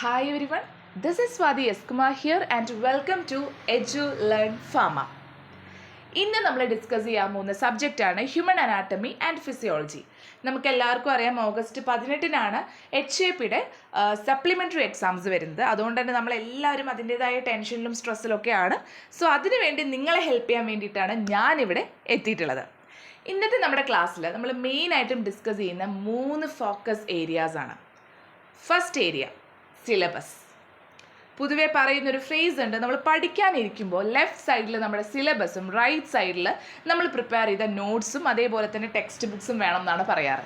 Hi everyone, this is Swati S. Kumar here and welcome to EduLearn Pharma. ഇന്ന് നമ്മൾ discuss ചെയ്യാൻ പോകുന്ന സബ്ജക്റ്റാണ് ഹ്യൂമൻ അനാട്ടമി ആൻഡ് ഫിസിയോളജി. നമുക്ക് എല്ലാവർക്കും അറിയാം ഓഗസ്റ്റ് 18-നാണ് HAPയുടെ സപ്ലിമെൻ്ററി എക്സാംസ് വരുന്നത്. അതുകൊണ്ട് തന്നെ നമ്മളെല്ലാവരും അതിൻ്റേതായ ടെൻഷനിലും സ്ട്രെസ്സിലൊക്കെയാണ്. സോ അതിനുവേണ്ടി നിങ്ങളെ ഹെൽപ്പ് ചെയ്യാൻ വേണ്ടിയിട്ടാണ് ഞാനിവിടെ എത്തിയിട്ടുള്ളത്. ഇന്നത്തെ നമ്മുടെ ക്ലാസ്സിൽ നമ്മൾ മെയിനായിട്ടും ഡിസ്കസ് ചെയ്യുന്ന 3 ഫോക്കസ് ഏരിയാസാണ്. First area syllabus. പൊതുവെ പറയുന്നൊരു ഫ്രേസ് ഉണ്ട്, നമ്മൾ പഠിക്കാനിരിക്കുമ്പോൾ ലെഫ്റ്റ് സൈഡിൽ നമ്മുടെ സിലബസും റൈറ്റ് സൈഡിൽ നമ്മൾ പ്രിപ്പയർ ചെയ്ത നോട്ട്സും അതേപോലെ തന്നെ ടെക്സ്റ്റ് ബുക്സും വേണം എന്നാണ് പറയാറ്.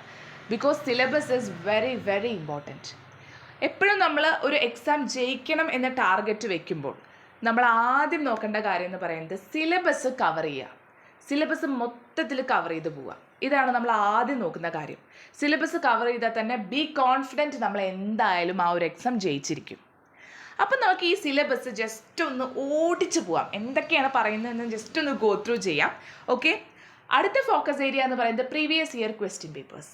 Because syllabus is very very important. എപ്പോഴും നമ്മൾ ഒരു എക്സാം ജയിക്കണം എന്ന ടാർഗറ്റ് വെക്കുമ്പോൾ നമ്മൾ ആദ്യം നോക്കേണ്ട കാര്യം എന്ന് പറയുന്നത് സിലബസ് കവർ ചെയ്യുക, സിലബസ് മൊത്തത്തിൽ കവർ ചെയ്ത് പോവുക. ഇതാണ് നമ്മൾ ആദ്യം നോക്കുന്ന കാര്യം. സിലബസ് കവർ ചെയ്താൽ തന്നെ ബി കോൺഫിഡൻറ്റ് നമ്മൾ എന്തായാലും ആ ഒരു എക്സാം ജയിച്ചിരിക്കും. അപ്പം നമുക്ക് ഈ സിലബസ് ജസ്റ്റ് ഒന്ന് ഓടിച്ച് പോവാം, എന്തൊക്കെയാണ് പറയുന്നതെന്ന് ജസ്റ്റ് ഒന്ന് ഗോ ത്രൂ ചെയ്യാം. ഓക്കെ, അടുത്ത ഫോക്കസ് ഏരിയ എന്ന് പറയുന്നത് previous year question papers.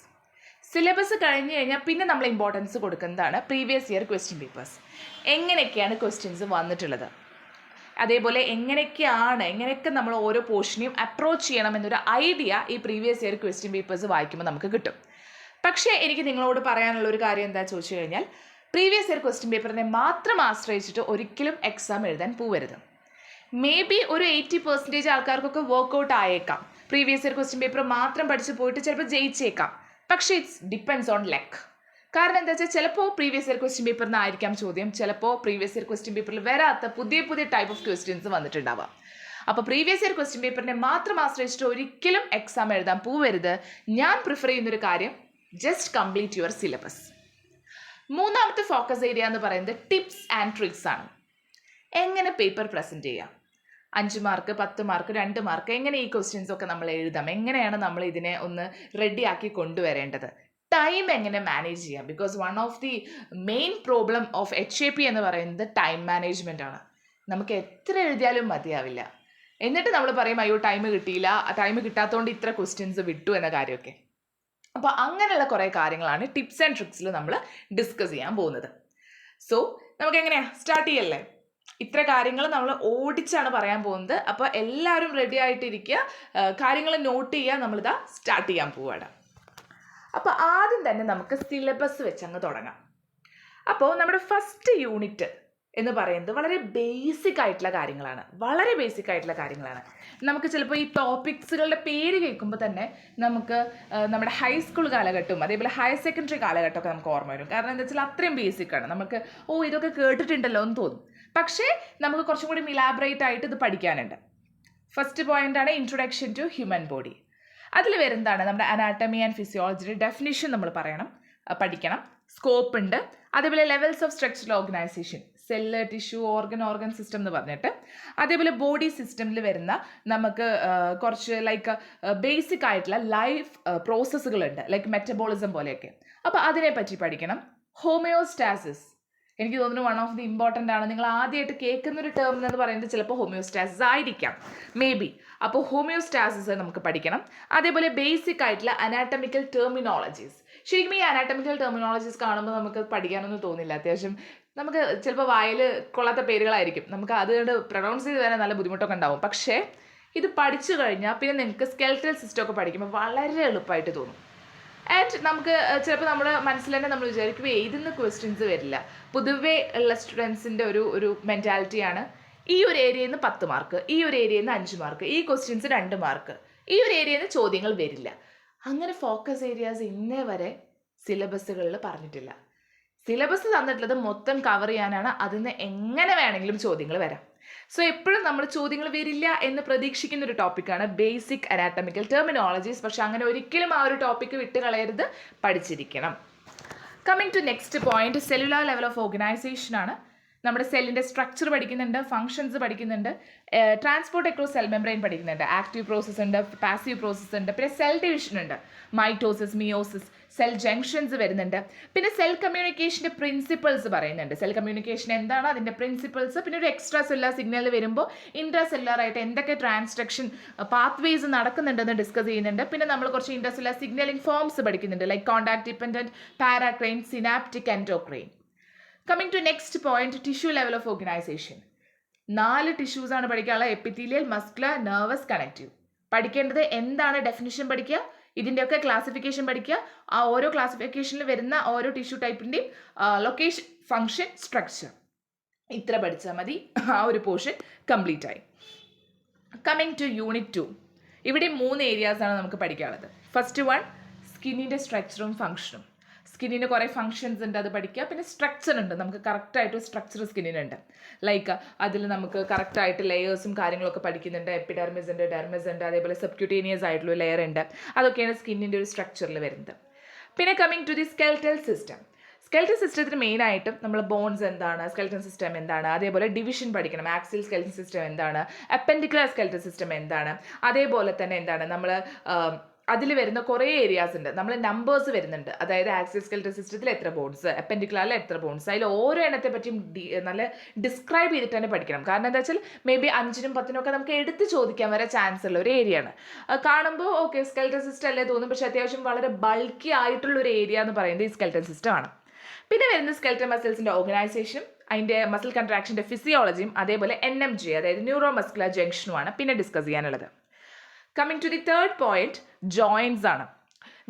Syllabus കഴിഞ്ഞ് കഴിഞ്ഞാൽ പിന്നെ നമ്മൾ ഇമ്പോർട്ടൻസ് കൊടുക്കുന്നതാണ് പ്രീവിയസ് ഇയർ ക്വസ്റ്റ്യൻ പേപ്പേഴ്സ്. എങ്ങനെയൊക്കെയാണ് ക്വസ്റ്റ്യൻസ് വന്നിട്ടുള്ളത്, അതേപോലെ എങ്ങനെയൊക്കെ നമ്മൾ ഓരോ പോർഷനെയും അപ്രോച്ച് ചെയ്യണം എന്നൊരു ഐഡിയ ഈ പ്രീവിയസ് ഇയർ ക്വസ്റ്റ്യൻ പേപ്പേഴ്സ് വായിക്കുമ്പോൾ നമുക്ക് കിട്ടും. പക്ഷേ എനിക്ക് നിങ്ങളോട് പറയാനുള്ള ഒരു കാര്യം എന്താ ചോദിച്ചു കഴിഞ്ഞാൽ, പ്രീവിയസ് ഇയർ ക്വസ്റ്റ്യൻ പേപ്പറിനെ മാത്രം ആശ്രയിച്ചിട്ട് ഒരിക്കലും എക്സാം എഴുതാൻ പോവരുത്. മേ ബി ഒരു 80% ആൾക്കാർക്കൊക്കെ വർക്കൗട്ട് ആയേക്കാം, പ്രീവിയസ് ഇയർ ക്വസ്റ്റ്യൻ പേപ്പർ മാത്രം പഠിച്ച് പോയിട്ട് ചിലപ്പോൾ ജയിച്ചേക്കാം. പക്ഷേ ഇറ്റ്സ് ഡിപ്പെൻഡ്സ് ഓൺ ലക്ക്. കാരണം എന്താ വെച്ചാൽ ചിലപ്പോൾ പ്രീവിയസ് ഇയർ ക്വസ്റ്റ്യൻ പേപ്പറിൽ നിന്നായിരിക്കാം ചോദ്യം, ചിലപ്പോൾ പ്രീവിയസ് ഇയർ ക്വസ്റ്റ്യൻ പേപ്പറിൽ വരാത്ത പുതിയ ടൈപ്പ് ഓഫ് ക്വസ്റ്റ്യൻസ് വന്നിട്ടുണ്ടാവാം. അപ്പോൾ പ്രീവിയസ് ഇയർ ക്വസ്റ്റ്യൻ പേപ്പറിനെ മാത്രം ആശ്രയിച്ചിട്ട് ഒരിക്കലും എക്സാം എഴുതാൻ പോവരുത്. ഞാൻ പ്രിഫർ ചെയ്യുന്നൊരു കാര്യം, ജസ്റ്റ് കംപ്ലീറ്റ് യുവർ സിലബസ്. മൂന്നാമത്തെ ഫോക്കസ് ഏരിയ എന്ന് പറയുന്നത് ടിപ്സ് ആൻഡ് ട്രിക്സ് ആണ്. എങ്ങനെ പേപ്പർ പ്രസൻറ്റ് ചെയ്യാം, 5 മാർക്ക് 10 മാർക്ക് 2 മാർക്ക്, എങ്ങനെ ഈ ക്വസ്റ്റ്യൻസ് ഒക്കെ നമ്മൾ എഴുതാം, എങ്ങനെയാണ് നമ്മൾ ഇതിനെ ഒന്ന് റെഡിയാക്കി കൊണ്ടുവരേണ്ടത്, ടൈം എങ്ങനെ മാനേജ് ചെയ്യാം. Because one of the main problem of HAP എന്ന് പറയുന്നത് ടൈം മാനേജ്മെൻ്റ് ആണ്. നമുക്ക് എത്ര എഴുതിയാലും മതിയാവില്ല, എന്നിട്ട് നമ്മൾ പറയും അയ്യോ ടൈം കിട്ടിയില്ല, ടൈം കിട്ടാത്തതുകൊണ്ട് ഇത്ര ക്വസ്റ്റ്യൻസ് വിട്ടു എന്ന കാര്യമൊക്കെ. അപ്പോൾ അങ്ങനെയുള്ള കുറേ കാര്യങ്ങളാണ് ടിപ്സ് ആൻഡ് ട്രിക്സിൽ നമ്മൾ ഡിസ്കസ് ചെയ്യാൻ പോകുന്നത്. സോ നമുക്ക് എങ്ങനെയാണ് സ്റ്റാർട്ട് ചെയ്യല്ലേ? ഇത്ര കാര്യങ്ങൾ നമ്മൾ ഓടിച്ചാണ് പറയാൻ പോകുന്നത്. അപ്പോൾ എല്ലാവരും റെഡി ആയിട്ടിരിക്കുക, കാര്യങ്ങൾ നോട്ട് ചെയ്യുക, നമ്മളിതാ സ്റ്റാർട്ട് ചെയ്യാൻ പോവുകയാണ്. അപ്പോൾ ആദ്യം തന്നെ നമുക്ക് സിലബസ് വെച്ച് അങ്ങ് തുടങ്ങാം. അപ്പോൾ നമ്മുടെ ഫസ്റ്റ് യൂണിറ്റ് എന്ന് പറയുന്നത് വളരെ ബേസിക് ആയിട്ടുള്ള കാര്യങ്ങളാണ്, നമുക്ക് ചിലപ്പോൾ ഈ ടോപ്പിക്സുകളുടെ പേര് കേൾക്കുമ്പോൾ തന്നെ നമുക്ക് നമ്മുടെ ഹൈസ്കൂൾ കാലഘട്ടവും അതേപോലെ ഹയർ സെക്കൻഡറി കാലഘട്ടമൊക്കെ നമുക്ക് ഓർമ്മ വരും. കാരണം എന്താ വെച്ചാൽ അത്രയും ബേസിക്കാണ്, നമുക്ക് ഇതൊക്കെ കേട്ടിട്ടുണ്ടല്ലോ എന്ന് തോന്നും. പക്ഷേ നമുക്ക് കുറച്ചും കൂടി ഇലാബറേറ്റ് ആയിട്ട് ഇത് പഠിക്കാനുണ്ട്. ഫസ്റ്റ് പോയിൻ്റാണ് ഇൻട്രൊഡക്ഷൻ ടു ഹ്യൂമൻ ബോഡി. അതിൽ വരുന്നതാണ് നമ്മുടെ അനാട്ടമി ആൻഡ് ഫിസിയോളജിയുടെ ഡെഫിനിഷൻ നമ്മൾ പഠിക്കണം. സ്കോപ്പ് ഉണ്ട്, അതേപോലെ levels of structural organisation, cell, tissue, organ system എന്ന് പറഞ്ഞിട്ട്, അതേപോലെ ബോഡി സിസ്റ്റമിൽ വരുന്ന നമുക്ക് കുറച്ച് ലൈക്ക് ബേസിക് ആയിട്ടുള്ള ലൈഫ് പ്രോസസ്സുകളുണ്ട്, ലൈക്ക് മെറ്റബോളിസം പോലെയൊക്കെ. അപ്പോൾ അതിനെപ്പറ്റി പഠിക്കണം. ഹോമിയോസ്റ്റാസിസ് എനിക്ക് തോന്നുന്നു വൺ ഓഫ് ദി ഇമ്പോർട്ടൻ്റ് ആണ്. നിങ്ങൾ ആദ്യമായിട്ട് കേൾക്കുന്നൊരു ടേം എന്ന് പറയുന്നത് ചിലപ്പോൾ ഹോമിയോസ്റ്റാസിസ് ആയിരിക്കാം, മേ ബി. അപ്പോൾ ഹോമിയോസ്റ്റാസിസ് നമുക്ക് പഠിക്കണം. അതേപോലെ ബേസിക് ആയിട്ടുള്ള അനാട്ടമിക്കൽ ടെർമിനോളജീസ്. ശരിക്കും ഈ അനാട്ടമിക്കൽ ടെർമിനോളജീസ് കാണുമ്പോൾ നമുക്ക് പഠിക്കാനൊന്നും തോന്നില്ല, അത്യാവശ്യം നമുക്ക് ചിലപ്പോൾ വായിൽ കൊള്ളാത്ത പേരുകളായിരിക്കും, നമുക്ക് അതുകൊണ്ട് പ്രൊനൗൺസ് ചെയ്ത് വരാൻ നല്ല ബുദ്ധിമുട്ടൊക്കെ ഉണ്ടാവും. പക്ഷേ ഇത് പഠിച്ചു കഴിഞ്ഞാൽ പിന്നെ നിങ്ങൾക്ക് സ്കെൽറ്റൽ സിസ്റ്റം ഒക്കെ പഠിക്കുമ്പോൾ വളരെ എളുപ്പമായിട്ട് തോന്നും. ആൻഡ് നമുക്ക് ചിലപ്പോൾ നമ്മുടെ മനസ്സിൽ തന്നെ നമ്മൾ വിചാരിക്കും ഇതിന്ന് ക്വസ്റ്റ്യൻസ് വരില്ല. പൊതുവേ ഉള്ള സ്റ്റുഡൻസിൻ്റെ ഒരു മെൻറ്റാലിറ്റിയാണ്, ഈ ഒരു ഏരിയയിൽ നിന്ന് 10 മാർക്ക്, ഈ ഒരു ഏരിയയിൽ നിന്ന് 5 മാർക്ക്, ഈ ക്വസ്റ്റ്യൻസ് 2 മാർക്ക്, ഈ ഒരു ഏരിയയിൽ നിന്ന് ചോദ്യങ്ങൾ വരില്ല. അങ്ങനെ ഫോക്കസ് ഏരിയാസ് ഇന്നേ വരെ സിലബസുകളിൽ പറഞ്ഞിട്ടില്ല. സിലബസ് തന്നിട്ടുള്ളത് മൊത്തം കവർ ചെയ്യാനാണ്, അതിന് എങ്ങനെ വേണമെങ്കിലും ചോദ്യങ്ങൾ വരാം. സോ എപ്പോഴും നമ്മൾ ചോദ്യങ്ങൾ വരില്ല എന്ന് പ്രതീക്ഷിക്കുന്ന ഒരു ടോപ്പിക്കാണ് ബേസിക് അനാട്ടമിക്കൽ ടെർമിനോളജീസ്. പക്ഷെ അങ്ങനെ ഒരിക്കലും ആ ഒരു ടോപ്പിക്ക് വിട്ട് കളയരുത്, പഠിച്ചിരിക്കണം. Coming to next point, cellular level of organisation ആണ്. നമ്മുടെ സെല്ലിൻ്റെ സ്ട്രക്ചർ പഠിക്കുന്നുണ്ട്, ഫങ്ഷൻസ് പഠിക്കുന്നുണ്ട്, ട്രാൻസ്പോർട്ട് അക്രോസ് സെൽ മെംബ്രെയിൻ പഠിക്കുന്നുണ്ട്, ആക്റ്റീവ് പ്രോസസ്സ് ഉണ്ട്, പാസീവ് പ്രോസസ്സ് ഉണ്ട്, പിന്നെ സെൽ ഡിവിഷൻ ഉണ്ട്, മൈറ്റോസിസ്, മിയോസിസ്, സെൽ ജംഗ്ഷൻസ് വരുന്നുണ്ട്, പിന്നെ സെൽ കമ്മ്യൂണിക്കേഷൻ്റെ പ്രിൻസിപ്പിൾസ് പറയുന്നുണ്ട്. സെൽ കമ്മ്യൂണിക്കേഷൻ എന്താണ്, അതിൻ്റെ പ്രിൻസിപ്പിൾസ്, പിന്നെ ഒരു എക്സ്ട്രാ സെല്ലുലാർ സിഗ്നൽ വരുമ്പോൾ ഇൻട്രാ സെല്ലുലാർ ആയിട്ട് എന്തൊക്കെ ട്രാൻസ്ട്രക്ഷൻ പാത്വേസ് നടക്കുന്നുണ്ടെന്ന് ഡിസ്കസ് ചെയ്യുന്നുണ്ട്. പിന്നെ നമ്മൾ കുറച്ച് ഇൻട്രാ സെല്ലുലാർ സിഗ്നലിംഗ് ഫോംസ് പഠിക്കുന്നുണ്ട്, like contact dependent, paracrine, synaptic, endocrine. Coming to next point, tissue level of organisation. 4 tissues ആണ് പഠിക്കാനുള്ള: എപ്പിത്തീലിയൽ, മസ്കുലർ, നെർവസ്, കണക്റ്റീവ്. പഠിക്കേണ്ടത് എന്താണ്? ഡെഫിനിഷൻ പഠിക്കുക, ഇതിൻ്റെയൊക്കെ ക്ലാസിഫിക്കേഷൻ പഠിക്കുക, ആ ഓരോ ക്ലാസിഫിക്കേഷനിൽ വരുന്ന ഓരോ ടിഷ്യൂ ടൈപ്പിൻ്റെയും ലൊക്കേഷൻ, ഫങ്ഷൻ, സ്ട്രക്ചർ. ഇത്ര പഠിച്ചാൽ മതി, ആ ഒരു പോർഷൻ കംപ്ലീറ്റ് ആയി. കമ്മിങ് ടു യൂണിറ്റ് 2, ഇവിടെ 3 ഏരിയാസ് ആണ് നമുക്ക് പഠിക്കാനുള്ളത്. ഫസ്റ്റ് വൺ, സ്കിന്നിൻ്റെ സ്ട്രക്ചറും ഫങ്ഷനും. സ്കിന്നിന് കുറേ ഫങ്ഷൻസ് ഉണ്ട്, അത് പഠിക്കുക. പിന്നെ സ്ട്രക്ചർ ഉണ്ട്, നമുക്ക് കറക്റ്റായിട്ട് സ്ട്രക്ചർ സ്കിന്നിനുണ്ട്. ലൈക്ക് അതിൽ നമുക്ക് കറക്റ്റായിട്ട് ലെയേഴ്സും കാര്യങ്ങളൊക്കെ പഠിക്കുന്നുണ്ട്. എപ്പിഡെർമിസ് ഉണ്ട്, ഡെർമിസ് ഉണ്ട്, അതേപോലെ സബ്ക്യൂട്ടേനിയസ് ആയിട്ടുള്ള ലെയർ ഉണ്ട്. അതൊക്കെയാണ് സ്കിന്നിൻ്റെ ഒരു സ്ട്രക്ചറിൽ വരുന്നത്. പിന്നെ coming to the skeletal system. Skeletal സിസ്റ്റത്തിന് മെയിനായിട്ടും നമ്മൾ ബോൺസ് എന്താണ്, സ്കെൽറ്റൽ സിസ്റ്റം എന്താണ്, അതേപോലെ ഡിവിഷൻ പഠിക്കണം. ആക്സിൽ സ്കെൽറ്റൽ സിസ്റ്റം എന്താണ്, അപ്പൻഡിക്കുലർ സ്കെൽറ്റൽ സിസ്റ്റം എന്താണ്, അതേപോലെ തന്നെ എന്താണ് നമ്മൾ അതിൽ വരുന്ന കുറേ ഏരിയാസ് ഉണ്ട്. നമ്മൾ നമ്പേഴ്സ് വരുന്നുണ്ട്, അതായത് ആക്സിൽ സ്കെൽറ്റൽ സിസ്റ്റത്തിൽ എത്ര ബോൺസ്, അപ്പൻഡിക്കുലറിൽ എത്ര ബോൺസ്, അതിൽ ഓരോ എണ്ണത്തെ പറ്റിയും നല്ല ഡിസ്ക്രൈബ് ചെയ്തിട്ട് തന്നെ പഠിക്കണം. കാരണം എന്താ വെച്ചാൽ മേ ബി 5നും 10നും ഒക്കെ നമുക്ക് എടുത്ത് ചോദിക്കാൻ വരെ ചാൻസ് ഉള്ള ഒരു ഏരിയ ആണ്. കാണുമ്പോൾ ഓക്കെ സ്കെൽറ്റൽ സിസ്റ്റം അല്ലേ തോന്നും, പക്ഷേ അത്യാവശ്യം വളരെ ബൾക്കി ആയിട്ടുള്ള ഒരു ഏരിയ എന്ന് പറയുന്നത് ഈ സ്കെൽറ്റൽ സിസ്റ്റം ആണ്. പിന്നെ വരുന്ന സ്കെൽറ്റൽ മസിൽസിൻ്റെ ഓർഗനൈസേഷനും അതിൻ്റെ മസിൽ കൺട്രാക്ഷൻ്റെ ഫിസിയോളജിയും അതേപോലെ NMJ അതായത് ന്യൂറോ മസ്കുലർ ജംഗ്ഷനുമാണ് പിന്നെ ഡിസ്കസ് ചെയ്യാനുള്ളത്. Coming to the third point, joints ആണ്.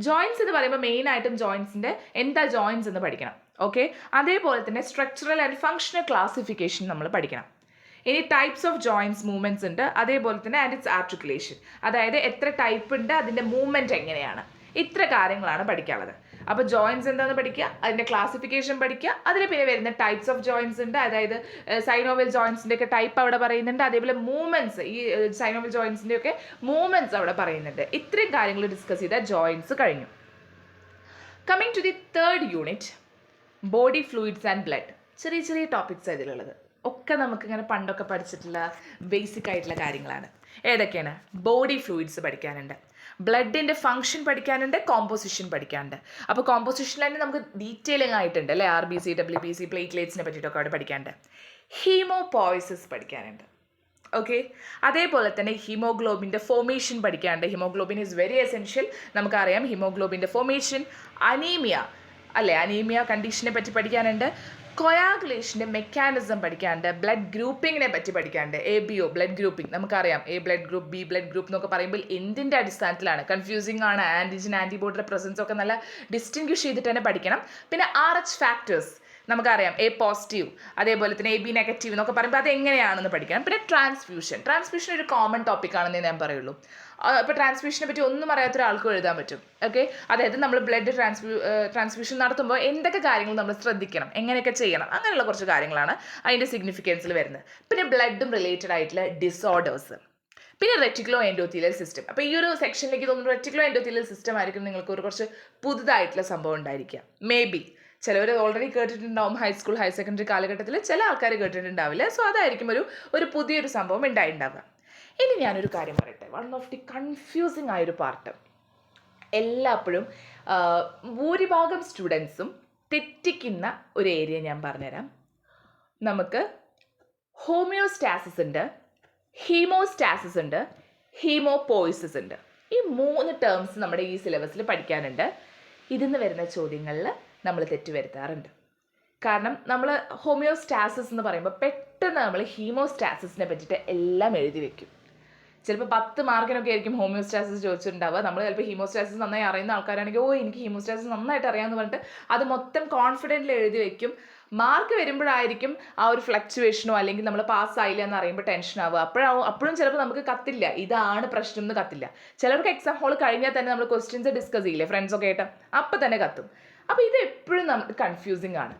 ജോയിൻസ് എന്ന് പറയുമ്പോൾ മെയിനായിട്ടും ജോയിൻസിൻ്റെ എന്താ ജോയിൻസ് എന്ന് പഠിക്കണം. ഓക്കെ, അതേപോലെ തന്നെ സ്ട്രക്ചറൽ ആൻഡ് ഫങ്ഷണൽ ക്ലാസിഫിക്കേഷൻ നമ്മൾ പഠിക്കണം. ഇനി ടൈപ്സ് ഓഫ് ജോയിൻസ് മൂവ്മെൻറ്റ്സ് ഉണ്ട്, അതേപോലെ തന്നെ ആൻഡ് ഇറ്റ്സ് ആർട്ടിക്കുലേഷൻ, അതായത് എത്ര ടൈപ്പ് ഉണ്ട്, അതിൻ്റെ മൂവ്മെൻറ്റ് എങ്ങനെയാണ്, ഇത്ര കാര്യങ്ങളാണ് പഠിക്കാനുള്ളത്. അപ്പോൾ ജോയിൻസ് എന്താണെന്ന് പഠിക്കുക, അതിൻ്റെ ക്ലാസിഫിക്കേഷൻ പഠിക്കുക, അതിൽ പിന്നെ വരുന്ന ടൈപ്സ് ഓഫ് ജോയിൻസ് ഉണ്ട്, അതായത് സൈനോവൽ ജോയിൻസിൻ്റെ ഒക്കെ ടൈപ്പ് അവിടെ പറയുന്നുണ്ട്, അതേപോലെ മൂവ്മെൻറ്റ്സ്, ഈ സൈനോവൽ ജോയിൻസിൻ്റെ ഒക്കെ മൂവ്മെൻറ്റ്സ് അവിടെ പറയുന്നുണ്ട്. ഇത്രയും കാര്യങ്ങൾ ഡിസ്കസ് ചെയ്ത ജോയിൻസ് കഴിഞ്ഞു. Coming to the third unit, body fluids and blood. ചെറിയ ചെറിയ ടോപ്പിക്സ് ഇതിലുള്ളത് ഒക്കെ നമുക്കിങ്ങനെ പണ്ടൊക്കെ പഠിച്ചിട്ടുള്ള ബേസിക് ആയിട്ടുള്ള കാര്യങ്ങളാണ്. ഏതൊക്കെയാണ്? ബോഡി ഫ്ലൂയിഡ്സ് പഠിക്കാനുണ്ട്, ബ്ലഡിൻ്റെ ഫങ്ഷൻ പഠിക്കാനുണ്ട്, കോമ്പോസിഷൻ പഠിക്കാനുണ്ട്. അപ്പോൾ കോമ്പോസിഷനിൽ തന്നെ നമുക്ക് ഡീറ്റെയിലിംഗ് ആയിട്ടുണ്ട് അല്ലേ, RBC, WBC, പ്ലേറ്റ്ലേറ്റ്സിനെ പറ്റിയിട്ടൊക്കെ അവിടെ പഠിക്കാനുണ്ട്. ഹീമോപോയിസിസ് പഠിക്കാനുണ്ട്. ഓക്കെ, അതേപോലെ തന്നെ ഹീമോഗ്ലോബിൻ്റെ ഫോർമേഷൻ പഠിക്കാനുണ്ട്. ഹീമോഗ്ലോബിൻ ഈസ് വെരി എസെൻഷ്യൽ, നമുക്കറിയാം ഹീമോഗ്ലോബിൻ്റെ ഫോർമേഷൻ. അനീമിയ അല്ലേ, അനീമിയ കണ്ടീഷനെ പറ്റി പഠിക്കാനുണ്ട്. കൊയാഗുലേഷൻ്റെ മെക്കാനിസം പഠിക്കാനുണ്ട്. ബ്ലഡ് ഗ്രൂപ്പിങ്ങിനെ പറ്റി പഠിക്കാനുണ്ട്. ABO ബ്ലഡ് ഗ്രൂപ്പിംഗ് നമുക്കറിയാം, A blood group, B blood group എന്നൊക്കെ പറയുമ്പോൾ എന്തിൻ്റെ അടിസ്ഥാനത്തിലാണ്, കൺഫ്യൂസിങ് ആണ്. ആൻറ്റിജൻ ആൻറ്റിബോഡിയുടെ പ്രസൻസ് ഒക്കെ നല്ല ഡിസ്റ്റിങ്ക്വിഷ് ചെയ്തിട്ട് തന്നെ പഠിക്കണം. പിന്നെ RH ഫാക്ടേഴ്സ് നമുക്കറിയാം, A പോസിറ്റീവ് അതേപോലെ തന്നെ AB നെഗറ്റീവ് എന്നൊക്കെ പറയുമ്പോൾ അത് എങ്ങനെയാണെന്ന് പഠിക്കണം. പിന്നെ ട്രാൻസ്ഫ്യൂഷൻ ഒരു കോമൺ ടോപ്പിക്കാണെന്നേ ഞാൻ പറയുള്ളൂ. ഇപ്പോൾ ട്രാൻസ്ഫ്യൂഷനെ പറ്റി ഒന്നും അറിയാത്ത ഒരാൾക്കും എഴുതാൻ പറ്റും. ഓക്കെ, അതായത് നമ്മൾ ബ്ലഡ് ട്രാൻസ്ഫ്യൂഷൻ നടത്തുമ്പോൾ എന്തൊക്കെ കാര്യങ്ങൾ നമ്മൾ ശ്രദ്ധിക്കണം, എങ്ങനെയൊക്കെ ചെയ്യണം, അങ്ങനെയുള്ള കുറച്ച് കാര്യങ്ങളാണ് അതിൻ്റെ സിഗ്നിഫിക്കൻസിൽ വരുന്നത്. പിന്നെ ബ്ലഡും റിലേറ്റഡ് ആയിട്ടുള്ള ഡിസോർഡേഴ്സ്, പിന്നെ റെറ്റിക്കുലോ എൻഡോത്തീലിയൽ സിസ്റ്റം. അപ്പോൾ ഈ ഒരു സെക്ഷനിലേക്ക് തോന്നുന്നു റെറ്റിക്കുലോ എൻഡോത്തീലിയൽ സിസ്റ്റം ആയിരിക്കും നിങ്ങൾക്ക് ഒരു കുറച്ച് പുതുതായിട്ടുള്ള സംഭവം ഉണ്ടായിരിക്കുക. മേ ബി ചിലവർ ഓൾറെഡി കേട്ടിട്ടുണ്ടാവും, ഹൈസ്കൂൾ ഹയർ സെക്കൻഡറി കാലഘട്ടത്തിൽ ചില ആൾക്കാർ കേട്ടിട്ടുണ്ടാവില്ല. സോ അതായിരിക്കും ഒരു പുതിയൊരു സംഭവം ഉണ്ടായിട്ടുണ്ടാവുക. ഇനി ഞാനൊരു കാര്യം പറയട്ടെ, വൺ ഓഫ് ദി കൺഫ്യൂസിങ് ആയൊരു പാർട്ട് എല്ലായ്പ്പോഴും ഭൂരിഭാഗം സ്റ്റുഡൻസും തെറ്റിക്കുന്ന ഒരു ഏരിയ ഞാൻ പറഞ്ഞുതരാം. നമുക്ക് ഹോമിയോസ്റ്റാസിസ് ഉണ്ട്, ഹീമോസ്റ്റാസിസ് ഉണ്ട്, ഹീമോപോയിസിസ് ഉണ്ട്. ഈ 3 ടേംസ് നമ്മുടെ ഈ സിലബസിൽ പഠിക്കാനുണ്ട്. ഇതിന്ന് വരുന്ന ചോദ്യങ്ങളിൽ നമ്മൾ തെറ്റുവരുത്താറുണ്ട്. കാരണം നമ്മൾ ഹോമിയോസ്റ്റാസിസ് എന്ന് പറയുമ്പോൾ പെട്ടെന്ന് നമ്മൾ ഹീമോസ്റ്റാസിസിനെ പറ്റിയിട്ട് എല്ലാം എഴുതി വെക്കും. ചിലപ്പോൾ 10 മാർക്കിനൊക്കെ ആയിരിക്കും ഹോമിയോസ്റ്റാസിസ് ചോദിച്ചിട്ടുണ്ടാവുക. നമ്മൾ ചിലപ്പോൾ ഹീമോസ്റ്റാസിസ് നന്നായി അറിയുന്ന ആൾക്കാരാണെങ്കിൽ എനിക്ക് ഹീമോസ്റ്റാസിസ് നന്നായിട്ട് അറിയാമെന്ന് പറഞ്ഞിട്ട് അത് മൊത്തം കോൺഫിഡൻ്റിൽ എഴുതി വെക്കും. മാർക്ക് വരുമ്പോഴായിരിക്കും ആ ഒരു ഫ്ലക്ച്വേഷനോ അല്ലെങ്കിൽ നമ്മൾ പാസ്സായില്ല എന്ന് അറിയുമ്പോൾ ടെൻഷൻ ആവുക. അപ്പോഴും ചിലപ്പോൾ നമുക്ക് കത്തില്ല, ഇതാണ് പ്രശ്നം എന്ന് കത്തില്ല. ചിലർക്ക് എക്സാം ഹോൾ കഴിഞ്ഞാൽ തന്നെ നമ്മൾ ക്വസ്റ്റ്യൻസ് ഡിസ്കസ് ചെയ്യില്ലേ ഫ്രണ്ട്സൊക്കെ ആയിട്ട്, അപ്പം തന്നെ കത്തും. അപ്പോൾ ഇത് എപ്പോഴും നമുക്ക് കൺഫ്യൂസിങ് ആണ്.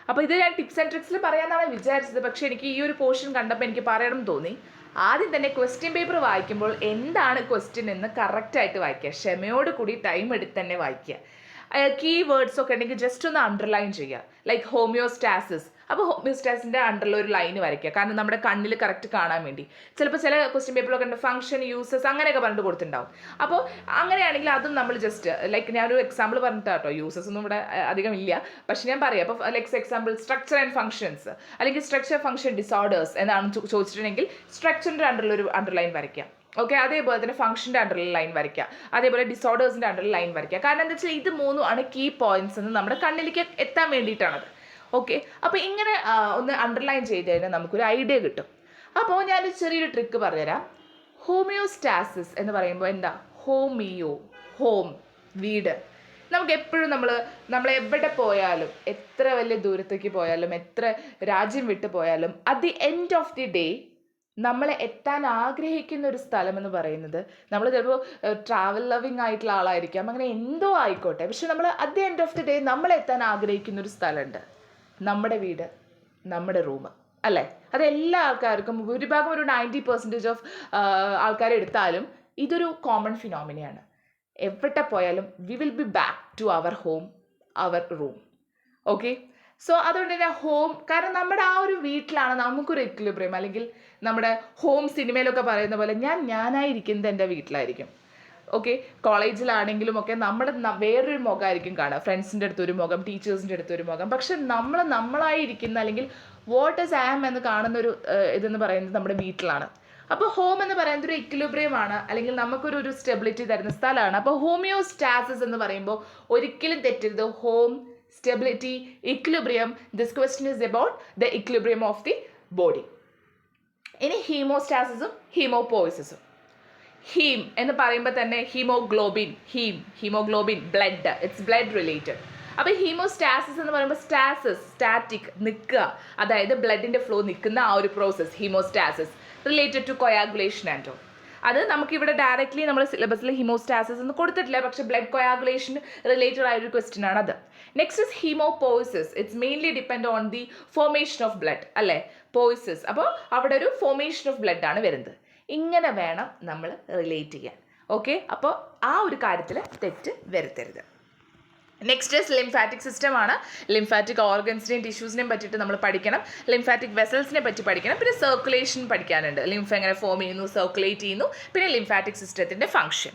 അപ്പോൾ ഇത് ഞാൻ ടിപ്സ് ആൻഡ് ട്രിക്സിൽ പറയാമെന്നാണ് വിചാരിച്ചത്, പക്ഷേ എനിക്ക് ഈ ഒരു പോർഷൻ കണ്ടപ്പോൾ എനിക്ക് പറയണം തോന്നി. ആദ്യം തന്നെ ക്വസ്റ്റ്യൻ പേപ്പർ വായിക്കുമ്പോൾ എന്താണ് ക്വസ്റ്റ്യൻ എന്ന് കറക്റ്റായിട്ട് വായിക്കുക, ക്ഷമയോട് കൂടി ടൈം എടുത്ത് തന്നെ വായിക്കുക. കീ വേർഡ്സ് ഒക്കെ ഉണ്ടെങ്കിൽ ജസ്റ്റ് ഒന്ന് അണ്ടർലൈൻ ചെയ്യുക. ലൈക്ക് ഹോമിയോസ്റ്റാസിസ്, അപ്പോൾ ഹോമിയോസ്റ്റാസിൻ്റെ അണ്ടറിൽ ഒരു ലൈൻ വരയ്ക്കുക, കാരണം നമ്മുടെ കണ്ണിൽ കറക്റ്റ് കാണാൻ വേണ്ടി. ചിലപ്പോൾ ചില ക്വസ്റ്റ്യൻ പേപ്പറിലൊക്കെ ഉണ്ട് ഫംഗ്ഷൻ, യൂസസ് അങ്ങനെയൊക്കെ പറഞ്ഞിട്ട് കൊടുത്തിട്ടുണ്ടാവും. അപ്പോൾ അങ്ങനെയാണെങ്കിൽ അതും നമ്മൾ ജസ്റ്റ് ലൈക്ക് ഞാനൊരു എക്സാമ്പിൾ പറഞ്ഞിട്ടാട്ടോ, യൂസസ് ഒന്നും ഇവിടെ അധികം ഇല്ല, പക്ഷെ ഞാൻ പറയാം. അപ്പോൾ like example structure and functions അല്ലെങ്കിൽ സ്ട്രക്ചർ ഫംഗ്ഷൻ ഡിസോർഡേഴ്സ് എന്നാണ് ചോദിച്ചിട്ടുണ്ടെങ്കിൽ സ്ട്രക്ചറിൻ്റെ അണ്ടറിൽ ഒരു അണ്ടർലൈൻ വരയ്ക്കുക. ഓക്കെ, അതേപോലെ തന്നെ ഫംഗ്ഷൻ്റെ അണ്ടറിൽ ലൈൻ വരയ്ക്കുക, അതേപോലെ ഡിസോർഡേഴ്സിൻ്റെ അണ്ടറിൽ ലൈൻ വരയ്ക്കുക. കാരണം എന്താ വെച്ചാൽ ഇത് 3 ആണ് കീ പോയിന്റ്സ് എന്ന് നമ്മുടെ കണ്ണിലേക്ക് എത്താൻ വേണ്ടിയിട്ടാണത്. ഓക്കെ, അപ്പോൾ ഇങ്ങനെ ഒന്ന് അണ്ടർലൈൻ ചെയ്ത് കഴിഞ്ഞാൽ നമുക്കൊരു ഐഡിയ കിട്ടും. അപ്പോൾ ഞാനൊരു ചെറിയൊരു ട്രിക്ക് പറഞ്ഞുതരാം. ഹോമിയോസ്റ്റാസിസ് എന്ന് പറയുമ്പോൾ എന്താ? ഹോം, വീട്. നമുക്ക് എപ്പോഴും നമ്മൾ എവിടെ പോയാലും, എത്ര വലിയ ദൂരത്തേക്ക് പോയാലും, എത്ര രാജ്യം വിട്ടു പോയാലും, at the end of the day നമ്മളെ എത്താൻ ആഗ്രഹിക്കുന്ന ഒരു സ്ഥലം എന്ന് പറയുന്നത്, നമ്മൾ ചിലപ്പോൾ ട്രാവൽ ലവിങ് ആയിട്ടുള്ള ആളായിരിക്കാം, അങ്ങനെ എന്തോ ആയിക്കോട്ടെ, പക്ഷെ നമ്മൾ at the end of the day നമ്മളെത്താൻ ആഗ്രഹിക്കുന്ന ഒരു സ്ഥലമുണ്ട്, നമ്മുടെ വീട്, നമ്മുടെ റൂം, അല്ലേ? അത് എല്ലാ ആൾക്കാർക്കും, ഭൂരിഭാഗം ഒരു 90% ഓഫ് ആൾക്കാരെടുത്താലും ഇതൊരു കോമൺ ഫിനോമിനയാണ്. എവിടെ പോയാലും we will be back to our home, our room. Okay, so അതുകൊണ്ട് തന്നെ ഹോം, കാരണം നമ്മുടെ ആ ഒരു വീട്ടിലാണ് നമുക്കൊരു എക്വിലിബ്രിയം, അല്ലെങ്കിൽ നമ്മുടെ ഹോം സിനിമയിലൊക്കെ പറയുന്ന പോലെ ഞാനായിരിക്കുന്നത് എൻ്റെ വീട്ടിലായിരിക്കും. ഓക്കെ, കോളേജിലാണെങ്കിലും ഒക്കെ നമ്മുടെ വേറൊരു മുഖമായിരിക്കും കാണുക, ഫ്രണ്ട്സിൻ്റെ അടുത്തൊരു മുഖം, ടീച്ചേഴ്സിൻ്റെ അടുത്തൊരു മുഖം. പക്ഷെ നമ്മളായിരിക്കുന്ന, അല്ലെങ്കിൽ വാട്ട് ഈസ് ആം എന്ന് കാണുന്നൊരു ഇതെന്ന് പറയുന്നത് നമ്മുടെ വീട്ടിലാണ്. അപ്പോൾ ഹോം എന്ന് പറയുന്നത് ഒരു എക്വിലിബ്രിയം ആണ്, അല്ലെങ്കിൽ നമുക്കൊരു സ്റ്റെബിലിറ്റി തരുന്ന സ്ഥലമാണ്. അപ്പോൾ ഹോമിയോസ്റ്റാസിസ് എന്ന് പറയുമ്പോൾ ഒരിക്കലും തെറ്റരുത്. Home, stability, equilibrium. This question is about the equilibrium of the body. ഇനി ഹീമോസ്റ്റാസിസും ഹീമോപോയിസിസും. ഹീം എന്ന് പറയുമ്പോൾ തന്നെ haemoglobin, blood, it's blood related. അപ്പോൾ ഹീമോസ്റ്റാസിസ് എന്ന് പറയുമ്പോൾ സ്റ്റാറ്റിക്, നിൽക്കുക, അതായത് ബ്ലഡിൻ്റെ ഫ്ലോ നിൽക്കുന്ന ആ ഒരു process, haemostasis related to coagulation and all. അത് നമുക്കിവിടെ ഡയറക്റ്റ്ലി നമ്മുടെ സിലബസിൽ ഹീമോസ്റ്റാസിസ് എന്ന് കൊടുത്തിട്ടില്ല, പക്ഷേ ബ്ലഡ് കൊയാഗുലേഷൻ റിലേറ്റഡ് ആയൊരു ക്വസ്റ്റ്യൻ ആണ് അത്. Next is haemopoiesis. It's mainly depend on the formation of blood, അല്ലേ? പോയിസിസ്, അപ്പോൾ അവിടെ ഒരു ഫോർമേഷൻ ഓഫ് ബ്ലഡ് ആണ് വരുന്നത്. ഇങ്ങനെ വേണം നമ്മൾ റിലേറ്റ് ചെയ്യാൻ. ഓക്കെ, അപ്പോൾ ആ ഒരു കാര്യത്തിൽ തെറ്റ് വരുത്തരുത്. നെക്സ്റ്റ് ഇസ് ലിംഫാറ്റിക് സിസ്റ്റം ആണ്. ലിംഫാറ്റിക് ഓർഗൻസിനെയും ടിഷ്യൂസിനെയും പറ്റിയിട്ട് നമ്മൾ പഠിക്കണം. ലിംഫാറ്റിക് വെസൽസിനെ പറ്റി പഠിക്കണം. പിന്നെ സർക്കുലേഷൻ പഠിക്കാനുണ്ട്. ലിംഫ് എങ്ങനെ ഫോം ചെയ്യുന്നു, സർക്കുലേറ്റ് ചെയ്യുന്നു. പിന്നെ ലിംഫാറ്റിക് സിസ്റ്റത്തിൻ്റെ function.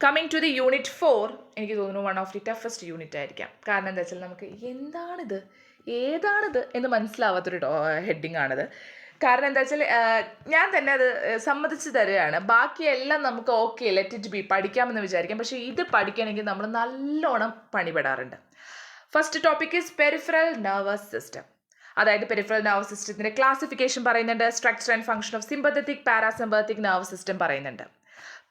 Coming to the unit 4, എനിക്ക് തോന്നുന്നു one of the toughest unit ആയിരിക്കാം. കാരണം എന്താ വെച്ചാൽ നമുക്ക് ഏതാണിത് എന്ന് മനസ്സിലാവാത്തൊരു ഹെഡിങ് ആണിത്. കാരണം എന്താ വെച്ചാൽ ഞാൻ തന്നെ അത് സമ്മതിച്ച് തരികയാണ്. ബാക്കിയെല്ലാം നമുക്ക് ഓക്കെ, ലെറ്റ് ഇറ്റ് ബി, പഠിക്കാമെന്ന് വിചാരിക്കാം. പക്ഷേ ഇത് പഠിക്കണമെങ്കിൽ നമ്മൾ നല്ലോണം പണിപ്പെടാറുണ്ട്. First topic is peripheral nervous system. അതായത് പെരിഫറൽ നെർവസ് സിസ്റ്റത്തിൻ്റെ ക്ലാസിഫിക്കേഷൻ പറയുന്നുണ്ട്. Structure and function of sympathetic, parasympathetic nervous system പറയുന്നുണ്ട്.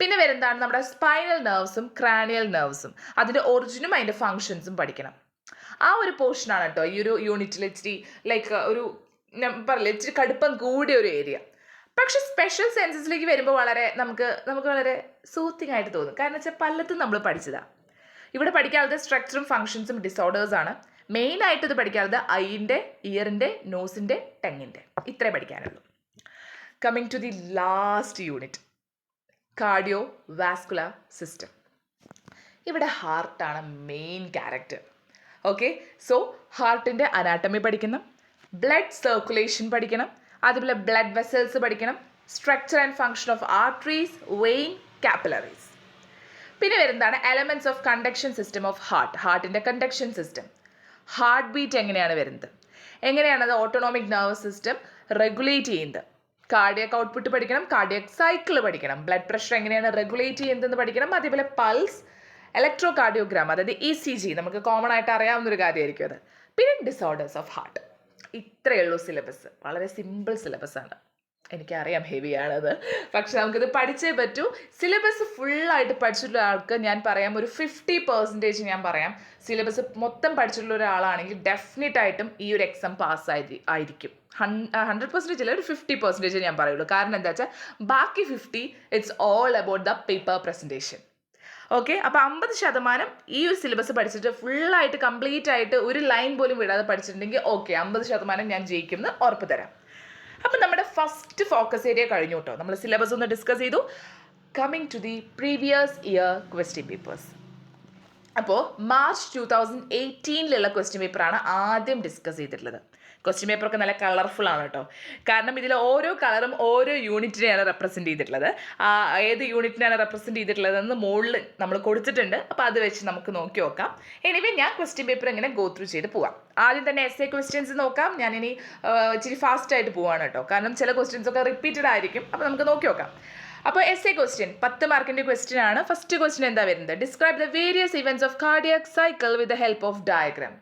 പിന്നെ വരുന്നതാണ് നമ്മുടെ സ്പൈനൽ നെർവ്സും ക്രാനിയൽ നെർവ്സും. അതിൻ്റെ ഒറിജിനും അതിൻ്റെ ഫങ്ഷൻസും പഠിക്കണം. ആ ഒരു പോർഷനാണ് കേട്ടോ ഈ ഒരു യൂണിറ്റിൽ ഇച്ചിരി ഒരു പറയില്ല, ഇച്ചിരി കടുപ്പം കൂടിയ ഒരു ഏരിയ. പക്ഷെ സ്പെഷ്യൽ സെൻസസിലേക്ക് വരുമ്പോൾ നമുക്ക് വളരെ സൂത്തിങ് ആയിട്ട് തോന്നും. കാരണം വെച്ചാൽ പലതും നമ്മൾ പഠിച്ചതാണ്. ഇവിടെ പഠിക്കാനുള്ളത് സ്ട്രക്ചറും ഫങ്ഷൻസും ഡിസോർഡേഴ്സാണ്. മെയിനായിട്ട് ഇത് പഠിക്കാനുള്ളത് ഐൻ്റെ, ഇയറിൻ്റെ, നോസിൻ്റെ, ടങ്ങിൻ്റെ, ഇത്രേ പഠിക്കാനുള്ളൂ. Coming to the last unit, cardiovascular system. ഇവിടെ ഹാർട്ടാണ് മെയിൻ ക്യാരക്ടർ. ഓക്കെ, സോ ഹാർട്ടിൻ്റെ അനാട്ടമി പഠിക്കണം, ബ്ലഡ് സർക്കുലേഷൻ പഠിക്കണം, അതുപോലെ ബ്ലഡ് വെസൽസ് പഠിക്കണം, structure and function of arteries, vein, capillaries. പിന്നെ വരുന്നതാണ് elements of conduction system of ഹാർട്ടിൻ്റെ കണ്ടക്ഷൻ സിസ്റ്റം. ഹാർട്ട് ബീറ്റ് എങ്ങനെയാണ് വരുന്നത്, എങ്ങനെയാണത് ഓട്ടോണോമിക് നെർവസ് സിസ്റ്റം റെഗുലേറ്റ് ചെയ്യുന്നത്. കാർഡിയക് ഔട്ട്പുട്ട് പഠിക്കണം, കാർഡിയക് സൈക്കിൾ പഠിക്കണം, ബ്ലഡ് പ്രഷർ എങ്ങനെയാണ് റെഗുലേറ്റ് ചെയ്യുന്നതെന്ന് പഠിക്കണം, അതേപോലെ പൾസ്, ഇലക്ട്രോ കാർഡിയോഗ്രാം, അതായത് ECG, നമുക്ക് കോമൺ ആയിട്ട് അറിയാവുന്നൊരു കാര്യമായിരിക്കും അത്. പിന്നെ ഡിസോർഡേഴ്സ് ഓഫ് ഹാർട്ട്. ഇത്രയേ ഉള്ളൂ സിലബസ്. വളരെ സിമ്പിൾ സിലബസാണ്. എനിക്കറിയാം ഹെവിയാണത്, പക്ഷെ നമുക്കിത് പഠിച്ചേ പറ്റൂ. സിലബസ് ഫുള്ളായിട്ട് പഠിച്ചിട്ടുള്ള ആൾക്ക് ഞാൻ പറയാം, ഒരു 50% ഞാൻ പറയാം. സിലബസ് മൊത്തം പഠിച്ചിട്ടുള്ള ഒരാളാണെങ്കിൽ ഡെഫിനറ്റായിട്ടും ഈ ഒരു എക്സാം പാസ് ആയിരിക്കും. 100% ഇല്ല, ഒരു 50% ഞാൻ പറയുള്ളൂ. കാരണം എന്താ വെച്ചാൽ ബാക്കി 50 it's all about the paper presentation. Okay, അപ്പോൾ 50% ഈ ഒരു സിലബസ് പഠിച്ചിട്ട് ഫുള്ളായിട്ട് കംപ്ലീറ്റ് ആയിട്ട് ഒരു ലൈൻ പോലും വിടാതെ പഠിച്ചിട്ടുണ്ടെങ്കിൽ ഓക്കെ, 50% ഞാൻ ജയിക്കുമെന്ന് ഉറപ്പ് തരാം. അപ്പം നമ്മുടെ ഫസ്റ്റ് ഫോക്കസ് ഏരിയ കഴിഞ്ഞു കേട്ടോ. നമ്മൾ സിലബസ് ഒന്ന് ഡിസ്കസ് ചെയ്തു. Coming to the previous year question papers. അപ്പോൾ മാർച്ച് 2018 ക്വസ്റ്റ്യൻ പേപ്പറാണ് ആദ്യം ഡിസ്കസ് ചെയ്തിട്ടുള്ളത്. ക്വസ്റ്റ്യൻ പേപ്പറൊക്കെ നല്ല കളർഫുൾ ആണ് കേട്ടോ. കാരണം ഇതിൽ ഓരോ കളറും ഓരോ യൂണിറ്റിനെയാണ് റെപ്രസെൻറ്റ് ചെയ്തിട്ടുള്ളത്. ഏത് യൂണിറ്റിനാണ് റെപ്രസെൻറ്റ് ചെയ്തിട്ടുള്ളതെന്ന് മുകളിൽ നമ്മൾ കൊടുത്തിട്ടുണ്ട്. അപ്പോൾ അത് വെച്ച് നമുക്ക് നോക്കി നോക്കാം. എനിവേ ഞാൻ ക്വസ്റ്റ്യൻ പേപ്പർ ഇങ്ങനെ ഗോ ത്രൂ ചെയ്ത് പോവാം. ആദ്യം തന്നെ essay ക്വസ്റ്റ്യൻസ് നോക്കാം. ഞാനിനി ഇച്ചിരി ഫാസ്റ്റായിട്ട് പോവാണ് കേട്ടോ, കാരണം ചില ക്വസ്റ്റ്യൻസൊക്കെ റിപ്പീറ്റഡ് ആയിരിക്കും. അപ്പോൾ നമുക്ക് നോക്കി നോക്കാം. അപ്പോൾ essay ക്വസ്റ്റ്യൻ 10 മാർക്കിൻ്റെ ക്വസ്റ്റ്യൻ ആണ്. ഫസ്റ്റ് ക്വസ്റ്റ്യൻ എന്താ വരുന്നത്? Describe the various events of cardiac cycle with the help of diagram.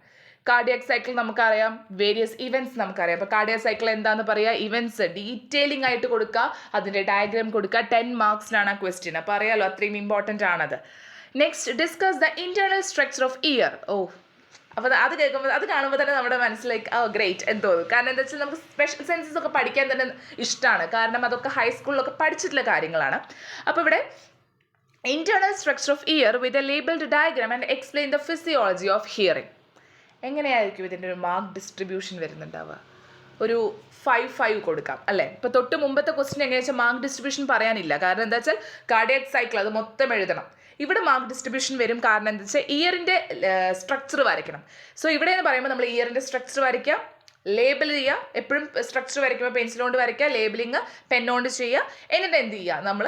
Cardiac cycle നമുക്കറിയാം, വേരിയസ് ഇവൻറ്റ്സ് നമുക്കറിയാം. അപ്പോൾ കാർഡിയാക് സൈക്കിൾ എന്താണെന്ന് പറയുക, ഇവൻറ്റ്സ് ഡീറ്റെയിലിംഗ് ആയിട്ട് കൊടുക്കുക, അതിൻ്റെ ഡയഗ്രാം കൊടുക്കുക. 10 മാർക്സിനാണ് ആ ക്വസ്റ്റ്യൻ. അപ്പോൾ അറിയാലോ അത്രയും ഇമ്പോർട്ടൻ്റ് ആണത്. Next, discuss the internal structure of year. അപ്പോൾ അത് കേൾക്കുമ്പോൾ അത് കാണുമ്പോൾ തന്നെ നമ്മുടെ മനസ്സിലേക്ക് ഗ്രേറ്റ് എന്ന് തോന്നും. കാരണം എന്താ വെച്ചാൽ നമുക്ക് സ്പെഷ്യൽ സെൻസസ് ഒക്കെ പഠിക്കാൻ തന്നെ ഇഷ്ടമാണ്. കാരണം അതൊക്കെ ഹൈസ്കൂളിലൊക്കെ പഠിച്ചിട്ടുള്ള കാര്യങ്ങളാണ്. അപ്പോൾ ഇവിടെ internal structure of year with a labelled diagram and explain the physiology of hearing. എങ്ങനെയായിരിക്കും ഇതിൻ്റെ ഒരു മാർക്ക് ഡിസ്ട്രിബ്യൂഷൻ വരുന്നുണ്ടാവുക? ഒരു 5-5 കൊടുക്കാം അല്ലേ? ഇപ്പോൾ തൊട്ട് മുമ്പത്തെ ക്വസ്റ്റ്യൻ എങ്ങനെയാ വെച്ചാൽ മാർക്ക് ഡിസ്ട്രിബ്യൂഷൻ പറയാനില്ല. കാരണം എന്താ വെച്ചാൽ കാർഡിയാക് സൈക്കിൾ അത് മൊത്തം എഴുതണം. ഇവിടെ മാർക്ക് ഡിസ്ട്രിബ്യൂഷൻ വരും. കാരണം എന്താ വെച്ചാൽ ഇയറിൻ്റെ സ്ട്രക്ചർ വരയ്ക്കണം. സോ ഇവിടെ എന്ന് പറയുമ്പോൾ നമ്മൾ ഇയറിൻ്റെ സ്ട്രക്ചർ വരയ്ക്കുക, ലേബിൾ ചെയ്യുക. എപ്പോഴും സ്ട്രക്ചർ വരയ്ക്കുമ്പോൾ പെൻസിൽ കൊണ്ട് വരയ്ക്കുക, ലേബിളിങ് പെന്നോണ്ട് ചെയ്യുക. എന്നിട്ട് എന്ത് ചെയ്യുക, നമ്മൾ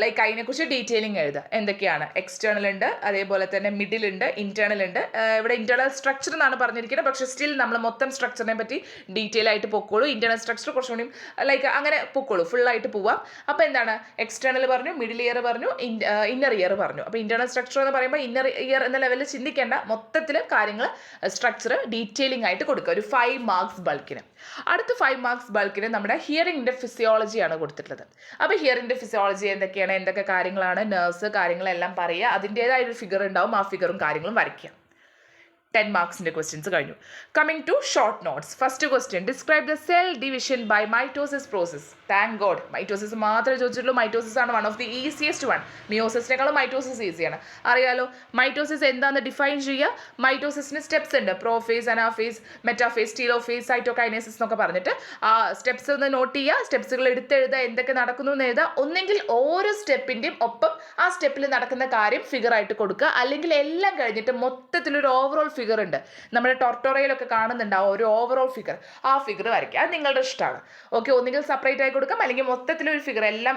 ലൈക്ക് അതിനെക്കുറിച്ച് ഡീറ്റെയിലിംഗ് എഴുതുക. എന്തൊക്കെയാണ് എക്സ്റ്റേണൽ ഉണ്ട്, അതേപോലെ തന്നെ മിഡിൽ ഉണ്ട്, ഇന്റേണൽ ഉണ്ട്. ഇവിടെ ഇന്റേണൽ സ്ട്രക്ചർ എന്നാണ് പറഞ്ഞിരിക്കുന്നത്, പക്ഷേ സ്റ്റിൽ നമ്മൾ മൊത്തം സ്ട്രക്ചറിനെ പറ്റി ഡീറ്റെയിൽ ആയിട്ട് പൊക്കോളൂ. ഇന്റേണൽ സ്ട്രക്ചർ കുറച്ചുകൂടി ലൈക്ക് അങ്ങനെ പൊക്കോളൂ, ഫുള്ളായിട്ട് പോവാം. അപ്പോൾ എന്താണ്, എക്സ്റ്റേണൽ പറഞ്ഞു, മിഡിൽ ഇയർ പറഞ്ഞു, ഇന്നർ ഇയർ പറഞ്ഞു. അപ്പോൾ ഇന്റേണൽ സ്ട്രക്ചർ എന്ന് പറയുമ്പോൾ ഇന്നർ ഇയർ എന്ന ലെവലിൽ ചിന്തിക്കേണ്ട, മൊത്തത്തിൽ കാര്യങ്ങൾ സ്ട്രക്ചർ ഡീറ്റെയിലിംഗ് ആയിട്ട് കൊടുക്കുക. ഒരു 5 മാർക്സ് ബൾക്കിന്. അടുത്ത 5 മാർക്സ് ബൾക്കിന് നമ്മുടെ ഹിയറിംഗിൻ്റെ ഫിസിയോളജിയാണ് കൊടുത്തിട്ടുള്ളത്. അപ്പോൾ ഹിയറിംഗിൻ്റെ ഫിസിയോളജി എന്തൊക്കെയാണ്, എന്തൊക്കെ കാര്യങ്ങളാണ്, നെർവ്സ് കാര്യങ്ങളെല്ലാം പറയുക. അതിൻ്റേതായൊരു ഫിഗർ ഉണ്ടാവും, ആ ഫിഗറും കാര്യങ്ങളും വരയ്ക്കുക. 10 മാർക്സിൻ്റെ ക്വസ്റ്റ്യൻസ് കഴിഞ്ഞു. Coming to short notes. First question, describe the cell division by mitosis process. Thank God mitosis മാത്രമേ ചോദിച്ചിട്ടുള്ളൂ. മൈറ്റോസിസ് ആണ് one of the easiest one. മിയോസിസിനേക്കാളും മൈറ്റോസിസ് ഈസിയാണ്. അറിയാലോ മൈറ്റോസിസ് എന്താണെന്ന് ഡിഫൈൻ ചെയ്യുക. മൈറ്റോസിസിന് സ്റ്റെപ്സ് ഉണ്ട്, prophase, anaphase, metaphase, telophase, cytokinesis എന്നൊക്കെ പറഞ്ഞിട്ട് ആ സ്റ്റെപ്സ് ഒന്ന് നോട്ട് ചെയ്യുക. സ്റ്റെപ്സുകൾ എടുത്തെഴുതുക, എന്തൊക്കെ നടക്കുന്നു എന്ന് എഴുതുക. ഒന്നെങ്കിൽ ഓരോ സ്റ്റെപ്പിൻ്റെയും ഒപ്പം ആ സ്റ്റെപ്പിൽ നടക്കുന്ന കാര്യം ഫിഗറായിട്ട് കൊടുക്കുക, അല്ലെങ്കിൽ എല്ലാം കഴിഞ്ഞിട്ട് മൊത്തത്തിലൊരു ഓവറോൾ ഫിഗർ ഉണ്ട്, നമ്മുടെ ടോർട്ടോറയിലൊക്കെ കാണുന്നുണ്ടാവും ഒരു ഓവറോൾ ഫിഗർ. ആ ഫിഗർ വരയ്ക്കുക. അത് നിങ്ങളുടെ ഇഷ്ടമാണ്. ഓക്കെ, ഒന്നുകിൽ സെപ്പറേറ്റ് ആയി കൊടുക്കാം, അല്ലെങ്കിൽ മൊത്തത്തിലൊരു ഫിഗർ എല്ലാം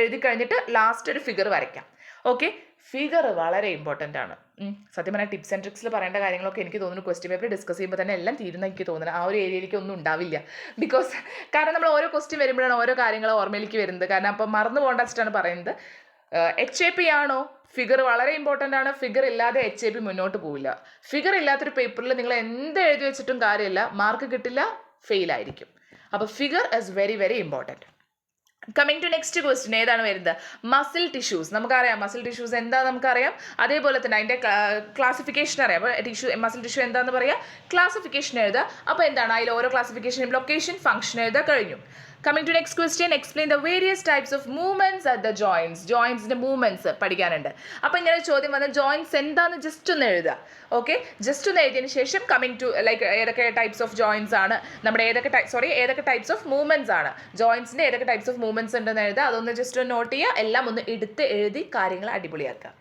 എഴുതി കഴിഞ്ഞിട്ട് ലാസ്റ്റ് ഒരു ഫിഗർ വരയ്ക്കാം. ഓക്കെ, ഫിഗർ വളരെ ഇമ്പോർട്ടൻ്റ് ആണ്. സത്യം പറഞ്ഞാൽ ടിപ്സ് ആൻഡ് ട്രിക്സിൽ പറയേണ്ട കാര്യങ്ങളൊക്കെ എനിക്ക് തോന്നുന്നു ക്വസ്റ്റ്യൻ പേപ്പർ ഡിസ്കസ് ചെയ്യുമ്പോൾ തന്നെ എല്ലാം തീരുന്ന എനിക്ക് തോന്നുന്നത്. ആ ഒരു ഏരിയയിലേക്ക് ഒന്നും ഉണ്ടാവില്ല. കാരണം നമ്മൾ ഓരോ ക്വസ്റ്റ്യൻ വരുമ്പോഴാണ് ഓരോ കാര്യങ്ങൾ ഓർമ്മയിലേക്ക് വരുന്നത്. കാരണം അപ്പം മറന്നു പോകേണ്ട വെച്ചിട്ടാണ് പറയുന്നത്. HAP ആണോ, ഫിഗർ വളരെ ഇമ്പോർട്ടൻ്റ് ആണ്. ഫിഗർ ഇല്ലാതെ HAP മുന്നോട്ട് പോവില്ല. ഫിഗർ ഇല്ലാത്തൊരു പേപ്പറിൽ നിങ്ങൾ എന്ത് എഴുതി വെച്ചിട്ടും കാര്യമില്ല, മാർക്ക് കിട്ടില്ല, ഫെയിൽ ആയിരിക്കും. അപ്പോൾ figure is very very important. Coming to next question, ഏതാണ് വരുന്നത്, മസിൽ ടിഷ്യൂസ്. നമുക്കറിയാം മസിൽ ടിഷ്യൂസ് എന്താ നമുക്കറിയാം. അതേപോലെ തന്നെ അതിൻ്റെ ക്ലാസിഫിക്കേഷൻ അറിയാം. അപ്പോൾ മസിൽ ടിഷ്യൂ എന്താണെന്ന് പറയാം, ക്ലാസിഫിക്കേഷൻ എഴുതുക. അപ്പോൾ എന്താണ് അതിൽ ഓരോ ക്ലാസിഫിക്കേഷനും ലൊക്കേഷൻ, ഫംഗ്ഷൻ എഴുതുക, കഴിഞ്ഞു. Coming to next question, explain the various types of movements at the joints. Joints movements പഠിക്കാനുണ്ട്. അപ്പോൾ ഇങ്ങനെ ചോദ്യം വന്ന ജോയിൻറ്റ്സ് എന്താണെന്ന് ജസ്റ്റ് ഒന്ന് എഴുതുക. ഓക്കെ, ജസ്റ്റ് ഒന്ന് എഴുതിയതിന് ശേഷം കമ്മിങ് ടു ലൈക്ക് ഏതൊക്കെ ടൈപ്സ് ഓഫ് ജോയിൻറ്റ്സ് ആണ്, നമ്മുടെ ഏതൊക്കെ ടൈപ്സ് ഓഫ് മൂവ്മെൻറ്റ്സ് ആണ്, ജോയിൻറ്റ്സിൻ്റെ ഏതൊക്കെ ടൈപ്സ് ഓഫ് മൂവ്മെൻറ്റ്സ് ഉണ്ടെന്ന് എഴുതുക. അതൊന്ന് ജസ്റ്റ് ഒന്ന് നോട്ട് ചെയ്യുക. എല്ലാം ഒന്ന് എടുത്ത് എഴുതി കാര്യങ്ങൾ അടിപൊളിയാക്കുക.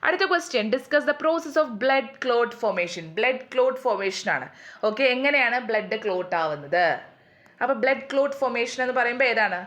അടുത്ത question, discuss the process of blood clot formation. Blood clot formation ആണ്. ഓക്കെ, എങ്ങനെയാണ് ബ്ലഡ് ക്ലോട്ട് ആവുന്നത്? അപ്പോൾ ബ്ലഡ് ക്ലോട്ട് ഫോർമേഷൻ എന്ന് പറയുമ്പോൾ ഏതാണ്,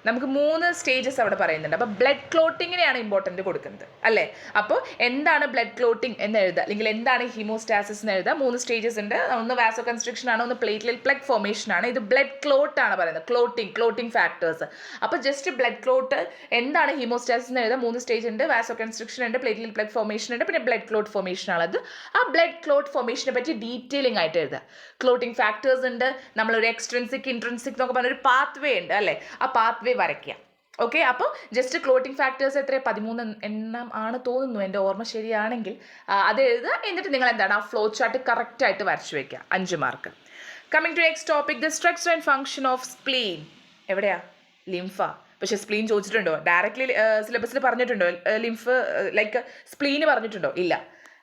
നമുക്ക് 3 സ്റ്റേജസ് അവിടെ പറയുന്നുണ്ട്. അപ്പോൾ ബ്ലഡ് ക്ലോട്ടിങ്ങിനെയാണ് ഇമ്പോർട്ടൻറ്റ് കൊടുക്കുന്നത് അല്ലേ? അപ്പോൾ എന്താണ് ബ്ലഡ് ക്ലോട്ടിങ് എന്ന് എഴുതുക, അല്ലെങ്കിൽ എന്താണ് ഹീമോസ്റ്റാസിസ് എന്ന് എഴുതുക. 3 സ്റ്റേജസ് ഉണ്ട്. ഒന്ന് വാസോ കൺസ്ട്രിക്ഷൻ ആണ്, ഒന്ന് പ്ലേറ്റ്ലെറ്റ് പ്ലഗ് ഫോർമേഷൻ ആണ്. ഇത് ബ്ലഡ് ക്ലോട്ട് ആണ് പറയുന്നത്, ക്ലോട്ടിങ് ഫാക്ടേഴ്സ്. അപ്പോൾ ജസ്റ്റ് ബ്ലഡ് ക്ലോട്ട് എന്താണ്, ഹീമോസ്റ്റാസിസ് എന്ന് എഴുതുക. 3 സ്റ്റേജ് ഉണ്ട്, വാസോ കൺസ്ട്രിക്ഷൻ ഉണ്ട്, പ്ലേറ്റ്ലെറ്റ് പ്ലഗ് ഫോർമേഷൻ ഉണ്ട്, പിന്നെ ബ്ലഡ് ക്ലോട്ട് ഫോർമേഷൻ ആണത്. ആ ബ്ലഡ് ക്ലോട്ട് ഫോർമേഷനെ പറ്റി ഡീറ്റെയിലിംഗ് ആയിട്ട് എഴുതുക. ക്ലോട്ടിങ് ഫാക്ടേഴ്സ് ഉണ്ട്, നമ്മളൊരു എക്സ്ട്രിൻസിക് ഇൻട്രിൻസിക് എന്നൊക്കെ പറഞ്ഞൊരു പാത്വേ ഉണ്ട് അല്ലേ, ആ പാത്വേ വരയ്ക്കുക. ഓക്കെ, അപ്പോൾ ജസ്റ്റ് ക്ലോട്ടിങ് ഫാക്ടേഴ്സ് 13 എണ്ണം ആണ് തോന്നുന്നു, എൻ്റെ ഓർമ്മ ശരിയാണെങ്കിൽ. അത് എഴുതുക. എന്നിട്ട് നിങ്ങൾ എന്താണ് ആ ഫ്ലോ ചാർട്ട് കറക്റ്റായിട്ട് വരച്ചു വയ്ക്കുക. 5 mark. Coming to next topic, the structure and function of spleen. എവിടെയാ, ലിംഫ. പക്ഷേ സ്പ്ലീൻ ചോദിച്ചിട്ടുണ്ടോ, ഡയറക്റ്റ്ലി സിലബസിൽ പറഞ്ഞിട്ടുണ്ടോ ലിംഫ് ലൈക്ക് സ്പ്ലീന് പറഞ്ഞിട്ടുണ്ടോ? ഇല്ല.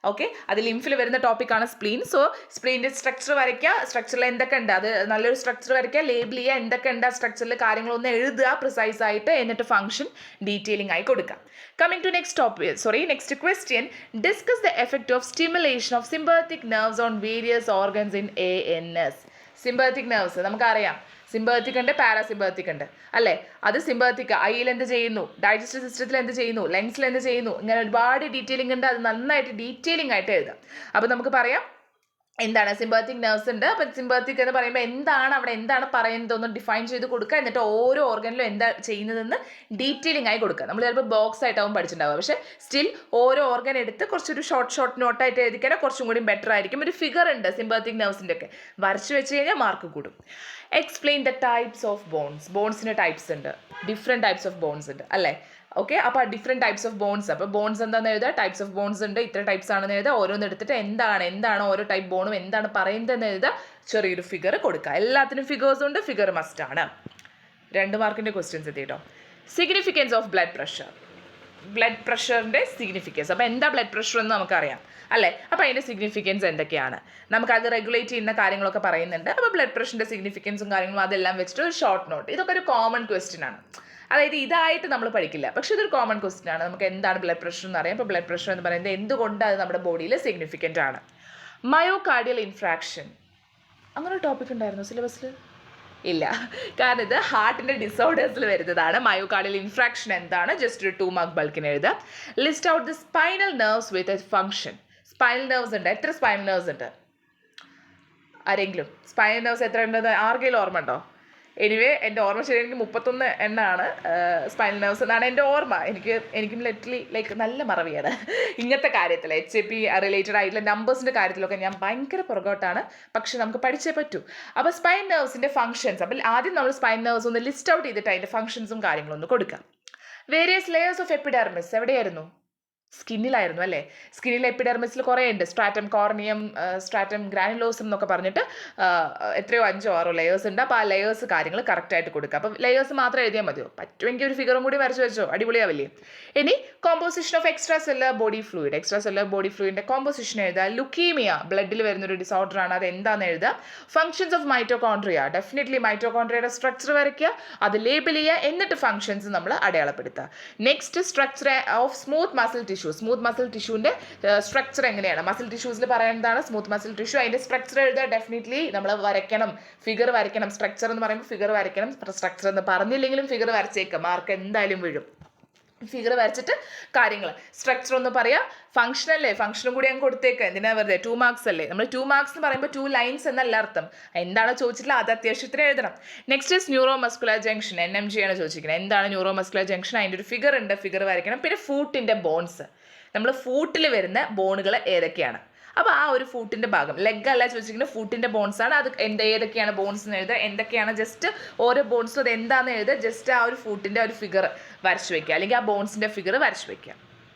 ഓക്കെ, അത് ലിംഫിൽ വരുന്ന ടോപ്പിക്കാണ് സ്പ്ലീൻ. സോ സ്പ്ലീൻ്റെ സ്ട്രക്ചർ വരയ്ക്കുക, സ്ട്രക്ചറിൽ എന്തൊക്കെ ഉണ്ട് അത് നല്ലൊരു സ്ട്രക്ചർ വരയ്ക്കുക, ലേബിൾ ചെയ്യുക, എന്തൊക്കെ ഉണ്ട് ആ സ്ട്രക്ചറിൽ കാര്യങ്ങളൊന്ന് എഴുതുക പ്രിസൈസ് ആയിട്ട്, എന്നിട്ട് ഫംഗ്ഷൻ ഡീറ്റെയിലിംഗ് ആയി കൊടുക്കുക. Coming to next question, discuss the effect of stimulation of sympathetic nerves on various organs in ANS. Sympathetic nerves നമുക്കറിയാം, സിമ്പത്തിക് ഉണ്ട്, പാരാസിമ്പത്തിക് ഉണ്ട് അല്ലേ. അത് സിമ്പത്തിക് ഐയിൽ എന്ത് ചെയ്യുന്നു, ഡൈജസ്റ്റീവ് സിസ്റ്റത്തിൽ എന്ത് ചെയ്യുന്നു, ലങ്സിൽ എന്ത് ചെയ്യുന്നു, ഇങ്ങനെ ഒരുപാട് ഡീറ്റെയിലിംഗ് ഉണ്ട്. അത് നന്നായിട്ട് ഡീറ്റെയിലിംഗ് ആയിട്ട് എഴുതാം. അപ്പോൾ നമുക്ക് പറയാം എന്താണ് സിമ്പത്തിക് നെർവ്സ് ഉണ്ട്. അപ്പം സിമ്പത്തിക് എന്ന് പറയുമ്പോൾ അവിടെ എന്താണ് പറയുന്നതെന്ന് ഡിഫൈൻ ചെയ്ത് കൊടുക്കുക. എന്നിട്ട് ഓരോ ഓർഗനിലും എന്താ ചെയ്യുന്നതെന്ന് ഡീറ്റെയിലിംഗ് ആയി കൊടുക്കുക. നമ്മൾ ചിലപ്പോൾ ബോക്സ് ആയിട്ടാവും പഠിച്ചിട്ടുണ്ടാവുക, പക്ഷേ സ്റ്റിൽ ഓരോ ഓർഗൻ എടുത്ത് കുറച്ചൊരു ഷോർട്ട് നോട്ടായിട്ട് എഴുതിക്കാൻ കുറച്ചും കൂടി ബെറ്റർ ആയിരിക്കും. ഒരു ഫിഗർ ഉണ്ട് സിമ്പത്തിക് നെർവ്സിൻ്റെ ഒക്കെ, വരച്ച് വെച്ച് കഴിഞ്ഞാൽ മാർക്ക് കൂടും. Explain the types of bones. ബോൺസിന് ടൈപ്സ് ഉണ്ട്, ഡിഫറെൻറ്റ് ടൈപ്സ് ഓഫ് ബോൺസ് ഉണ്ട് അല്ലേ. ഓക്കെ, അപ്പോൾ ഡിഫറെൻറ്റ് ടൈപ്സ് ഓഫ് ബോൺസ്. അപ്പോൾ ബോൺസ് എന്താണെന്ന് എഴുതുക, ടൈപ്സ് ഓഫ് ബോൺസ് ഉണ്ട്, ഇത്ര ടൈപ്സ് ആണെന്ന് എഴുതുക. ഓരോന്ന് എടുത്തിട്ട് എന്താണ് ഓരോ ടൈപ്പ് ബോണും എന്താണ് പറയുന്നതെന്ന് എഴുതുക. ചെറിയൊരു ഫിഗർ കൊടുക്കുക. എല്ലാത്തിനും ഫിഗേഴ്സ് ഉണ്ട്, ഫിഗർ മസ്റ്റ് ആണ്. 2 മാർക്കിൻ്റെ ക്വസ്റ്റ്യൻസ് എത്തി കേട്ടോ. Significance of blood pressure. Blood പ്രഷറിൻ്റെ സിഗ്നിഫിക്കൻസ്. അപ്പോൾ എന്താ ബ്ലഡ് പ്രഷർ എന്ന് നമുക്കറിയാം അല്ലേ. അപ്പോൾ അതിൻ്റെ സിഗ്നിഫിക്കൻസ് എന്തൊക്കെയാണ്, നമുക്കത് റെഗുലേറ്റ് ചെയ്യുന്ന കാര്യങ്ങളൊക്കെ പറയുന്നുണ്ട്. അപ്പോൾ ബ്ലഡ് പ്രഷറിൻ്റെ സിഗ്നിഫിക്കൻസും കാര്യങ്ങളും അതെല്ലാം വെച്ചിട്ട് ഒരു ഷോർട്ട് നോട്ട്. ഇതൊക്കെ ഒരു കോമൺ ക്വസ്റ്റ്യൻ ആണ്, അതായത് ഇതായിട്ട് നമ്മൾ പഠിക്കില്ല, പക്ഷേ ഇതൊരു കോമൺ ക്വസ്റ്റ്യൻ ആണ്. നമുക്ക് എന്താണ് ബ്ലഡ് പ്രഷർ എന്ന് അറിയാം. അപ്പോൾ ബ്ലഡ് പ്രഷർ എന്ന് പറയുന്നത് എന്തുകൊണ്ട് അത് നമ്മുടെ ബോഡിയിൽ സിഗ്നിഫിക്കൻ്റ് ആണ്. മയോകാർഡിയൽ ഇൻഫ്രാക്ഷൻ, അങ്ങനെ ഒരു ടോപ്പിക് ഉണ്ടായിരുന്നു സിലബസിൽ? ഇല്ല, കാരണം ഇത് ഹാർട്ടിൻ്റെ ഡിസോർഡേഴ്സിൽ വരുന്നതാണ്. മയോകാർഡിയൽ ഇൻഫ്രാക്ഷൻ എന്താണ്, ജസ്റ്റ് ഒരു 2 മാർക്ക് ബൾക്കിന് എഴുതുക. List out the spinal nerves with a function. Spinal nerves ഉണ്ട്, എത്ര സ്പൈനൽ നെർവ്സ് ഉണ്ട് ആരെങ്കിലും? സ്പൈനൽ നെർവ്സ് എത്ര ഉണ്ടെന്ന് ആർക്കെങ്കിലും ഓർമ്മ ഉണ്ടോ? എനിവേ എൻ്റെ ഓർമ്മ ശരി, എനിക്ക് 31 എണ്ണമാണ് സ്പൈനൽ നെർവ്സ് എന്നാണ് എൻ്റെ ഓർമ്മ. എനിക്കും ലിറ്ററലി ലൈക്ക് നല്ല മറവിയാണ് ഇങ്ങനത്തെ കാര്യത്തിൽ. HAP റിലേറ്റഡ് ആയിട്ടുള്ള നമ്പേഴ്സിൻ്റെ കാര്യത്തിലൊക്കെ ഞാൻ ഭയങ്കര പുറകോട്ടാണ്, പക്ഷെ നമുക്ക് പഠിച്ചേ പറ്റൂ. അപ്പോൾ സ്പൈൻ നെർവ്സിൻ്റെ ഫങ്ഷൻസ്, അപ്പോൾ ആദ്യം നമ്മൾ സ്പൈൻ നെർവ്സ് ഒന്ന് ലിസ്റ്റ് ഔട്ട് ചെയ്തിട്ട് അതിൻ്റെ ഫങ്ഷൻസും കാര്യങ്ങളും ഒന്ന് കൊടുക്കാം. വേരിയസ് ലെയേഴ്സ് ഓഫ് എപ്പിഡെർമിസ് എവിടെയായിരുന്നു? സ്കിന്നിലായിരുന്നു അല്ലേ. സ്കിന്നിൽ എപ്പിഡെർമിസിൽ കുറേ ഉണ്ട്, സ്ട്രാറ്റം കോർണിയം, സ്ട്രാറ്റം ഗ്രാനുലോസം എന്നൊക്കെ പറഞ്ഞിട്ട് എത്രയോ 5 or 6 ലെയേഴ്സ് ഉണ്ട്. അപ്പോൾ ആ ലെയേഴ്സ് കാര്യങ്ങൾ കറക്റ്റായിട്ട് കൊടുക്കുക. അപ്പോൾ ലെയേഴ്സ് മാത്രം എഴുതിയാൽ മതിയോ? പറ്റുമെങ്കിൽ ഒരു ഫിഗറും കൂടി വരച്ച് വെച്ചോ, അടിപൊളിയാവില്ലേ. ഇനി composition of extracellular body fluid. Extracellular body ഫ്ലൂയിഡിൻ്റെ കോമ്പോസിഷൻ എഴുതുക. ലുക്കീമിയ ബ്ലഡിൽ വരുന്നൊരു ഡിസോർഡർ ആണ്, അത് എന്താണെന്ന് എഴുതുക. ഫങ്ഷൻസ് ഓഫ് മൈറ്റോകോൺട്രിയ, ഡെഫിനറ്റ്ലി മൈറ്റോകോൺട്രിയയുടെ സ്ട്രക്ചർ വരയ്ക്കുക, അത് ലേബിൾ ചെയ്യുക, എന്നിട്ട് ഫങ്ഷൻസ് നമ്മൾ അടയാളപ്പെടുത്തുക. Next structure of smooth muscle tissue. Smooth muscle ടിഷ്യൂവിൻ്റെ സ്ട്രക്ചർ എങ്ങനെയാണ്? മസിൽ ടിഷ്യൂസിൽ പറയുന്നതാണ് സ്മൂത്ത് മസിൽ ടിഷ്യൂ. അതിൻ്റെ സ്ട്രക്ചർ എഴുതുക. ഡെഫിനറ്റ്ലി നമ്മൾ വരയ്ക്കണം, ഫിഗർ വരയ്ക്കണം. സ്ട്രക്ചർ എന്ന് പറയുമ്പോൾ ഫിഗർ വരയ്ക്കണം. സ്ട്രക്ചർ എന്ന് പറഞ്ഞില്ലെങ്കിലും ഫിഗർ വരച്ചേക്കാം, മാർക്ക് എന്തായാലും വീഴും. ഫിഗർ വരച്ചിട്ട് കാര്യങ്ങൾ സ്ട്രക്ചർ ഒന്ന് പറയാം. ഫംഗ്ഷൻ അല്ലേ, ഫംഗ്ഷനും കൂടി അങ്ങ് കൊടുത്തേക്കാം. എന്തിനാ വെറുതെ? 2 മാർക്സ് അല്ലേ. നമ്മൾ 2 മാർക്സ് എന്ന് പറയുമ്പോൾ 2 ലൈൻസ് എന്നല്ല അർത്ഥം. എന്താണോ ചോദിച്ചിട്ടില്ല അത് അത്യാവശ്യത്തിന് എഴുതണം. Next is neuro muscular junction, NMJ ആണ് ചോദിച്ചിരിക്കുന്നത്. എന്താണ് ന്യൂറോ മസ്കുലർ ജംഗ്ഷൻ? അതിൻ്റെ ഒരു ഫിഗർ ഉണ്ട്, ഫിഗർ വരയ്ക്കണം. പിന്നെ ഫൂട്ടിൻ്റെ ബോൺസ്, നമ്മൾ ഫൂട്ടിൽ വരുന്ന ബോണുകൾ ഏതൊക്കെയാണ്? അപ്പോൾ ആ ഒരു ഫൂട്ടിൻ്റെ ഭാഗം, ലെഗ് അല്ല ചോദിച്ചിരിക്കുന്നത്, ഫൂട്ടിൻ്റെ ബോൺസ് ആണ്. അത് ഏതൊക്കെയാണ് ബോൺസ് എന്ന് എഴുതുക, എന്തൊക്കെയാണ് ജസ്റ്റ് ഓരോ ബോൺസും അത് എന്താണെന്ന് എഴുതുക. ജസ്റ്റ് ആ ഒരു ഫൂട്ടിൻ്റെ ഒരു ഫിഗർ വരച്ച് വയ്ക്കുക, അല്ലെങ്കിൽ ആ ബോൺസിൻ്റെ ഫിഗർ വരച്ച് വയ്ക്കുക.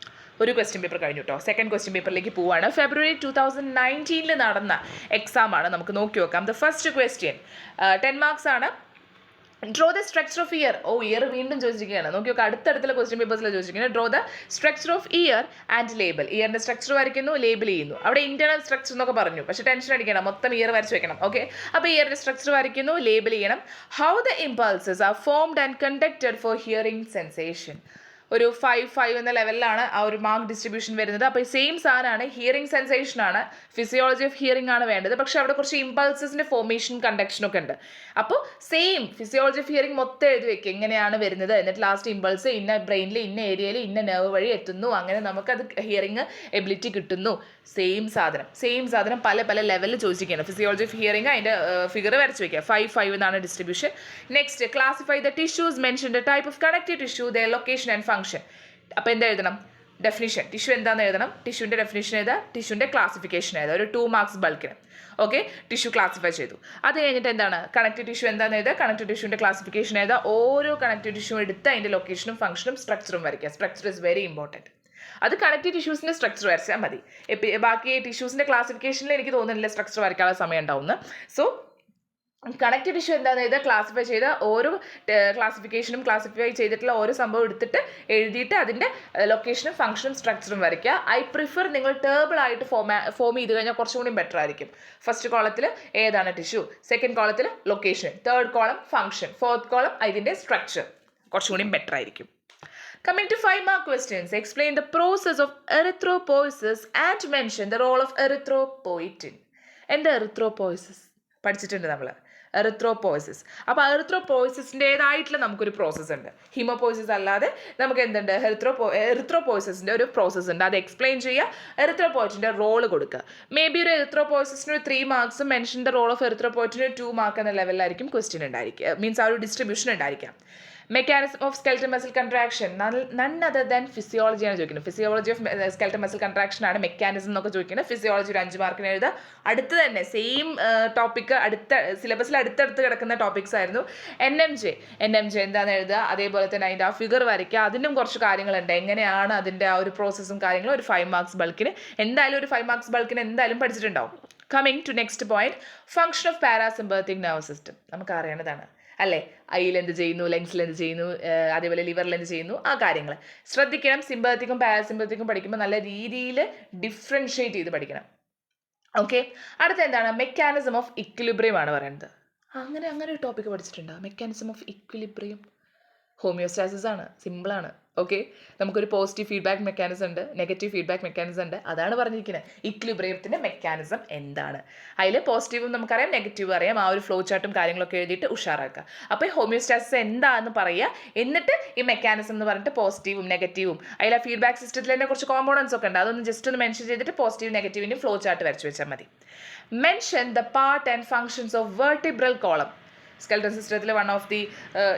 ഒരു ക്വസ്റ്റ്യൻ പേപ്പർ കഴിഞ്ഞു കേട്ടോ. സെക്കൻഡ് ക്വസ്റ്റ്യൻ പേപ്പറിലേക്ക് പോവുകയാണ്. ഫെബ്രുവരി 2019 നടന്ന എക്സാമാണ്, നമുക്ക് നോക്കി നോക്കാം. ദ ഫസ്റ്റ് ക്വസ്റ്റ്യൻ 10 മാർക്സ് ആണ്. Draw the structure of ear. Ear വീണ്ടും ചോദിച്ചിരിക്കുകയാണ്. നോക്കി നോക്കുക, അടുത്തടുത്തുള്ള ക്വസ്റ്റ്യൻ പേപ്പേഴ്സിൽ ചോദിച്ചിരിക്കുന്നത്. Draw the structure of ear and label. ഇയറിൻ്റെ സ്ട്രക്ചർ വരയ്ക്കുന്നു, ലേബൽ ചെയ്യുന്നു. അവിടെ ഇന്റേണൽ സ്ട്രക്ചർ എന്നൊക്കെ പറഞ്ഞു, പക്ഷേ ടെൻഷൻ അടിക്കണം, മൊത്തം ഇയർ വരച്ച് വെക്കണം. ഓക്കെ, അപ്പോൾ ഇയറിൻ്റെ സ്ട്രക്ചർ വരയ്ക്കുന്നു, ലേബൽ ചെയ്യണം. How the impulses are formed and conducted four hearing sensation. ഒരു 5 എന്ന ലെവലിലാണ് ആ ഒരു മാർക്ക് ഡിസ്ട്രിബ്യൂഷൻ വരുന്നത്. അപ്പോൾ സെയിം സാധനമാണ്, ഹിയറിംഗ് സെൻസേഷൻ ആണ്, ഫിസിയോളജി ഓഫ് ഹിയറിംഗ് ആണ് വേണ്ടത്. പക്ഷേ അവിടെ കുറച്ച് ഇമ്പൾസസിൻ്റെ ഫോർമേഷൻ കണ്ടക്ഷനൊക്കെ ഉണ്ട്. അപ്പോൾ സെയിം ഫിസിയോളജി ഓഫ് ഹിയറിംഗ് മൊത്തം എഴുതി വെക്കുക, എങ്ങനെയാണ് വരുന്നത്, എന്നിട്ട് ലാസ്റ്റ് ഇമ്പൾസ് ഇന്ന ബ്രെയിനിൽ ഇന്ന ഏരിയയിൽ ഇന്ന നെർവ് വഴി എത്തുന്നു, അങ്ങനെ നമുക്കത് ഹിയറിംഗ് എബിലിറ്റി കിട്ടുന്നു. സെയിം സാധനം പല ലെവലിൽ ചോദിച്ചിരിക്കുകയാണ്. ഫിസിയോളജി ഓഫ് ഹിയറിംഗ് അതിൻ്റെ ഫിഗർ വരച്ച് വയ്ക്കുക. 5 എന്നാണ് distribution. Next classify the tissues mention the type of connective tissue, the location and function. അപ്പോൾ എന്താ എഴുതണം? ഡെഫിനിഷൻ, ടിഷ്യൂ എന്താണെന്ന് എഴുതണം, ടിഷ്യൂൻ്റെ ഡെഫിനിഷൻ എഴുതുക, ടിഷ്യൂൻ്റെ ക്ലാസിഫിക്കേഷൻ എഴുതുക. ഒരു 2 മാർക്സ് ബൾക്കിന്. ഓക്കെ, ടിഷ്യൂ ക്ലാസിഫൈ ചെയ്തു. അത് കഴിഞ്ഞിട്ട് എന്താണ് കണക്റ്റീവ് ടിഷ്യൂ എന്താണെന്ന് എഴുതുക, കണക്റ്റീവ് ടിഷ്യൂൻ്റെ ക്ലാസിഫിക്കേഷൻ എഴുതുക. ഓരോ കണക്റ്റീവ് ടിഷ്യൂ എടുത്ത് അതിൻ്റെ ലൊക്കേഷനും ഫംഗ്ഷനും സ്ട്രക്ചറും വരയ്ക്കുക. Structure is very important. അത് കണക്റ്റീവ് ടിഷ്യൂസിൻ്റെ സ്ട്രക്ചർ വരച്ചാൽ മതി. ബാക്കി ടിഷ്യൂസിൻ്റെ ക്ലാസിഫിക്കേഷനിൽ എനിക്ക് തോന്നുന്നില്ല സ്ട്രക്ചർ വരയ്ക്കാനുള്ള സമയം ഉണ്ടാവുന്നു. സോ കണക്റ്റീവ് ടിഷ്യൂ എന്താണെന്ന് എഴുതുക, ക്ലാസിഫൈ ചെയ്ത ഓരോ ക്ലാസിഫിക്കേഷനും ക്ലാസിഫൈ ചെയ്തിട്ടുള്ള ഓരോ സംഭവം എടുത്തിട്ട് എഴുതിയിട്ട് അതിൻ്റെ ലൊക്കേഷനും ഫംഗ്ഷനും സ്ട്രക്ചറും വരയ്ക്കുക. ഐ പ്രിഫർ നിങ്ങൾ ടേബിൾ ആയിട്ട് ഫോം ചെയ്ത് കഴിഞ്ഞാൽ കുറച്ചും കൂടി ബെറ്റർ ആയിരിക്കും. ഫസ്റ്റ് കോളത്തിൽ ഏതാണ് ടിഷ്യൂ, സെക്കൻഡ് കോളത്തിൽ location, third column function, fourth column ഇതിൻ്റെ സ്ട്രക്ചർ, കുറച്ചും കൂടി ബെറ്റർ ആയിരിക്കും. Coming to 5 mark questions, explain the process of erythropoiesis and mention the role of erythropoietin. എന്താ erythropoiesis? പഠിച്ചിട്ടുണ്ട് നമ്മൾ. എറിത്രോപോയ്സിസ്. അപ്പോൾ എറിത്രോപോയ്സിൻ്റേതായിട്ടുള്ള നമുക്കൊരു പ്രോസസ്സ് ഉണ്ട്. ഹീമോപോയ്സിസ് അല്ലാതെ നമുക്ക് എന്തുണ്ട്, എറിത്രോപോയ്സിൻ്റെ ഒരു പ്രോസസ്സ് ഉണ്ട്. അത് എക്സ്പ്ലെയിൻ ചെയ്യുക, എറിത്രോപോയ്റ്റിൻ്റെ റോള് കൊടുക്കുക. മേ ബി ഒരു എറിത്രോപോയ്സിന് ഒരു 3 മാർക്സും മെൻഷൻ്റെ റോൾ ഓഫ് എറിത്രോപോയ്റ്റിന് 2 മാർക്ക് എന്ന ലെവലിലായിരിക്കും ക്വസ്റ്റ്യൻ ഉണ്ടായിരിക്കുക, മീൻസ് ആ ഒരു ഡിസ്ട്രിബ്യൂഷൻ ഉണ്ടായിരിക്കാം. Mechanism of skeletal muscle contraction, none other than ഫിസിയോളജിയാണ് ചോദിക്കുന്നത്. Physiology of skeletal muscle contraction ആണ് മെക്കാനിസം എന്നൊക്കെ ചോദിക്കുന്നത്. ഫിസിയോളജി ഒരു 5 മാർക്കിന് എഴുതുക. അടുത്ത് തന്നെ സെയിം ടോപ്പിക്ക് അടുത്ത സിലബസിൽ അടുത്തടുത്ത് കിടക്കുന്ന ടോപ്പിക്സ് ആയിരുന്നു. NMJ എന്താണെന്ന് എഴുതുക. അതേപോലെ തന്നെ അതിൻ്റെ ആ ഫിഗർ വരയ്ക്കുക. അതിനും കുറച്ച് കാര്യങ്ങളുണ്ട്, എങ്ങനെയാണ് അതിൻ്റെ ആ ഒരു പ്രോസസ്സും കാര്യങ്ങളും. ഒരു 5 മാർക്സ് ബൾക്കിന് എന്തായാലും, ഒരു 5 മാർക്സ് ബൾക്കിന് എന്തായാലും പഠിച്ചിട്ടുണ്ടാവും. Coming to next point, function of parasympathetic nervous system. നമുക്ക് അറിയേണ്ടതാണ് അല്ലേ. ഐയിൽ എന്ത് ചെയ്യുന്നു, ലങ്സിൽ എന്ത് ചെയ്യുന്നു, അതേപോലെ ലിവറിൽ എന്ത് ചെയ്യുന്നു, ആ കാര്യങ്ങൾ ശ്രദ്ധിക്കണം. സിമ്പത്തിക്കും പാരാസിമ്പത്തിക്കും പഠിക്കുമ്പോൾ നല്ല രീതിയിൽ ഡിഫറൻഷ്യേറ്റ് ചെയ്ത് പഠിക്കണം. ഓക്കെ, അടുത്ത എന്താണ്, മെക്കാനിസം ഓഫ് ഇക്വിലിബ്രിയം ആണ് പറയുന്നത്. അങ്ങനെ ഒരു ടോപ്പിക്ക് പഠിച്ചിട്ടുണ്ടോ, മെക്കാനിസം ഓഫ് ഇക്വിലിബ്രിയം? ഹോമിയോസ്റ്റാസിസ് ആണ്, സിമ്പിളാണ്. ഓക്കെ, നമുക്കൊരു പോസിറ്റീവ് ഫീഡ്ബാക്ക് മെക്കാനിസം ഉണ്ട്, നെഗറ്റീവ് ഫീഡ്ബാക്ക് മെക്കാനിസം ഉണ്ട്. അതാണ് പറഞ്ഞിരിക്കുന്നത് ഇക്വിലിബ്രിയത്തിൻ്റെ മെക്കാനിസം എന്താണ്. അതിൽ പോസിറ്റീവും നമുക്കറിയാം, നെഗറ്റീവും അറിയാം. ആ ഒരു ഫ്ലോ ചാർട്ടും കാര്യങ്ങളൊക്കെ എഴുതിയിട്ട് ഉഷാറാക്കുക. അപ്പോൾ ഈ ഹോമിയോസ്റ്റാസിസ് എന്താണെന്ന് പറയുക, എന്നിട്ട് ഈ മെക്കാനിസം എന്ന് പറഞ്ഞിട്ട് പോസിറ്റീവും നെഗറ്റീവും, അതിൽ ആ ഫീഡ്ബാക്ക് സിസ്റ്റത്തിൽ തന്നെ കുറച്ച് കോമ്പോണൻസ് ഒക്കെ ഉണ്ട്, അതൊന്ന് ജസ്റ്റ് ഒന്ന് മെൻഷൻ ചെയ്തിട്ട് പോസിറ്റീവ് നെഗറ്റീവിൻ്റെ ഫ്ലോ ചാർട്ട് വരച്ച് വെച്ചാൽ മതി. Mention the part and functions of vertebral column. Skeleton സിസ്റ്റത്തിൽ വൺ ഓഫ് ദി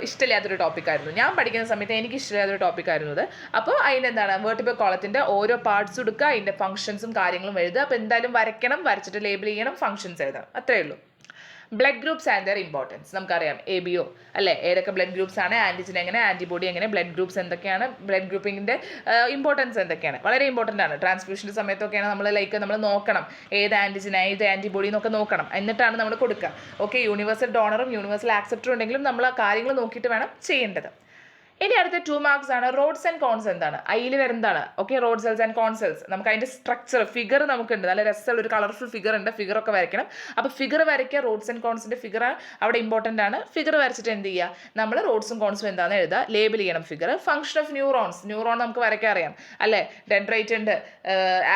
ഇഷ്ടമില്ലാത്തൊരു ടോപ്പിക്കായിരുന്നു. ഞാൻ പഠിക്കുന്ന സമയത്ത് എനിക്ക് ഇഷ്ടമില്ലാത്തൊരു ടോപ്പിക്കായിരുന്നു അത്. അപ്പോൾ അതിനെന്താണ്, വെർട്ടിബ്രൽ കോളത്തിൻ്റെ ഓരോ പാർട്സ് എടുക്കുക, അതിൻ്റെ ഫംഗ്ഷൻസും കാര്യങ്ങളും എഴുതുക. അപ്പോൾ എന്തായാലും വരയ്ക്കണം, വരച്ചിട്ട് ലേബിൾ ചെയ്യണം, ഫംഗ്ഷൻസ് എഴുതണം, അത്രയേ ഉള്ളൂ. Blood groups and there importance നമുക്കറിയാം. ABO അല്ലേ, ഏതൊക്കെ ബ്ലഡ് ഗ്രൂപ്പ്സ് ആണ്, ആൻറ്റിജൻ എങ്ങനെ, ആൻറ്റിബോഡി എങ്ങനെ, ബ്ലഡ് ഗ്രൂപ്പ്സ് എന്തൊക്കെയാണ്, ബ്ലഡ് ഗ്രൂപ്പിങ്ങിൻ്റെ ഇമ്പോർട്ടൻസ് എന്തൊക്കെയാണ്, വളരെ ഇമ്പോർട്ടൻ്റ് ആണ്. ട്രാൻസ്ഫ്യൂഷൻ്റെ സമയത്തൊക്കെയാണ് നമ്മൾ നോക്കണം ഏത് ആൻറ്റിജനായി ഏത് ആൻറ്റിബോഡി എന്നൊക്കെ നോക്കണം, എന്നിട്ടാണ് നമ്മൾ കൊടുക്കുക. ഓക്കെ, യൂണിവേഴ്സൽ ഡോണറും യൂണിവേഴ്സൽ ആക്സെപ്റ്ററും ഉണ്ടെങ്കിലും നമ്മൾ ആ കാര്യങ്ങൾ നോക്കിയിട്ട് വേണം ചെയ്യേണ്ടത്. ഇനി അടുത്ത 2 മാർക്സ് ആണ് റോഡ്സ് ആൻഡ് കോൺസ് എന്താണ്, അതിൽ വരുന്നതാണ്. Okay, rod cells and cone cells, നമുക്ക് അതിൻ്റെ സ്ട്രക്ചർ ഫിഗർ നമുക്കുണ്ട്, നല്ല രസമുള്ള ഒരു കളർഫുൾ ഫിഗർ ഉണ്ട്, ഫിഗറൊക്കെ വരയ്ക്കണം. അപ്പോൾ ഫിഗർ വരയ്ക്കുക, റോഡ്സ് ആൻഡ് കോൺസിൻ്റെ ഫിഗർ അവിടെ ഇമ്പോർട്ടൻ്റ് ആണ്. ഫിഗർ വരച്ചിട്ട് എന്ത് ചെയ്യുക, നമ്മൾ റോഡ്സും കോൺസും എന്താണെന്ന് എഴുതുക, ലേബിൾ ചെയ്യണം ഫിഗർ. ഫംഗ്ഷൻ ഓഫ് ന്യൂറോൺ നമുക്ക് വരയ്ക്കാൻ അറിയാം അല്ലേ, ഡെൻഡ്രൈറ്റ് ഉണ്ട്,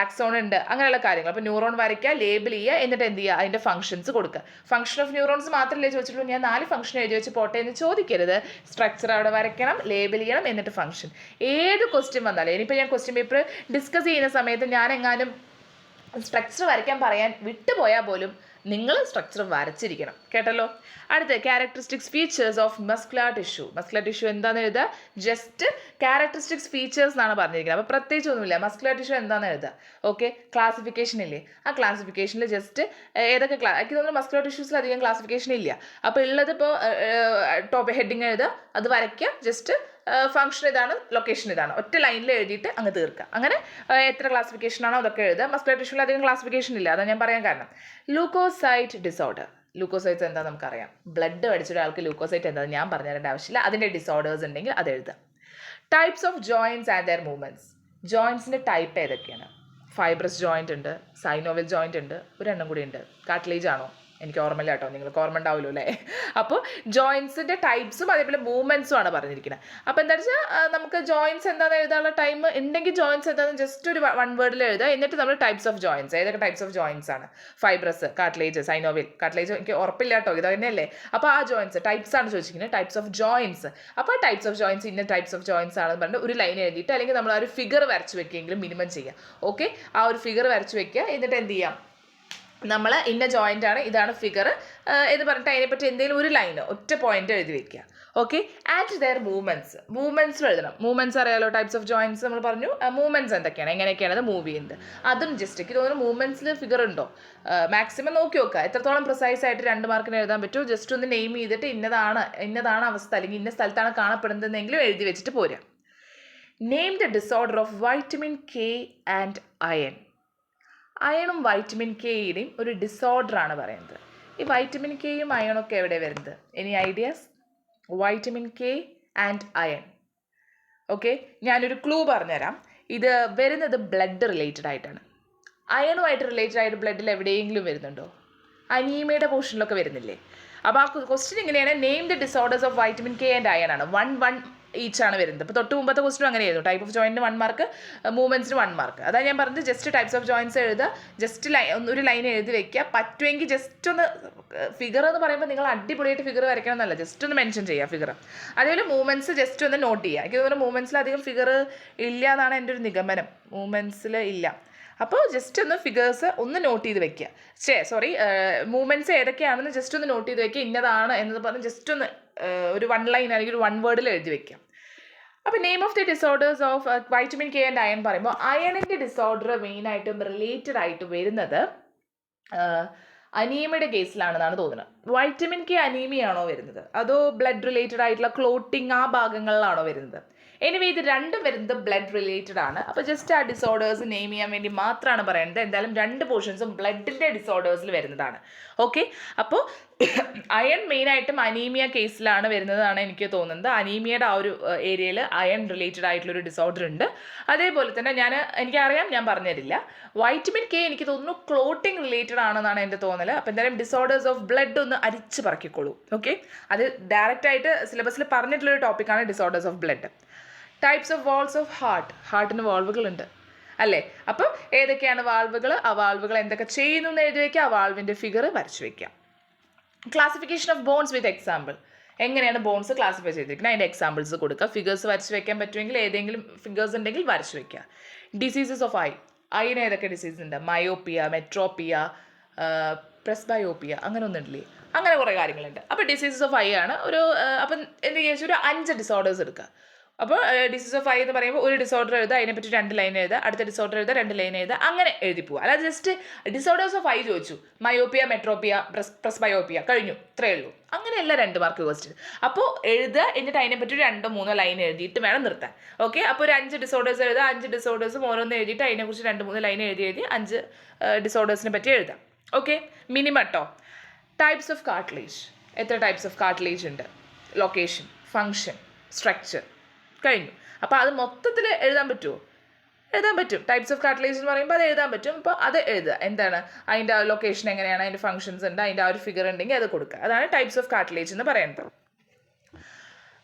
ആക്സോൺ ഉണ്ട്, അങ്ങനെയുള്ള കാര്യങ്ങൾ. അപ്പോൾ ന്യൂറോൺ വരയ്ക്കുക, ലേബിൾ ചെയ്യുക, എന്നിട്ട് എന്ത് ചെയ്യുക, അതിൻ്റെ ഫംഗ്ഷൻസ് കൊടുക്കുക. ഫംഗ്ഷൻ ഓഫ് ന്യൂറോൺസ് മാത്രമല്ലേ ചോദിച്ചിട്ടുള്ളൂ, ഞാൻ 4 ഫംഗ്ഷൻ എഴുതി വെച്ച് പോട്ടെ എന്ന് ചോദിക്കരുത്. സ്ട്രക്ചർ അവിടെ വരയ്ക്കണം, ലേബിൾ ചെയ്യണം, എന്നിട്ട് ഫംഗ്ഷൻ. ഏത് ക്വസ്റ്റ്യൻ വന്നാലും, ഇനിയിപ്പോൾ ഞാൻ ക്വസ്റ്റ്യൻ പേപ്പർ ഡിസ്കസ് ചെയ്യുന്ന സമയത്ത് ഞാൻ എങ്ങാനും സ്ട്രക്ചർ വരയ്ക്കാൻ പറയാൻ വിട്ടുപോയാൽ പോലും നിങ്ങൾ സ്ട്രക്ചർ വരച്ചിരിക്കണം, കേട്ടല്ലോ. അടുത്ത characteristics features of muscular tissue. Muscular tissue എന്താണെന്ന് എഴുതുക, ജസ്റ്റ് ക്യാരക്ടറിസ്റ്റിക്സ് ഫീച്ചേഴ്സ് എന്നാണ് പറഞ്ഞിരിക്കുന്നത്. അപ്പോൾ പ്രത്യേകിച്ച് ഒന്നുമില്ല, മസ്കുലർ ടിഷ്യൂ എന്താണെന്ന് എഴുതുക. ഓക്കെ, ക്ലാസിഫിക്കേഷൻ ഇല്ലേ, ആ ക്ലാസിഫിക്കേഷനിൽ ജസ്റ്റ് ഏതൊക്കെ എനിക്ക് തോന്നുന്നു മസ്കുലർ ടിഷ്യൂസിൽ അധികം ക്ലാസിഫിക്കേഷൻ ഇല്ല. അപ്പോൾ ഉള്ളത് ഇപ്പോൾ ടോപ്പ് ഹെഡിങ് എഴുതുക, അത് വരയ്ക്കുക, ജസ്റ്റ് ഫംഗ്ഷൻ ഇതാണ്, ലൊക്കേഷൻ ഇതാണ്, ഒറ്റ ലൈനിൽ എഴുതിയിട്ട് അങ്ങ് തീർക്കുക. അങ്ങനെ എത്ര ക്ലാസിഫിക്കേഷൻ ആണോ അതൊക്കെ എഴുതുക. മസ്കുലർ ടിഷ്യൂവിൽ അധികം ക്ലാസിഫിക്കേഷൻ ഇല്ല, അതാണ് ഞാൻ പറയാൻ കാരണം. Leucocyte disorder. ലൂക്കോസൈറ്റ്സ് എന്താ നമുക്കറിയാം, ബ്ലഡ് പഠിച്ച ഒരാൾക്ക് ലൂക്കോസൈറ്റ് എന്താണെന്ന് ഞാൻ പറഞ്ഞു തരേണ്ട ആവശ്യമില്ല. അതിൻ്റെ ഡിസോർഡേഴ്സ് ഉണ്ടെങ്കിൽ അത് എഴുതുക. Types of joints and their movements. ജോയിൻറ്റ്സിൻ്റെ ടൈപ്പ് ഏതൊക്കെയാണ്? ഫൈബ്രസ് ജോയിൻ്റ് ഉണ്ട്, സൈനോവൽ ജോയിൻ്റ് ഉണ്ട്, ഒരെണ്ണം കൂടി ഉണ്ട്, കാർട്ടിലേജ് ആണോ, എനിക്ക് ഓർമ്മയില്ല കേട്ടോ, നിങ്ങൾക്ക് ഓർമ്മ ഉണ്ടാവുമല്ലോ അല്ലേ. അപ്പോൾ ജോയിൻസിൻ്റെ ടൈപ്സും അതേപോലെ മൂവ്മെൻറ്റ്സും ആണ് പറഞ്ഞിരിക്കുന്നത്. അപ്പോൾ എന്താ വെച്ചാൽ നമുക്ക് ജോയിൻസ് എന്താണെന്ന് എഴുതാനുള്ള ടൈം ഉണ്ടെങ്കിൽ ജോയിൻസ് എന്താണെന്ന് ജസ്റ്റ് ഒരു 1 വേർഡിൽ എഴുതുക. എന്നിട്ട് നമ്മൾ ടൈപ്സ് ഓഫ് ജോയിൻസ്, ഏതൊക്കെ ടൈപ്സ് ഓഫ് ജോയിൻസ് ആണ്, ഫൈബ്രസ്, കാർട്ടിലേജ്, സൈനോവിൽ. കാർട്ടിലേജ് എനിക്ക് ഉറപ്പില്ല കേട്ടോ, ഇത് തന്നെയല്ലേ. അപ്പോൾ ആ ജോയിൻസ് ടൈപ്സ് ആണ് ചോദിച്ചിരിക്കുന്നത്, ടൈപ്സ് ഓഫ് ജോയിൻസ്. അപ്പോൾ ടൈപ്സ് ഓഫ് ജോയിൻസ് ഇന്ന ടൈപ്സ് ഓഫ് ജോയിൻസ് ആണെന്ന് പറഞ്ഞിട്ട് ഒരു ലൈൻ എഴുതിയിട്ട്, അല്ലെങ്കിൽ നമ്മൾ ആ ഒരു ഫിഗർ വരച്ച് വെക്കുകയെങ്കിലും മിനിമം ചെയ്യുക. ഓക്കെ, ആ ഒരു ഫിഗർ വരച്ച് വെക്കുക. എന്നിട്ട് എന്ത് ചെയ്യാം, നമ്മൾ ഇന്ന ജോയിൻ്റ് ആണ്, ഇതാണ് ഫിഗർ എന്ന് പറഞ്ഞിട്ട് അതിനെപ്പറ്റി എന്തെങ്കിലും ഒരു ലൈൻ, ഒറ്റ പോയിന്റ് എഴുതി വെക്കുക. ഓക്കെ, ആറ്റ് ദെയർ മൂവ്മെൻറ്റ്സ് എഴുതണം. മൂവ്മെൻറ്റ്സ് അറിയാലോ, ടൈപ്സ് ഓഫ് ജോയിൻസ് നമ്മൾ പറഞ്ഞു. മൂവ്മെൻറ്റ്സ് എന്തൊക്കെയാണ്, എങ്ങനെയൊക്കെയാണ് അത് മൂവ് ചെയ്യുന്നത്, അതും ജസ്റ്റ് എനിക്ക് തോന്നുന്നു മൂവ്മെൻറ്റ്സിൽ ഫിഗർ ഉണ്ടോ, മാക്സിമം നോക്കി നോക്കുക. എത്രത്തോളം പ്രിസൈസ് ആയിട്ട് 2 മാർക്കിന് എഴുതാൻ പറ്റുമോ, ജസ്റ്റ് ഒന്ന് നെയിം ചെയ്തിട്ട് ഇന്നതാണ് അവസ്ഥ, അല്ലെങ്കിൽ ഇന്ന സ്ഥലത്താണ് കാണപ്പെടുന്നതെന്നെങ്കിലും എഴുതി വെച്ചിട്ട് പോരാ. Name the disorder of vitamin K and iron. അയണും വൈറ്റമിൻ കെയുടെയും ഒരു ഡിസോർഡറാണ് പറയുന്നത്. ഈ വൈറ്റമിൻ കെയും അയണൊക്കെ എവിടെ വരുന്നത്, any ideas? Vitamin K and iron. Okay, ഞാനൊരു ക്ലൂ പറഞ്ഞുതരാം. ഇത് വരുന്നത് ബ്ലഡ് റിലേറ്റഡ് ആയിട്ടാണ്. അയണുമായിട്ട് റിലേറ്റഡ് ആയിട്ട് ബ്ലഡിൽ എവിടെയെങ്കിലും വരുന്നുണ്ടോ? അനീമിയയുടെ പോർഷനിലൊക്കെ വരുന്നില്ലേ? അപ്പോൾ ആ ക്വസ്റ്റ്യൻ ഇങ്ങനെയാണ്, name the disorders of vitamin K and iron ആണ്. 1-1 ഈച്ചാണ് വരുന്നത്. അപ്പോൾ തൊട്ട് മുമ്പത്തെ ക്വസ്റ്റിനും അങ്ങനെയായിരുന്നു. ടൈപ്പ് ഓഫ് ജോയിൻറ്റിന് 1 മാർക്ക്, മൂവ്മെൻറ്റ്സിന് 1 മാർക്ക്. അതാണ് ഞാൻ പറഞ്ഞത്, ജസ്റ്റ് ടൈപ്സ് ഓഫ് ജോയിൻറ്റ്സ് എഴുതുക, ജസ്റ്റ് ഒരു ലൈൻ എഴുതി വെക്കുക. പറ്റുമെങ്കിൽ ജസ്റ്റ് ഒന്ന് ഫിഗർ എന്ന് പറയുമ്പോൾ നിങ്ങൾ അടിപൊളിയായിട്ട് ഫിഗർ വരയ്ക്കണം എന്നല്ല, ജസ്റ്റ് ഒന്ന് മെൻഷൻ ചെയ്യുക ഫിഗർ. അതേപോലെ മൂവ്മെൻറ്റ്സ് ജസ്റ്റ് ഒന്ന് നോട്ട് ചെയ്യുക. എനിക്ക് തോന്നുന്നു മൂവ്മെൻറ്റ്സിൽ അധികം ഫിഗർ ഇല്ല എന്നാണ് എൻ്റെ ഒരു നിഗമനം. മൂവ്മെൻറ്റ്സിൽ ഇല്ല. അപ്പോൾ ജസ്റ്റ് ഒന്ന് ഫിഗേഴ്സ് ഒന്ന് നോട്ട് ചെയ്ത് വെക്കുക. മൂവ്മെൻറ്റ്സ് ഏതൊക്കെയാണെന്ന് ജസ്റ്റ് ഒന്ന് നോട്ട് ചെയ്ത് വെക്കുക. ഇന്നതാണ് എന്ന് പറഞ്ഞ് ജസ്റ്റ് ഒന്ന് ഒരു 1 ലൈൻ അല്ലെങ്കിൽ ഒരു 1 വേർഡിൽ എഴുതി വെക്കാം. അപ്പോൾ name of the disorders of vitamin K and iron പറയുമ്പോൾ അയണിൻ്റെ ഡിസോർഡർ മെയിനായിട്ടും റിലേറ്റഡ് ആയിട്ട് വരുന്നത് അനീമിയയുടെ കേസിലാണെന്നാണ് തോന്നുന്നത്. വൈറ്റമിൻ കെ അനീമിയാണോ വരുന്നത്, അതോ ബ്ലഡ് റിലേറ്റഡ് ആയിട്ടുള്ള ക്ലോട്ടിങ് ആ ഭാഗങ്ങളിലാണോ വരുന്നത്? എനിവേ ഇത് രണ്ടും വരുന്നത് ബ്ലഡ് റിലേറ്റഡ് ആണ്. അപ്പോൾ ജസ്റ്റ് ആ ഡിസോർഡേഴ്സ് നെയിം ചെയ്യാൻ വേണ്ടി മാത്രമാണ് പറയുന്നത്. എന്തായാലും 2 പോർഷൻസും ബ്ലഡിൻ്റെ ഡിസോർഡേഴ്സിൽ വരുന്നതാണ്. ഓക്കെ, അപ്പോൾ അയൺ മെയിനായിട്ടും അനീമിയ കേസിലാണ് വരുന്നതാണ് എനിക്ക് തോന്നുന്നത്. അനീമിയയുടെ ആ ഒരു ഏരിയയിൽ അയൺ റിലേറ്റഡ് ആയിട്ടുള്ളൊരു ഡിസോർഡർ ഉണ്ട്. അതേപോലെ തന്നെ എനിക്കറിയാം, ഞാൻ പറഞ്ഞുതരില്ല. വൈറ്റമിൻ കെ എനിക്ക് തോന്നുന്നു ക്ലോട്ടിങ് റിലേറ്റഡ് ആണെന്നാണ് എൻ്റെ തോന്നൽ. അപ്പോൾ എന്തായാലും ഡിസോർഡേഴ്സ് ഓഫ് ബ്ലഡ് ഒന്ന് അരിച്ച് പറക്കിക്കോളൂ. ഓക്കെ, അത് ഡയറക്റ്റായിട്ട് സിലബസിൽ പറഞ്ഞിട്ടുള്ളൊരു ടോപ്പിക്കാണ് disorders of blood. Types of valves of ഹാർട്ടിന് വാൾവുകളുണ്ട് അല്ലേ? അപ്പോൾ ഏതൊക്കെയാണ് വാൾവുകൾ, ആ വാൾവുകൾ എന്തൊക്കെ ചെയ്യുന്നു എന്ന് എഴുതി വയ്ക്കുക, ആ വാൾവിൻ്റെ ഫിഗർ വരച്ചു വയ്ക്കുക. Classification of bones with example, എങ്ങനെയാണ് ബോൺസ് ക്ലാസിഫൈ ചെയ്തിരിക്കുന്നത് അതിൻ്റെ എക്സാമ്പിൾസ് കൊടുക്കുക. ഫിഗേഴ്സ് വരച്ച് വയ്ക്കാൻ പറ്റുമെങ്കിൽ ഏതെങ്കിലും ഫിഗേഴ്സ് ഉണ്ടെങ്കിൽ വരച്ച് വയ്ക്കുക. ഡിസീസസ് ഓഫ് ഐന് ഏതൊക്കെ ഡിസീസ് ഉണ്ട്? മയോപ്പിയ, മെട്രോപ്പിയ, പ്രസ്ബയോപ്പിയ, അങ്ങനെ ഒന്നുമില്ലേ? അങ്ങനെ കുറേ കാര്യങ്ങളുണ്ട്. അപ്പോൾ ഡിസീസസ് ഓഫ് ആണ് ഒരു അപ്പം എന്ത് ചെയ്യുക, ഒരു 5 ഡിസോർഡേഴ്സ് എടുക്കുക. അപ്പോൾ ഡിസീസ് ഓഫ് എന്ന് പറയുമ്പോൾ ഒരു ഡിസോർഡർ എഴുതുക, അതിനെപ്പറ്റി 2 ലൈൻ എഴുതുക, അടുത്ത ഡിസോർഡർ എഴുതുക, 2 ലൈൻ എഴുതുക, അങ്ങനെ എഴുതി പോവുക. അല്ലാതെ ജസ്റ്റ് ഡിസോർഡേഴ്സ് ഓഫ് ചോദിച്ചു, മയോപ്പിയ, മെട്രോപ്പിയ, പ്രസ്ബയോപ്പിയ, കഴിഞ്ഞു, ഇത്രയേ ഉള്ളൂ. അങ്ങനെയല്ല 2 മാർക്ക് ക്വസ്റ്റ്യൻ. അപ്പോൾ എഴുതുക, എന്നിട്ട് അതിനെപ്പറ്റി 2-3 ലൈൻ എഴുതിയിട്ട് വേണം നിർത്താൻ. ഓക്കെ, അപ്പോൾ ഒരു 5 ഡിസോർഡേഴ്സ് എഴുതുക, 5 ഡിസോർഡേഴ്സും ഓരോന്ന് എഴുതിയിട്ട് അതിനെക്കുറിച്ച് 2-3 ലൈൻ എഴുതി 5 ഡിസോർഡേഴ്സിനെ പറ്റി എഴുതാം. ഓക്കെ, മിനിമം കേട്ടോ. ടൈപ്സ് ഓഫ് കാർട്ടിലേജ്, എത്ര ടൈപ്സ് ഓഫ് കാർട്ടിലേജ് ഉണ്ട്? ലൊക്കേഷൻ, ഫങ്ഷൻ, സ്ട്രക്ചർ, കഴിഞ്ഞു. അപ്പോൾ അത് മൊത്തത്തിൽ എഴുതാൻ പറ്റുമോ? എഴുതാൻ പറ്റും. ടൈപ്സ് ഓഫ് കാർട്ടിലേജ് എന്ന് പറയുമ്പോൾ അത് എഴുതാൻ പറ്റും. അപ്പോൾ അത് എഴുതുക. എന്താണ് അതിൻ്റെ ലൊക്കേഷൻ, എങ്ങനെയാണ് അതിൻ്റെ ഫങ്ഷൻസ് ഉണ്ട്, അതിൻ്റെ ആ ഒരു ഫിഗർ ഉണ്ടെങ്കിൽ അത് കൊടുക്കുക. അതാണ് ടൈപ്സ് ഓഫ് കാർട്ടിലേജ് എന്ന് പറയുന്നത്.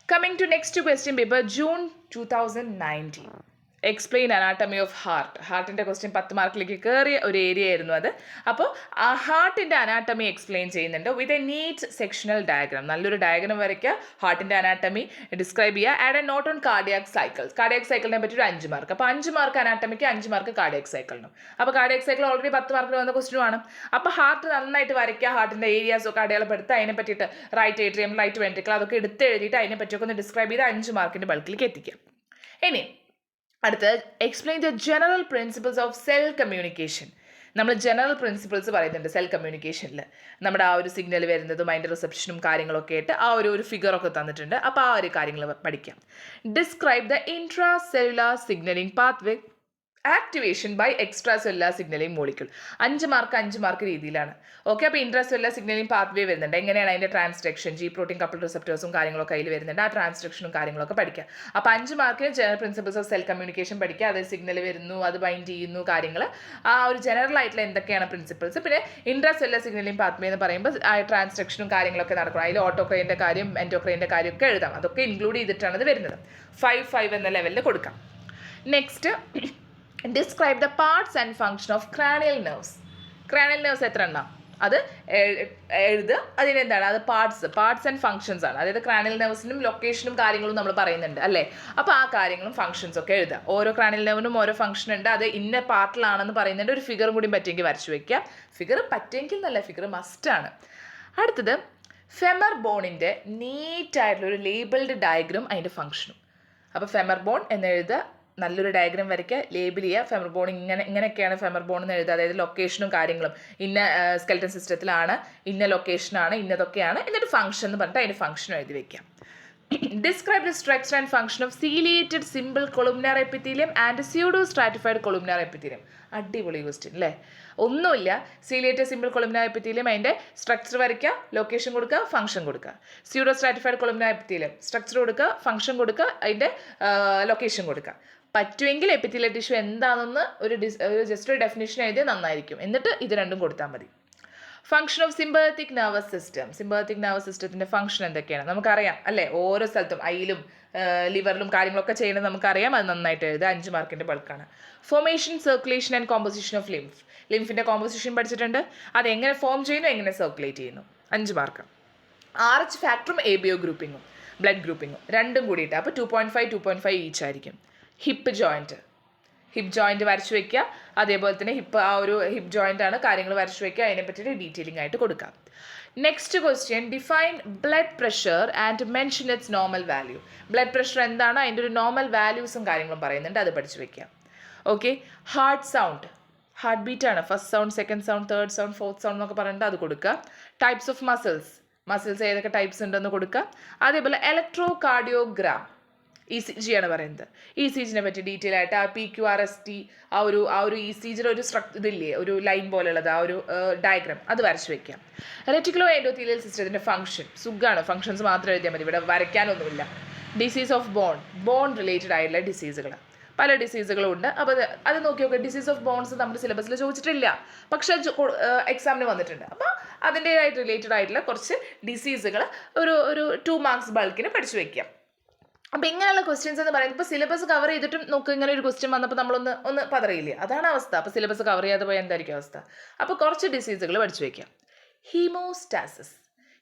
Coming to next question paper, June 2019. Explain anatomy of ഹാർട്ടിൻ്റെ ക്വസ്റ്റ്യൻ 10 മാർക്കിലേക്ക് കയറിയ ഒരു ഏരിയ ആയിരുന്നു അത്. അപ്പോൾ ആ ഹാർട്ടിൻ്റെ അനാട്ടമി എക്സ്പ്ലെയിൻ ചെയ്യുന്നുണ്ട് with a neat sectional diagram. നല്ലൊരു ഡയഗ്രാം വരയ്ക്കുക, ഹാർട്ടിൻ്റെ അനാട്ടമി ഡിസ്ക്രൈബ് ചെയ്യുക. Add a note on cardiac cycles. Cardiac സൈക്കിളിനെ പറ്റി ഒരു 5 മാർക്ക്. അപ്പോൾ 5 മാർക്ക് അനാട്ടമിക്ക്, 5 മാർക്ക് കാർഡിയാക് സൈക്കിളിനും. അപ്പോൾ കാർഡിയാക് സൈക്കിൾ ഓൾറെഡി 10 മാർക്കിൽ വന്ന ക്വസ്റ്റ്യനുമാണ്. അപ്പോൾ ഹാർട്ട് നന്നായിട്ട് വരയ്ക്കുക, ഹാർട്ടിൻ്റെ ഏരിയാസൊക്കെ അടയാളപ്പെടുത്തുക, അതിനെ പറ്റിയിട്ട് റൈറ്റ് ഏട്രിയം, റൈറ്റ് വെൻട്രിക്കിൾ അതൊക്കെ എടുത്ത് എഴുതിയിട്ട് അതിനെ പറ്റിയൊക്കെ ഒന്ന് ഡിസ്ക്രൈബ് ചെയ്ത് 5 മാർക്കിൻ്റെ ബൾക്കിലേക്ക് എത്തിക്കുക. ഇനി അടുത്ത explain the general principles of cell communication. നമ്മൾ ജനറൽ പ്രിൻസിപ്പിൾസ് പറയുന്നുണ്ട് സെൽ കമ്മ്യൂണിക്കേഷനിൽ. നമ്മുടെ ആ ഒരു സിഗ്നൽ വരുന്നതും അതിൻ്റെ റിസപ്ഷനും കാര്യങ്ങളൊക്കെ ആയിട്ട് ആ ഒരു ഫിഗറൊക്കെ തന്നിട്ടുണ്ട്. അപ്പോൾ ആ ഒരു കാര്യങ്ങൾ പഠിക്കാം. Describe the intra cellular signalling pathway activation by extra cellular signalling molecule. 5 mark രീതിയിലാണ്. ഓക്കെ, അപ്പോൾ ഇൻട്രാ സെല്ലുലാർ സിഗ്നലിംഗ് പാത്വേ വരുന്നുണ്ട്. എങ്ങനെയാണ് അതിൻ്റെ ട്രാൻസ്ഡക്ഷൻ, ജി പ്രോട്ടീൻ കപ്പിൾ റിസപ്റ്റേഴ്സും കാര്യങ്ങളൊക്കെ അതിൽ വരുന്നുണ്ട്. ആ ട്രാൻസ്ഡക്ഷനും കാര്യങ്ങളൊക്കെ പഠിക്കുക. അപ്പോൾ 5 മാർക്കിന് general principles of cell communication പഠിക്കുക. അത് സിഗ്നൽ വരുന്നു, അത് ബൈൻഡ് ചെയ്യുന്നു, കാര്യങ്ങൾ ആ ഒരു ജനറൽ ആയിട്ടുള്ള എന്തൊക്കെയാണ് പ്രിൻസിപ്പിൾസ്. പിന്നെ ഇൻട്രാ സെല്ലുലാർ സിഗ്നലിംഗ് പാത്വേ എന്ന് പറയുമ്പോൾ ആ ട്രാൻസ്ഡക്ഷനും കാര്യങ്ങളൊക്കെ നടക്കണം. അതിൽ ഓട്ടോക്രൈൻ്റെ കാര്യം, എൻഡോക്രൈൻ്റെ കാര്യമൊക്കെ എഴുതാം. അതൊക്കെ ഇൻക്ലൂഡ് ചെയ്തിട്ടാണ് ഇത് വരുന്നത്. 5 എന്ന ലെവലിൽ കൊടുക്കാം. Next, describe the parts and function of cranial nerves. Cranial nerves എത്ര എണ്ണം? അത് എഴുതുക. അതിനെന്താണ് അത് പാർട്സ് ആൻഡ് ഫങ്ഷൻസ് ആണ്. അതായത് ക്രാനിയൽ നെർവ്സിനും ലൊക്കേഷനും കാര്യങ്ങളും നമ്മൾ പറയുന്നുണ്ട് അല്ലേ? അപ്പോൾ ആ കാര്യങ്ങളും ഫങ്ഷൻസ് ഒക്കെ എഴുതുക. ഓരോ ക്രാനിയൽ നെർവിനും ഓരോ ഫങ്ഷൻ ഉണ്ട്. അത് ഇന്ന പാർട്ടിലാണെന്ന് പറയുന്നുണ്ട്. ഒരു ഫിഗറും കൂടി പറ്റുമെങ്കിൽ വരച്ചു വയ്ക്കുക. ഫിഗർ പറ്റുമെങ്കിൽ എന്നല്ല, ഫിഗർ മസ്റ്റാണ്. അടുത്തത് ഫെമർ ബോണിൻ്റെ നീറ്റായിട്ടുള്ളൊരു ലേബിൾഡ് ഡയഗ്രാം, അതിൻ്റെ ഫങ്ഷനും. അപ്പോൾ ഫെമർ ബോൺ എന്ന് എഴുതുക, നല്ലൊരു ഡയഗ്രാം വരയ്ക്കുക, ലേബിൾ ചെയ്യുക. ഫെമർ ബോൺ ഇങ്ങനെയൊക്കെയാണ് ഫെമർ ബോൺ എന്ന് എഴുതുക. അതായത് ലൊക്കേഷനും കാര്യങ്ങളും, ഇന്ന സ്കെൽറ്റൻ സിസ്റ്റത്തിലാണ്, ഇന്ന ലൊക്കേഷനാണ്, ഇന്നതൊക്കെയാണ്, എന്നിട്ട് ഫംഗ്ഷൻ എന്ന് പറഞ്ഞിട്ട് അതിൻ്റെ ഫംഗ്ഷനും എഴുതി വയ്ക്കാം. Describe the structure and function of ciliated simple columnar epithelium and pseudostratified columnar epithelium. അടിപൊളി ക്വസ്റ്റ്യൻ അല്ലേ? ഒന്നുമില്ല, സീലിയേറ്റഡ് സിമ്പിൾ കൊളുമിനാർ എപ്പിത്തീലിയം അതിൻ്റെ സ്ട്രക്ചർ വരയ്ക്കുക, ലൊക്കേഷൻ കൊടുക്കുക, ഫംഗ്ഷൻ കൊടുക്കുക. Pseudostratified columnar epithelium structure കൊടുക്കുക, ഫംഗ്ഷൻ കൊടുക്കുക, അതിൻ്റെ ലൊക്കേഷൻ കൊടുക്കുക. പറ്റുമെങ്കിൽ എപ്പിത്തീലിയൽ ടിഷ്യൂ എന്താണെന്ന് ഒരു ജസ്റ്റ് ഒരു ഡെഫിനിഷൻ എഴുതി നന്നായിരിക്കും. എന്നിട്ട് ഇത് രണ്ടും കൊടുത്താൽ മതി. Function of sympathetic nervous system. Sympathetic nervous സിസ്റ്റത്തിൻ്റെ ഫംഗ്ഷൻ എന്തൊക്കെയാണ് നമുക്കറിയാം അല്ലേ? ഓരോ സ്ഥലത്തും ഐയിലും ലിവറിലും കാര്യങ്ങളൊക്കെ ചെയ്യുന്നത് നമുക്കറിയാം. അത് നന്നായിട്ട് എഴുതുക. 5 മാർക്കിൻ്റെ ബൾക്കാണ്. Formation, circulation and composition of lymph. ലിംഫിൻ്റെ കോമ്പോസിഷൻ പഠിച്ചിട്ടുണ്ട്. അത് എങ്ങനെ ഫോം ചെയ്യുന്നു, എങ്ങനെ സർക്കുലേറ്റ് ചെയ്യുന്നു. 5 മാർക്ക്. RH ഫാക്ടറും ABO ഗ്രൂപ്പിങ്ങും ബ്ലഡ് ഗ്രൂപ്പിങ്ങും രണ്ടും കൂടിയിട്ട് അപ്പോൾ 2.5 2.5 ഈച്ച് ആയിരിക്കും. ഹിപ്പ് ജോയിൻറ്റ് വരച്ചു വയ്ക്കുക. അതേപോലെ തന്നെ ഹിപ്പ് ജോയിൻ്റ് ആണ്, കാര്യങ്ങൾ വരച്ചു വയ്ക്കുക. അതിനെ പറ്റിയിട്ട് ഡീറ്റെയിലിംഗ് ആയിട്ട് കൊടുക്കാം. Next question, define blood pressure and mention it's normal value. Blood pressure എന്താണ്, അതിൻ്റെ ഒരു നോർമൽ വാല്യൂസും കാര്യങ്ങളും പറയുന്നുണ്ട്, അത് പഠിച്ചു വയ്ക്കുക. Okay. Heart sound, heart beat ആണ്. First sound, second sound, third sound, fourth sound എന്നൊക്കെ പറഞ്ഞിട്ട് അത് കൊടുക്കുക. ടൈപ്സ് ഓഫ് മസിൽസ് ഏതൊക്കെ ടൈപ്സ് ഉണ്ടെന്ന് കൊടുക്കുക. അതേപോലെ ഇലക്ട്രോ കാർഡിയോഗ്രാം, ECG ആണ് പറയുന്നത്. ECGനെ പറ്റി ഡീറ്റെയിൽ ആയിട്ട് ആ PQRST ആ ഒരു ECGയുടെ ഒരു ഇതില്ലേ, ഒരു ലൈൻ പോലെയുള്ളത്, ആ ഒരു ഡയഗ്രാം അത് വരച്ച് വയ്ക്കാം. റെറ്റിക്കുലോ എൻഡോത്തീലിയൽ സിസ്റ്റത്തിൻ്റെ ഫംഗ്ഷൻ സുഖമാണ്, ഫംഗ്ഷൻസ് മാത്രം എഴുതിയാൽ മതി, ഇവിടെ വരയ്ക്കാനൊന്നുമില്ല. ഡിസീസ് ഓഫ് ബോൺ റിലേറ്റഡ് ആയിട്ടുള്ള ഡിസീസുകൾ, പല ഡിസീസുകളും ഉണ്ട്. അപ്പോൾ അത് നോക്കി നോക്കുക. ഡിസീസ് ഓഫ് ബോൺസ് നമ്മുടെ സിലബസിൽ ചോദിച്ചിട്ടില്ല, പക്ഷേ എക്സാമിന് വന്നിട്ടുണ്ട്. അപ്പോൾ അതിൻ്റെതായിട്ട് റിലേറ്റഡ് ആയിട്ടുള്ള കുറച്ച് ഡിസീസുകൾ ഒരു 2 മാർക്സ് ബൾക്കിന് പഠിച്ചു വയ്ക്കാം. അപ്പോൾ ഇങ്ങനെയുള്ള ക്വസ്റ്റ്യൻസ് എന്ന് പറയുന്നത് ഇപ്പോൾ സിലബസ് കവർ ചെയ്തിട്ടും നോക്കുക, ഇങ്ങനെ ഒരു ക്വസ്റ്റ്യൻ വന്നപ്പോൾ നമ്മളൊന്ന് പതറിയില്ലേ, അതാണ് അവസ്ഥ. അപ്പോൾ സിലബസ് കവർ ചെയ്യാതെ പോയാൽ എന്തായിരിക്കും അവസ്ഥ? അപ്പോൾ കുറച്ച് ഡിസീസുകൾ പഠിച്ചു വയ്ക്കാം.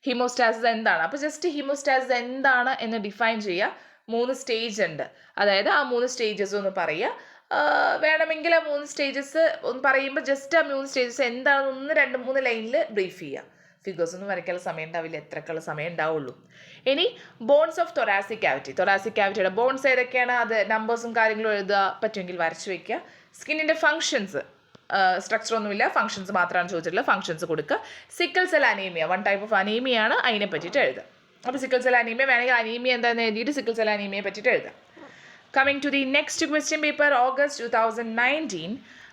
ഹീമോസ്റ്റാസിസ് എന്താണ്? അപ്പോൾ ജസ്റ്റ് ഹീമോസ്റ്റാസിസ് എന്താണ് എന്ന് ഡിഫൈൻ ചെയ്യുക. 3 സ്റ്റേജ് ഉണ്ട്, അതായത് ആ 3 സ്റ്റേജസ് ഒന്ന് പറയുക. വേണമെങ്കിൽ ആ 3 സ്റ്റേജസ് ഒന്ന് പറയുമ്പോൾ ജസ്റ്റ് ആ 3 സ്റ്റേജസ് എന്താണെന്ന് 2-3 ലൈനിൽ ബ്രീഫ് ചെയ്യുക. ഫിഗേഴ്സ് ഒന്നും വരയ്ക്കാനുള്ള സമയം ഉണ്ടാവില്ല, എത്രക്കുള്ള സമയം ഉണ്ടാവുള്ളൂ. ഇനി ബോൺസ് ഓഫ് തൊറാസിക് ക്യാവിറ്റിയുടെ ബോൺസ് ഏതൊക്കെയാണ്, അത് നമ്പേഴ്സും കാര്യങ്ങളും എഴുതുക, പറ്റുമെങ്കിൽ വരച്ചു വയ്ക്കുക. സ്കിന്നിൻ്റെ ഫങ്ഷൻസ്, സ്ട്രക്ചർ ഒന്നുമില്ല, ഫങ്ഷൻസ് മാത്രമാണ് ചോദിച്ചിട്ടുള്ളത്, ഫങ്ഷൻസ് കൊടുക്കുക. Sickle cell anaemia, 1 type of അനീമിയാണ്, അതിനെ പറ്റിയിട്ട് എഴുതുക. അപ്പോൾ സിക്കിൾ സെൽ അനീമിയ വേണമെങ്കിൽ അനീമിയ എന്താണെന്ന് എഴുതിയിട്ട് സിക്കിൾ സെൽ അനീമിയയെ പറ്റിയിട്ട് എഴുതാം. Coming to the next question paper, August 2019.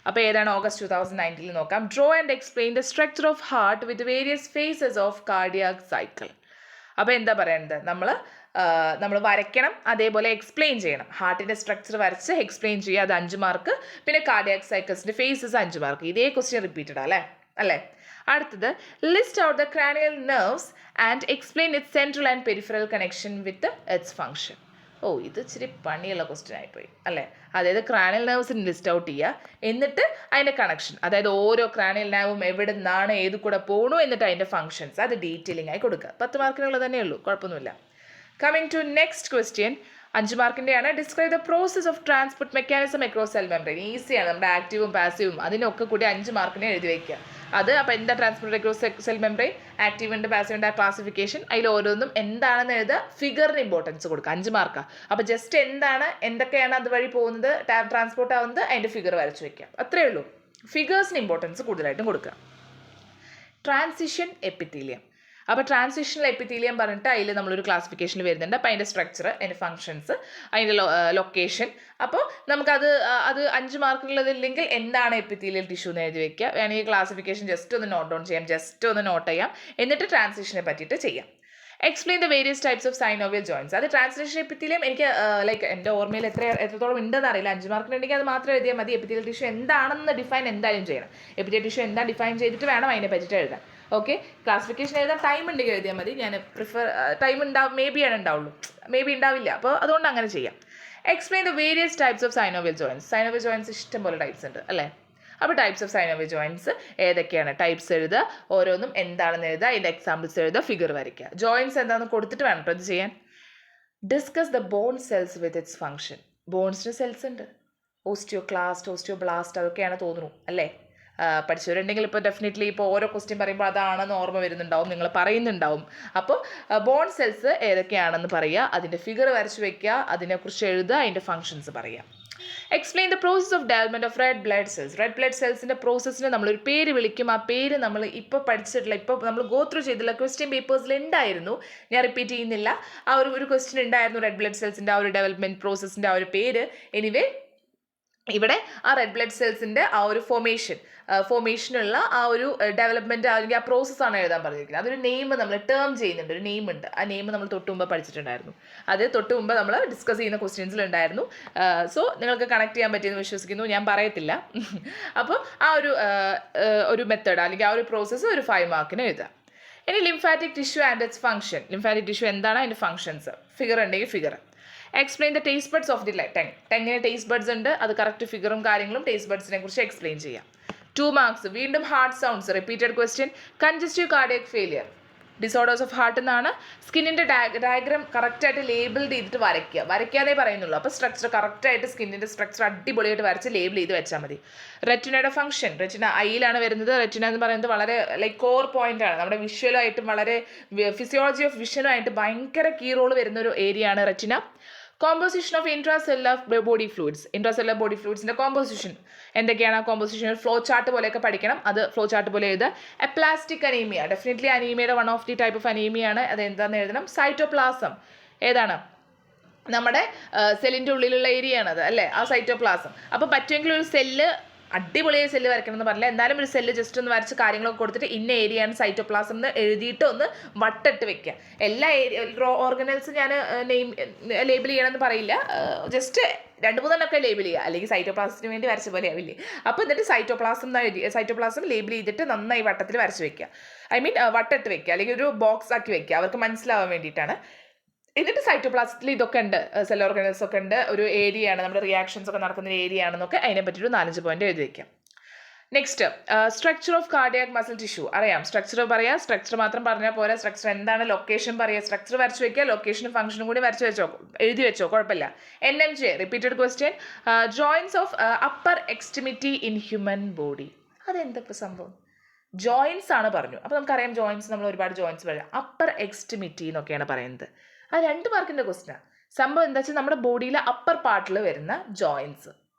അപ്പോൾ ഏതാണ് ഓഗസ്റ്റ് 2019 നോക്കാം. Draw and explain the structure of heart with various phases of cardiac cycle. അപ്പോൾ എന്താ പറയുന്നത്, നമ്മൾ വരയ്ക്കണം, അതേപോലെ എക്സ്പ്ലെയിൻ ചെയ്യണം. ഹാർട്ടിൻ്റെ സ്ട്രക്ചർ വരച്ച് എക്സ്പ്ലെയിൻ ചെയ്യുക, അത് 5 മാർക്ക്. പിന്നെ കാർഡിയാക് സൈക്കിൾസിൻ്റെ ഫേസസ് 5 മാർക്ക്. ഇതേ ക്വസ്റ്റ്യൻ റിപ്പീറ്റഡ് അല്ലേ? അടുത്തത്, list out the cranial nerves and explain its central and peripheral connection with its function. ഇത് ഇച്ചിരി പണിയുള്ള ക്വസ്റ്റ്യൻ ആയിപ്പോയി അല്ലേ? അതായത് ക്രാനിയൽ നെർവ്സിന് ലിസ്റ്റ് ഔട്ട് ചെയ്യുക, എന്നിട്ട് അതിൻ്റെ കണക്ഷൻ, അതായത് ഓരോ ക്രാനിയൽ നെർവും എവിടെ നിന്നാണ് ഏത് കൂടെ പോകണു, എന്നിട്ട് അതിൻ്റെ ഫംഗ്ഷൻസ് അത് ഡീറ്റെയിലിംഗ് ആയി കൊടുക്കുക. 10 മാർക്കിനുള്ളത് തന്നെ ഉള്ളൂ, കുഴപ്പമൊന്നുമില്ല. കമ്മിങ് ടു നെക്സ്റ്റ് ക്വസ്റ്റ്യൻ, 5 മാർക്കിൻ്റെയാണ്. Describe the process of transport mechanism across cell membrane. ഈസിയാണ്, നമ്മുടെ ആക്റ്റീവും പാസീവും അതിനൊക്കെ കൂടി 5 മാർക്കിനെ എഴുതി വയ്ക്കുക. അത് അപ്പോൾ എന്താ transport across cell membrane, active ഉണ്ട് പാസീവ് ഉണ്ട്, ക്ലാസിഫിക്കേഷൻ, അതിൽ ഓരോന്നും എന്താണെന്ന് എഴുതുക. ഫിഗറിന് ഇമ്പോർട്ടൻസ് കൊടുക്കുക, 5 മാർക്കാണ്. അപ്പോൾ ജസ്റ്റ് എന്തൊക്കെയാണ് അതുവഴി പോകുന്നത്, ട്രാൻസ്പോർട്ട് ആവുന്നത്, അതിൻ്റെ ഫിഗർ വരച്ച് വയ്ക്കുക, അത്രയേ ഉള്ളൂ. ഫിഗേഴ്സിന് ഇമ്പോർട്ടൻസ് കൂടുതലായിട്ടും കൊടുക്കുക. Transition epithelium. അപ്പോൾ ട്രാൻസിഷണൽ എപ്പിത്തീലിയം പറഞ്ഞിട്ട് അതിൽ നമ്മളൊരു ക്ലാസിഫിക്കേഷനിൽ വരുന്നുണ്ട്. അപ്പോൾ അതിൻ്റെ സ്ട്രക്ചർ, അതിൻ്റെ ഫങ്ഷൻസ്, അതിൻ്റെ ലൊക്കേഷൻ. അപ്പോൾ നമുക്കത് 5 മാർക്കുള്ളതില്ലെങ്കിൽ എന്താണ് എപ്പിത്തീലിയൽ ടിഷ്യൂ എന്ന് എഴുതി വയ്ക്കുക. വേണമെങ്കിൽ ക്ലാസിഫിക്കേഷൻ ജസ്റ്റ് ഒന്ന് നോട്ട് ഡൗൺ ചെയ്യാം, ജസ്റ്റ് ഒന്ന് നോട്ട് ചെയ്യാം, എന്നിട്ട് ട്രാൻസിഷനെ പറ്റിയിട്ട് ചെയ്യാം. Explain the various types of synovial joints. അത് ട്രാൻസ്ലേഷൻ എപ്പിത്തീലിയം എനിക്ക് എൻ്റെ ഓർമ്മയിൽ എത്രത്തോളം ഉണ്ടെന്ന് അറിയില്ല. 5 മാർക്കിനുണ്ടെങ്കിൽ അത് മാത്രം എഴുതിയാൽ മതി. എപ്പിത്തീലിയൽ ടിഷ്യൂ എന്താണെന്ന് ഡിഫൈൻ എന്തായാലും ചെയ്യണം. എപ്പിത്തീലിയൽ ടിഷ്യൂ എന്താ ഡിഫൈൻ ചെയ്തിട്ട് വേണം അതിനെ പറ്റിയിട്ട് എഴുതാൻ. ഓക്കെ, ക്ലാസിഫിക്കേഷൻ എഴുതാൻ ടൈം ഉണ്ടെങ്കിൽ എഴുതിയാൽ മതി. ഞാൻ ടൈം മേ ബി ഉണ്ടാവുള്ളൂ, മേ ബി ഉണ്ടാവില്ല. അപ്പോൾ അതുകൊണ്ട് അങ്ങനെ ചെയ്യാം. Explain the various types of synovial joints ഇഷ്ടംപോലെ ടൈപ്സ് ഉണ്ട് അല്ലേ? അപ്പോൾ ടൈപ്സ് ഓഫ് സൈനോവിയൽ ജോയിൻസ് ഏതൊക്കെയാണ്, ടൈപ്സ് എഴുതുക, ഓരോന്നും എന്താണെന്ന് എഴുതുക, അതിൻ്റെ എക്സാമ്പിൾസ് എഴുതുക, ഫിഗർ വരയ്ക്കുക. ജോയിൻസ് എന്താണെന്ന് കൊടുത്തിട്ട് വേണം കേട്ടോ ഇത് ചെയ്യാൻ. Discuss the bone cells with its function. ബോൺസിന് സെൽസ് ഉണ്ട്, ഓസ്റ്റിയോക്ലാസ്റ്റ്, ഓസ്റ്റിയോബ്ലാസ്റ്റ്, അതൊക്കെയാണ് തോന്നുന്നു അല്ലേ? പഠിച്ചവരുണ്ടെങ്കിൽ ഇപ്പോൾ ഡെഫിനറ്റ്ലി ഇപ്പോൾ ഓരോ ക്വസ്റ്റ്യൻ പറയുമ്പോൾ അതാണെന്ന് ഓർമ്മ വരുന്നുണ്ടാവും, നിങ്ങൾ പറയുന്നുണ്ടാവും. അപ്പോൾ ബോൺ സെൽസ് ഏതൊക്കെയാണെന്ന് പറയുക, അതിൻ്റെ ഫിഗർ വരച്ച് വയ്ക്കുക, അതിനെക്കുറിച്ച് എഴുതുക, അതിൻ്റെ ഫങ്ഷൻസ് പറയുക. Explain the process of development of red blood സെൽസിൻ്റെ പ്രോസസ്സിന് നമ്മളൊരു പേര് വിളിക്കും. ആ പേര് നമ്മൾ ഇപ്പോൾ പഠിച്ചിട്ടുള്ള, ഇപ്പോൾ നമ്മൾ ഗോ ത്രൂ ചെയ്തിട്ടുള്ള ക്വസ്റ്റ്യൻ പേപ്പേഴ്സിൽ ഉണ്ടായിരുന്നു, ഞാൻ റിപ്പീറ്റ് ചെയ്യുന്നില്ല. ആ ഒരു ക്വസ്റ്റ്യൻ ഉണ്ടായിരുന്നു, റെഡ് ബ്ലഡ് സെൽസിൻ്റെ ആ ഒരു ഡെവലപ്മെൻറ്റ് പ്രോസസ്സിൻ്റെ ആ ഒരു പേര്. എനിവേ ഇവിടെ ആ റെഡ് ബ്ലഡ് സെൽസിൻ്റെ ആ ഒരു ഫോർമേഷനുള്ള ആ ഒരു ഡെവലപ്മെൻറ്റ് അല്ലെങ്കിൽ ആ പ്രോസസ്സാണ് എഴുതാൻ പറഞ്ഞിരിക്കുന്നത്. അതൊരു നെയിം നമ്മൾ ടേം ചെയ്യുന്നുണ്ട്, ഒരു നെയിം ഉണ്ട്. ആ നെയിം നമ്മൾ തൊട്ട് മുമ്പ് പഠിച്ചിട്ടുണ്ടായിരുന്നു. അത് തൊട്ട് മുമ്പ് നമ്മൾ ഡിസ്കസ് ചെയ്യുന്ന ക്വസ്റ്റ്യൻസിലുണ്ടായിരുന്നു. സോ നിങ്ങൾക്ക് കണക്ട് ചെയ്യാൻ പറ്റിയെന്ന് വിശ്വസിക്കുന്നു, ഞാൻ പറയത്തില്ല. അപ്പോൾ ആ ഒരു മെത്തേഡ് അല്ലെങ്കിൽ ആ ഒരു പ്രോസസ്സ് ഒരു 5 മാർക്കിന് എഴുതാം. ഇനി lymphatic tissue and its function. Lymphatic tissue എന്താണ്, അതിൻ്റെ ഫംഗ്ഷൻസ്, ഫിഗർ ഉണ്ടെങ്കിൽ figure. Explain the taste buds of the tongue. ടെങ്ങിന് ടേസ്റ്റ് ബഡ്സ് ഉണ്ട്, അത് കറക്റ്റ് ഫിഗറും കാര്യങ്ങളും ടേസ്റ്റ് ബഡ്സിനെ കുറിച്ച് എക്സ്പ്ലെയിൻ ചെയ്യാം. 2 മാർക്സ്. വീണ്ടും heart sounds, repeated question. Congestive cardiac failure, disorders of heart എന്നാണ്. സ്കിന്നിൻ്റെ ഡയഗ്രാം കറക്റ്റായിട്ട് ലേബിൾ ചെയ്തിട്ട് വരയ്ക്കാതെ പറയുന്നുള്ളൂ. അപ്പോൾ സ്ട്രക്ചർ കറക്റ്റായിട്ട് സ്കിന്നിൻ്റെ സ്ട്രക്ചർ അടിപൊളിയായിട്ട് വരച്ച് ലേബിൾ ചെയ്ത് വെച്ചാൽ മതി. റെറ്റിനയുടെ ഫംഗ്ഷൻ, റെറ്റിന ഐയിലാണ് വരുന്നത്. റെറ്റിന എന്ന് പറയുന്നത് വളരെ ലൈക്ക് കോർ പോയിന്റ് ആണ്. നമ്മുടെ വിഷ്വലുമായിട്ടും വളരെ ഫിസിയോളജി ഓഫ് വിഷനുമായിട്ട് ഭയങ്കര കീ റോൾ വരുന്ന ഒരു ഏരിയ ആണ് retina. Composition of intracellular body fluids. Intracellular body ഫ്ലൂയിഡ്സിൻ്റെ കോമ്പോസിഷൻ എന്തൊക്കെയാണ്? ആ കോമ്പോസിഷൻ ഫ്ലോ ചാർട്ട് പോലെയൊക്കെ പഠിക്കണം. അത് ഫ്ലോ ചാർട്ട് പോലെ എഴുതുക. എപ്ലാസ്റ്റിക് അനീമിയ, ഡെഫിനറ്റ്ലി അനീമിയയുടെ one of the type of അനീമിയാണ്. അത് എന്താണെന്ന് എഴുതണം. സൈറ്റോപ്ലാസം ഏതാണ്? നമ്മുടെ സെല്ലിൻ്റെ ഉള്ളിലുള്ള ഏരിയ ആണത് അല്ലേ, ആ സൈറ്റോപ്ലാസം. അപ്പോൾ പറ്റുമെങ്കിൽ ഒരു സെല്ല് അടിപൊളിയായി സെല്ല് വരയ്ക്കണം എന്ന് പറഞ്ഞില്ല, എന്നാലും ഒരു സെല്ല് ജസ്റ്റ് ഒന്ന് വരച്ച് കാര്യങ്ങളൊക്കെ കൊടുത്തിട്ട് ഇന്ന ഏരിയയാണ് സൈറ്റോപ്ലാസം എന്ന് എഴുതിയിട്ട് ഒന്ന് വട്ടിട്ട് വെക്കുക. എല്ലാ ഓർഗനൽസും ഞാൻ ലേബിൾ ചെയ്യണമെന്ന് പറയില്ല, ജസ്റ്റ് 2-3 ലേബിൾ ചെയ്യുക, അല്ലെങ്കിൽ സൈറ്റോപ്ലാസത്തിന് വേണ്ടി വരച്ച പോലെ ആവില്ലേ. അപ്പോൾ എന്നിട്ട് സൈറ്റോപ്ലാസം ലേബിൾ ചെയ്തിട്ട് നന്നായി വട്ടത്തിൽ വരച്ച് വെക്കുക. വട്ടിട്ട് വെക്കുക, അല്ലെങ്കിൽ ഒരു ബോക്സ് ആക്കി വെക്കുക, അവർക്ക് മനസ്സിലാവാൻ വേണ്ടിയിട്ടാണ്. എന്നിട്ട് സൈറ്റോപ്ലാസത്തിൽ ഇതൊക്കെ ഉണ്ട്, സെൽ ഓർഗനൽസ് ഒക്കെ ഉണ്ട്, ഒരു ഏരിയ ആണ്, നമ്മുടെ റിയാക്ഷൻസ് ഒക്കെ നടക്കുന്ന ഒരു ഏരിയ ആണെന്നൊക്കെ അതിനെ പറ്റിയൊരു 4-5 പോയിന്റ് എഴുതി വയ്ക്കാം. Next, structure of cardiac muscle tissue. അറിയാം, സ്ട്രക്ചർ പറയാം, സ്ട്രക്ചർ മാത്രം പറഞ്ഞാൽ പോരാ, സ്ട്രക്ചർ എന്താണ്, ലൊക്കേഷൻ പറയുക. സ്ട്രക്ചർ വരച്ച് വെക്കുക, ലൊക്കേഷനും ഫംഗ്ഷനും കൂടി എഴുതി വെച്ചോ, കുഴപ്പമില്ല. NMJ, repeated question. Joints of upper extremity in human body. അതെന്തൊക്കെ സംഭവം? ജോയിൻസ് ആണ് പറഞ്ഞു. അപ്പോൾ നമുക്കറിയാം ജോയിൻസ്, നമ്മൾ ഒരുപാട് ജോയിൻസ് പറയാം. അപ്പർ എക്സ്ട്രിമിറ്റി എന്നൊക്കെയാണ് പറയുന്നത്. അത് 2 മാർക്കിൻ്റെ ക്വസ്റ്റ്യനാണ്. സംഭവം എന്താ വെച്ചാൽ നമ്മുടെ ബോഡിയിലെ അപ്പർ പാർട്ടിൽ വരുന്ന ജോയിൻസ്.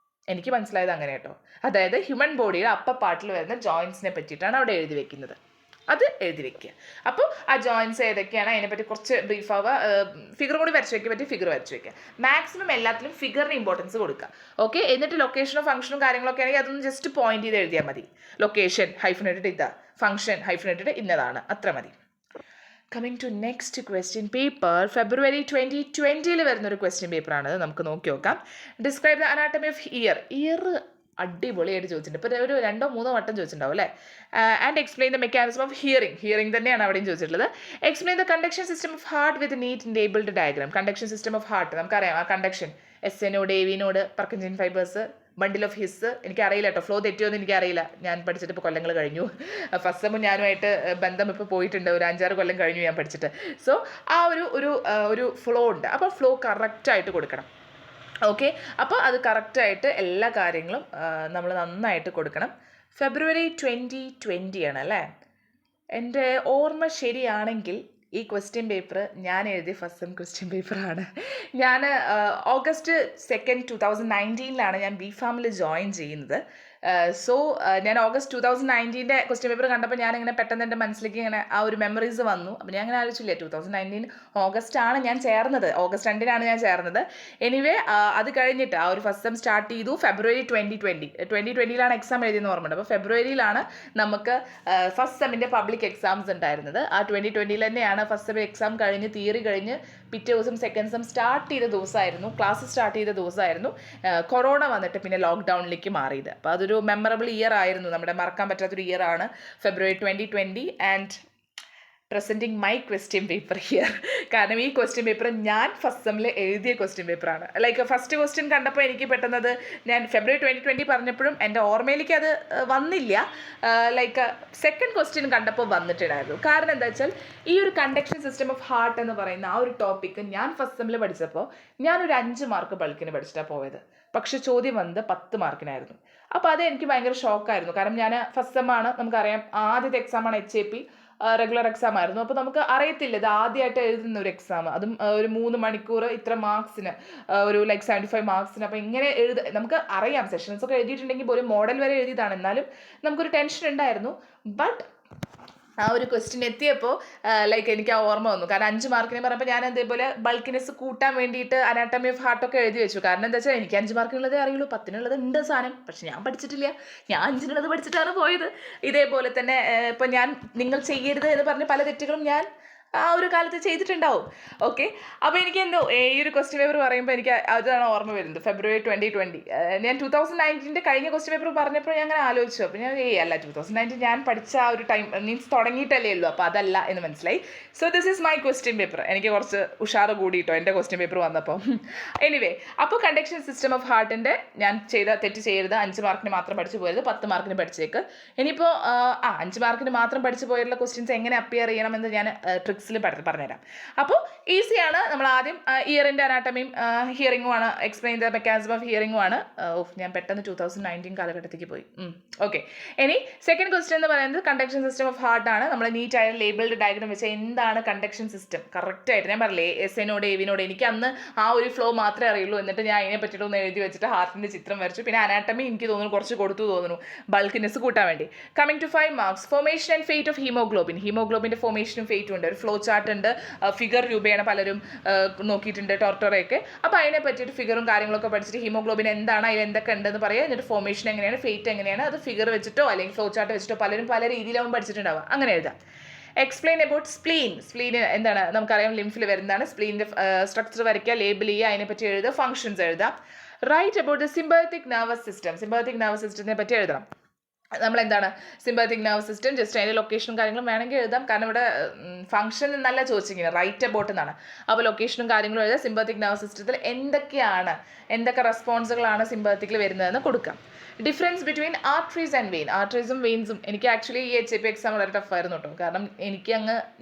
എനിക്ക് മനസ്സിലായത് അങ്ങനെ കേട്ടോ. അതായത് ഹ്യൂമൻ ബോഡിയുടെ അപ്പർ പാർട്ടിൽ വരുന്ന ജോയിൻസിനെ പറ്റിയിട്ടാണ് അവിടെ എഴുതി വെക്കുന്നത്. അത് എഴുതി വെക്കുക. അപ്പോൾ ആ ജോയിൻസ് ഏതൊക്കെയാണ് അതിനെപ്പറ്റി കുറച്ച് ബ്രീഫ് ആവുക. ഫിഗർ കൂടി വരച്ച് വയ്ക്കാൻ പറ്റി, ഫിഗർ വരച്ച് വയ്ക്കുക. മാക്സിമം എല്ലാത്തിലും ഫിഗറിന് ഇമ്പോർട്ടൻസ് കൊടുക്കുക. ഓക്കെ, എന്നിട്ട് ലൊക്കേഷനോ ഫംഗ്ഷനും കാര്യങ്ങളൊക്കെ ആണെങ്കിൽ അതൊന്ന് ജസ്റ്റ് പോയിന്റ് ചെയ്ത് എഴുതിയാൽ മതി. ലൊക്കേഷൻ ഹൈഫിനിട്ടിട്ട് ഇതാ, ഫംഗ്ഷൻ ഹൈഫിനിട്ടിട്ട് ഇന്നതാണ്, അത്ര മതി. Coming to next question paper, February 2020 വരുന്നൊരു ക്വസ്റ്റ്യൻ പേപ്പറാണ്. നമുക്ക് നോക്കി നോക്കാം. Describe the anatomy of ear അടിപൊളിയായിട്ട് ചോദിച്ചിട്ടുണ്ട്. ഇപ്പോൾ ഒരു 2-3 വട്ടം ചോദിച്ചിട്ടുണ്ടാവും അല്ലേ. And explain the mechanism of hearing തന്നെയാണ് അവിടെയും ചോദിച്ചിട്ടുള്ളത്. Explain the conduction system of heart with neat tabled diagram. Conduction system of heart നമുക്കറിയാം, ആ conduction SA node, AV node, Parkinson fibres, bundle of His. എനിക്കറിയില്ല കേട്ടോ, ഫ്ലോ തെറ്റിയോന്ന് എനിക്കറിയില്ല, ഞാൻ പഠിച്ചിട്ട് ഇപ്പോൾ കൊല്ലങ്ങൾ കഴിഞ്ഞു. ഫസ്റ്റ് സെമ്മും ഞാനുമായിട്ട് ബന്ധം ഇപ്പോൾ പോയിട്ടുണ്ട്, ഒരു 5-6 കൊല്ലം കഴിഞ്ഞു ഞാൻ പഠിച്ചിട്ട്. സോ ആ ഒരു ഫ്ലോ ഉണ്ട്. അപ്പോൾ ഫ്ലോ കറക്റ്റായിട്ട് കൊടുക്കണം. ഓക്കെ, അപ്പോൾ അത് കറക്റ്റായിട്ട് എല്ലാ കാര്യങ്ങളും നമ്മൾ നന്നായിട്ട് കൊടുക്കണം. ഫെബ്രുവരി 2020 ആണ് അല്ലേ, എൻ്റെ ഓർമ്മ ശരിയാണെങ്കിൽ ഈ ക്വസ്റ്റ്യൻ പേപ്പർ ഞാൻ എഴുതിയ ഫസ്റ്റ് സെം ക്വസ്റ്റ്യൻ പേപ്പറാണ്. ഞാൻ ഓഗസ്റ്റ് 2, 2019 ഞാൻ BPharm ജോയിൻ ചെയ്യുന്നത്. സോ ഞാൻ ഓഗസ്റ്റ് 2019 ക്വസ്റ്റ്യൻ പേപ്പർ കണ്ടപ്പോൾ ഞാനിങ്ങനെ പെട്ടെന്ന് എൻ്റെ മനസ്സിലേക്ക് ഇങ്ങനെ ആ ഒരു മെമ്മറീസ് വന്നു. അപ്പോൾ ഞാൻ അങ്ങനെ ആലോചിച്ചില്ലേ, 2019 ഓഗസ്റ്റാണ് ഞാൻ ചേർന്നത്, ഓഗസ്റ്റ് 2 ഞാൻ ചേർന്നത്. എനിവേ അത് കഴിഞ്ഞിട്ട് ആ ഒരു ഫസ്റ്റ് സെം സ്റ്റാർട്ട് ചെയ്തു ഫെബ്രുവരി 2020 എക്സാം എഴുതിയെന്ന് ഓർമ്മയുണ്ട്. അപ്പോൾ ഫെബ്രുവരിയിലാണ് നമുക്ക് ഫസ്റ്റ് സെമ്മിൻ്റെ പബ്ലിക് എക്സാംസ് ഉണ്ടായിരുന്നത്. ആ 2020 തന്നെയാണ് ഫസ്റ്റ് സെം എക്സാം കഴിഞ്ഞ് തിയറി കഴിഞ്ഞ് പിറ്റേ ദിവസം സെക്കൻഡ് സെം സ്റ്റാർട്ട് ചെയ്ത ദിവസമായിരുന്നു, ക്ലാസ് സ്റ്റാർട്ട് ചെയ്ത ദിവസമായിരുന്നു കൊറോണ വന്നിട്ട് പിന്നെ ലോക്ക്ഡൗണിലേക്ക് മാറിയത്. അപ്പോൾ അതൊരു മെമ്മറബിൾ ഇയർ ആയിരുന്നു, നമ്മുടെ മറക്കാൻ പറ്റാത്തൊരു ഇയർ ആണ് ഫെബ്രുവരി 2020. And presenting my question paper here. കാരണം ഈ ക്വസ്റ്റ്യൻ പേപ്പർ ഞാൻ ഫസ്റ്റ് സെമ്മിൽ എഴുതിയ ക്വസ്റ്റ്യൻ പേപ്പറാണ്. ലൈക്ക് ഫസ്റ്റ് ക്വസ്റ്റ്യൻ കണ്ടപ്പോൾ എനിക്ക് പെട്ടെന്നത്, ഞാൻ ഫെബ്രുവരി 2020 പറഞ്ഞപ്പോഴും എൻ്റെ ഓർമ്മയിലേക്ക് അത് വന്നില്ല. ലൈക്ക് സെക്കൻഡ് ക്വസ്റ്റ്യൻ കണ്ടപ്പോൾ വന്നിട്ടുണ്ടായിരുന്നു. കാരണം എന്താ വെച്ചാൽ ഈ ഒരു കണ്ടക്ഷൻ സിസ്റ്റം ഓഫ് ഹാർട്ട് എന്ന് പറയുന്ന ആ ഒരു ടോപ്പിക്ക് ഞാൻ ഫസ്റ്റ് സെമ്മിൽ പഠിച്ചപ്പോൾ ഞാനൊരു 5 മാർക്ക് ബൾക്കിന് പഠിച്ചിട്ടാണ് പോയത്. പക്ഷെ ചോദ്യം വന്നത് 10 മാർക്കിനായിരുന്നു. അപ്പോൾ അത് എനിക്ക് ഭയങ്കര ഷോക്കായിരുന്നു. കാരണം ഞാൻ ഫസ്റ്റ് സെമ്മാണ്, നമുക്കറിയാം ആദ്യത്തെ എക്സാമാണ് HAP, റെഗുലർ എക്സാം ആയിരുന്നു. അപ്പോൾ നമുക്ക് അറിയത്തില്ല, ഇത് ആദ്യമായിട്ട് എഴുതുന്ന ഒരു എക്സാം, അതും ഒരു 3 മണിക്കൂർ ഇത്ര മാർക്സിന്, ഒരു ലൈക്ക് 75 മാർക്സിന്. അപ്പോൾ ഇങ്ങനെ നമുക്ക് അറിയാം, സെഷൻസ് ഒക്കെ എഴുതിയിട്ടുണ്ടെങ്കിൽ പോലും മോഡൽ വരെ എഴുതിയതാണ്, എന്നാലും നമുക്കൊരു ടെൻഷൻ ഉണ്ടായിരുന്നു. ബട്ട് ആ ഒരു ക്വസ്റ്റ്യൻ എത്തിയപ്പോൾ ലൈക്ക് എനിക്ക് ആ ഓർമ്മ വന്നു. കാരണം 5 മാർക്കിന് പറഞ്ഞപ്പോൾ ഞാൻ അതേപോലെ ബൾക്കിനെസ് കൂട്ടാൻ വേണ്ടിയിട്ട് അനാട്ടമി ഓഫ് ഹാർട്ടൊക്കെ എഴുതി വെച്ചു. കാരണം എന്താ വെച്ചാൽ എനിക്ക് 5 മാർക്കിനുള്ളതേ അറിയുള്ളൂ, 10നുള്ളത് ഉണ്ട് സാധനം, പക്ഷെ ഞാൻ പഠിച്ചിട്ടില്ല. ഞാൻ 5നുള്ളത് പഠിച്ചിട്ടാണ് പോയത്. ഇതേപോലെ തന്നെ ഇപ്പം ഞാൻ നിങ്ങൾ ചെയ്യരുത് എന്ന് പറഞ്ഞ് പല തെറ്റുകളും ഞാൻ ആ ഒരു കാലത്ത് ചെയ്തിട്ടുണ്ടാവും. ഓക്കെ, അപ്പോൾ എനിക്ക് എന്തോ ഈ ഒരു ക്വസ്റ്റ്യൻ പേപ്പർ പറയുമ്പോൾ എനിക്ക് അതാണ് ഓർമ്മ വരുന്നത്. ഫെബ്രുവരി 2020 ഞാൻ 2019 കഴിഞ്ഞ ക്വസ്റ്റ്യൻ പേപ്പർ പറഞ്ഞപ്പോൾ ഞാൻ അങ്ങനെ ആലോചിച്ചു. അപ്പോൾ ഞാൻ അല്ല 2019 ഞാൻ പഠിച്ച ആ ഒരു ടൈം മീൻസ് തുടങ്ങിയിട്ടല്ലേ ഉള്ളൂ, അപ്പോൾ അതല്ല എന്ന് മനസ്സിലായി. So this is my question paper. എനിക്ക് കുറച്ച് ഉഷാറ് കൂടിയിട്ടോ എൻ്റെ ക്വസ്റ്റ്യൻ പേപ്പർ വന്നപ്പോൾ. എനിവേ, അപ്പോൾ കണ്ടക്ഷൻ സിസ്റ്റം ഓഫ് ഹാർട്ടിൻ്റെ ഞാൻ തെറ്റ് ചെയ്യരുത്, 5 മാർക്കിന് മാത്രം പഠിച്ചു പോയത്, 10 മാർക്കിന് പഠിച്ചേക്ക്. ഇനിയിപ്പോൾ 5 മാർക്കിന് മാത്രം പഠിച്ചു പോയിട്ടുള്ള ക്വസ്റ്റ്യൻസ് എങ്ങനെ അപ്പിയർ ചെയ്യണമെന്ന് ഞാൻ ട്രിക്സിൽ പറഞ്ഞുതരാം. അപ്പോൾ ഈസിയാണ്. നമ്മൾ ആദ്യം ഇയറിൻ്റെ അനാട്ടമിയും ഹിയറിങ്ങും ആണ്, എക്സ്പ്ലെയിൻ ദ മെക്കാനിസം ഓഫ് ഹിയറിങ്ങും ആണ്. ഞാൻ പെട്ടെന്ന് 2019 കാലഘട്ടത്തേക്ക് പോയി. ഓക്കെ, ഇനി സെക്കൻഡ് ക്വസ്റ്റ്യൻ എന്ന് പറയുന്നത് കണ്ടക്ഷൻ സിസ്റ്റം ഓഫ് ഹാർട്ട് ആണ്. നമ്മൾ നീറ്റായ ലേബിൾഡ് ഡയഗ്രം വെച്ചാൽ എന്താണ് കണ്ടക്ഷൻ സിസ്റ്റം കറക്റ്റായിട്ട് ഞാൻ പറഞ്ഞില്ലേ, എസിനോട് എവിനോട് എനിക്ക് അന്ന് ആ ഒരു ഫ്ലോ മാത്രമേ അറിയുള്ളൂ. എന്നിട്ട് ഞാൻ അതിനെ പറ്റിയിട്ടൊന്ന് എഴുതി വെച്ചിട്ട് ഹാർട്ടിൻ്റെ ചിത്രം വരച്ചു. പിന്നെ അനാട്ടമി എനിക്ക് തോന്നുന്നു കുറച്ച് കൊടുത്തു തോന്നുന്നു, ബൾക്കിനെസ് കൂട്ടാൻ വേണ്ടി. Coming to 5 marks, formation and fate of haemoglobin. ഹീമോഗ്ലോബിൻ്റെ ഫോർമേഷനും ഫേറ്റും ഉണ്ട്. ഒരു ഫ്ലോ ചാർട്ട് ഉണ്ട്, ഫിഗർ രൂപേണ പലരും നോക്കിയിട്ടുണ്ട്, ടോർട്ടോറയൊക്കെ. അപ്പോൾ അതിനെ പറ്റിയിട്ട് ഫിഗറും കാര്യങ്ങളൊക്കെ പഠിച്ചിട്ട് ഹീമോഗ്ലോബിൻ എന്താണ്, അതിൽ എന്തൊക്കെ ഉണ്ടെന്ന് പറയുക. എന്നിട്ട് ഫോർമേഷൻ എങ്ങനെയാണ്, ഫേറ്റ് എങ്ങനെയാണ്, അത് ഫിഗർ വെച്ചിട്ടോ അല്ലെങ്കിൽ ഫ്ലോ ചാർട്ട് വെച്ചിട്ടോ പലരും പല രീതിയിലാവും പഠിച്ചിട്ടുണ്ടാവുക. അങ്ങനെ എഴുതാം. Explain about spleen. സ്പ്ലീന് എന്താണ് നമുക്കറിയാം, ലിംഫിൽ വരുന്നതാണ്. സ്പ്ലീനിൻ്റെ സ്ട്രക്ചർ വരയ്ക്കുക, ലേബിൾ ചെയ്യുക, അതിനെപ്പറ്റി എഴുതുക, ഫംഗ്ഷൻസ് എഴുതാം. Write about the sympathetic nervous system. Sympathetic nervous സിസ്റ്റത്തിനെ പറ്റി എഴുതണം. നമ്മളെന്താണ് സിമ്പത്തിക് നെർവസ് സിസ്റ്റം, ജസ്റ്റ് അതിൻ്റെ ലൊക്കേഷനും കാര്യങ്ങളും വേണമെങ്കിൽ എഴുതാം. കാരണം ഇവിടെ ഫംഗ്ഷൻ എന്നല്ല ചോദിച്ചിരിക്കുന്നത്, റൈറ്റ് അബൌട്ട് എന്നാണ്. അപ്പോൾ ലൊക്കേഷനും കാര്യങ്ങളും എഴുതാം. സിമ്പത്തിക് നെർവസ് സിസ്റ്റത്തിൽ എന്തൊക്കെ റെസ്പോൺസുകളാണ് സിമ്പത്തിക്കിൽ വരുന്നതെന്ന് കൊടുക്കാം. Difference between arteries and vein. ആർട്ടറീസും വെയിൻസും എനിക്ക് ആക്ച്വലി ഈ HAP എക്സാം വളരെ ടഫായിരുന്നു കേട്ടോ. കാരണം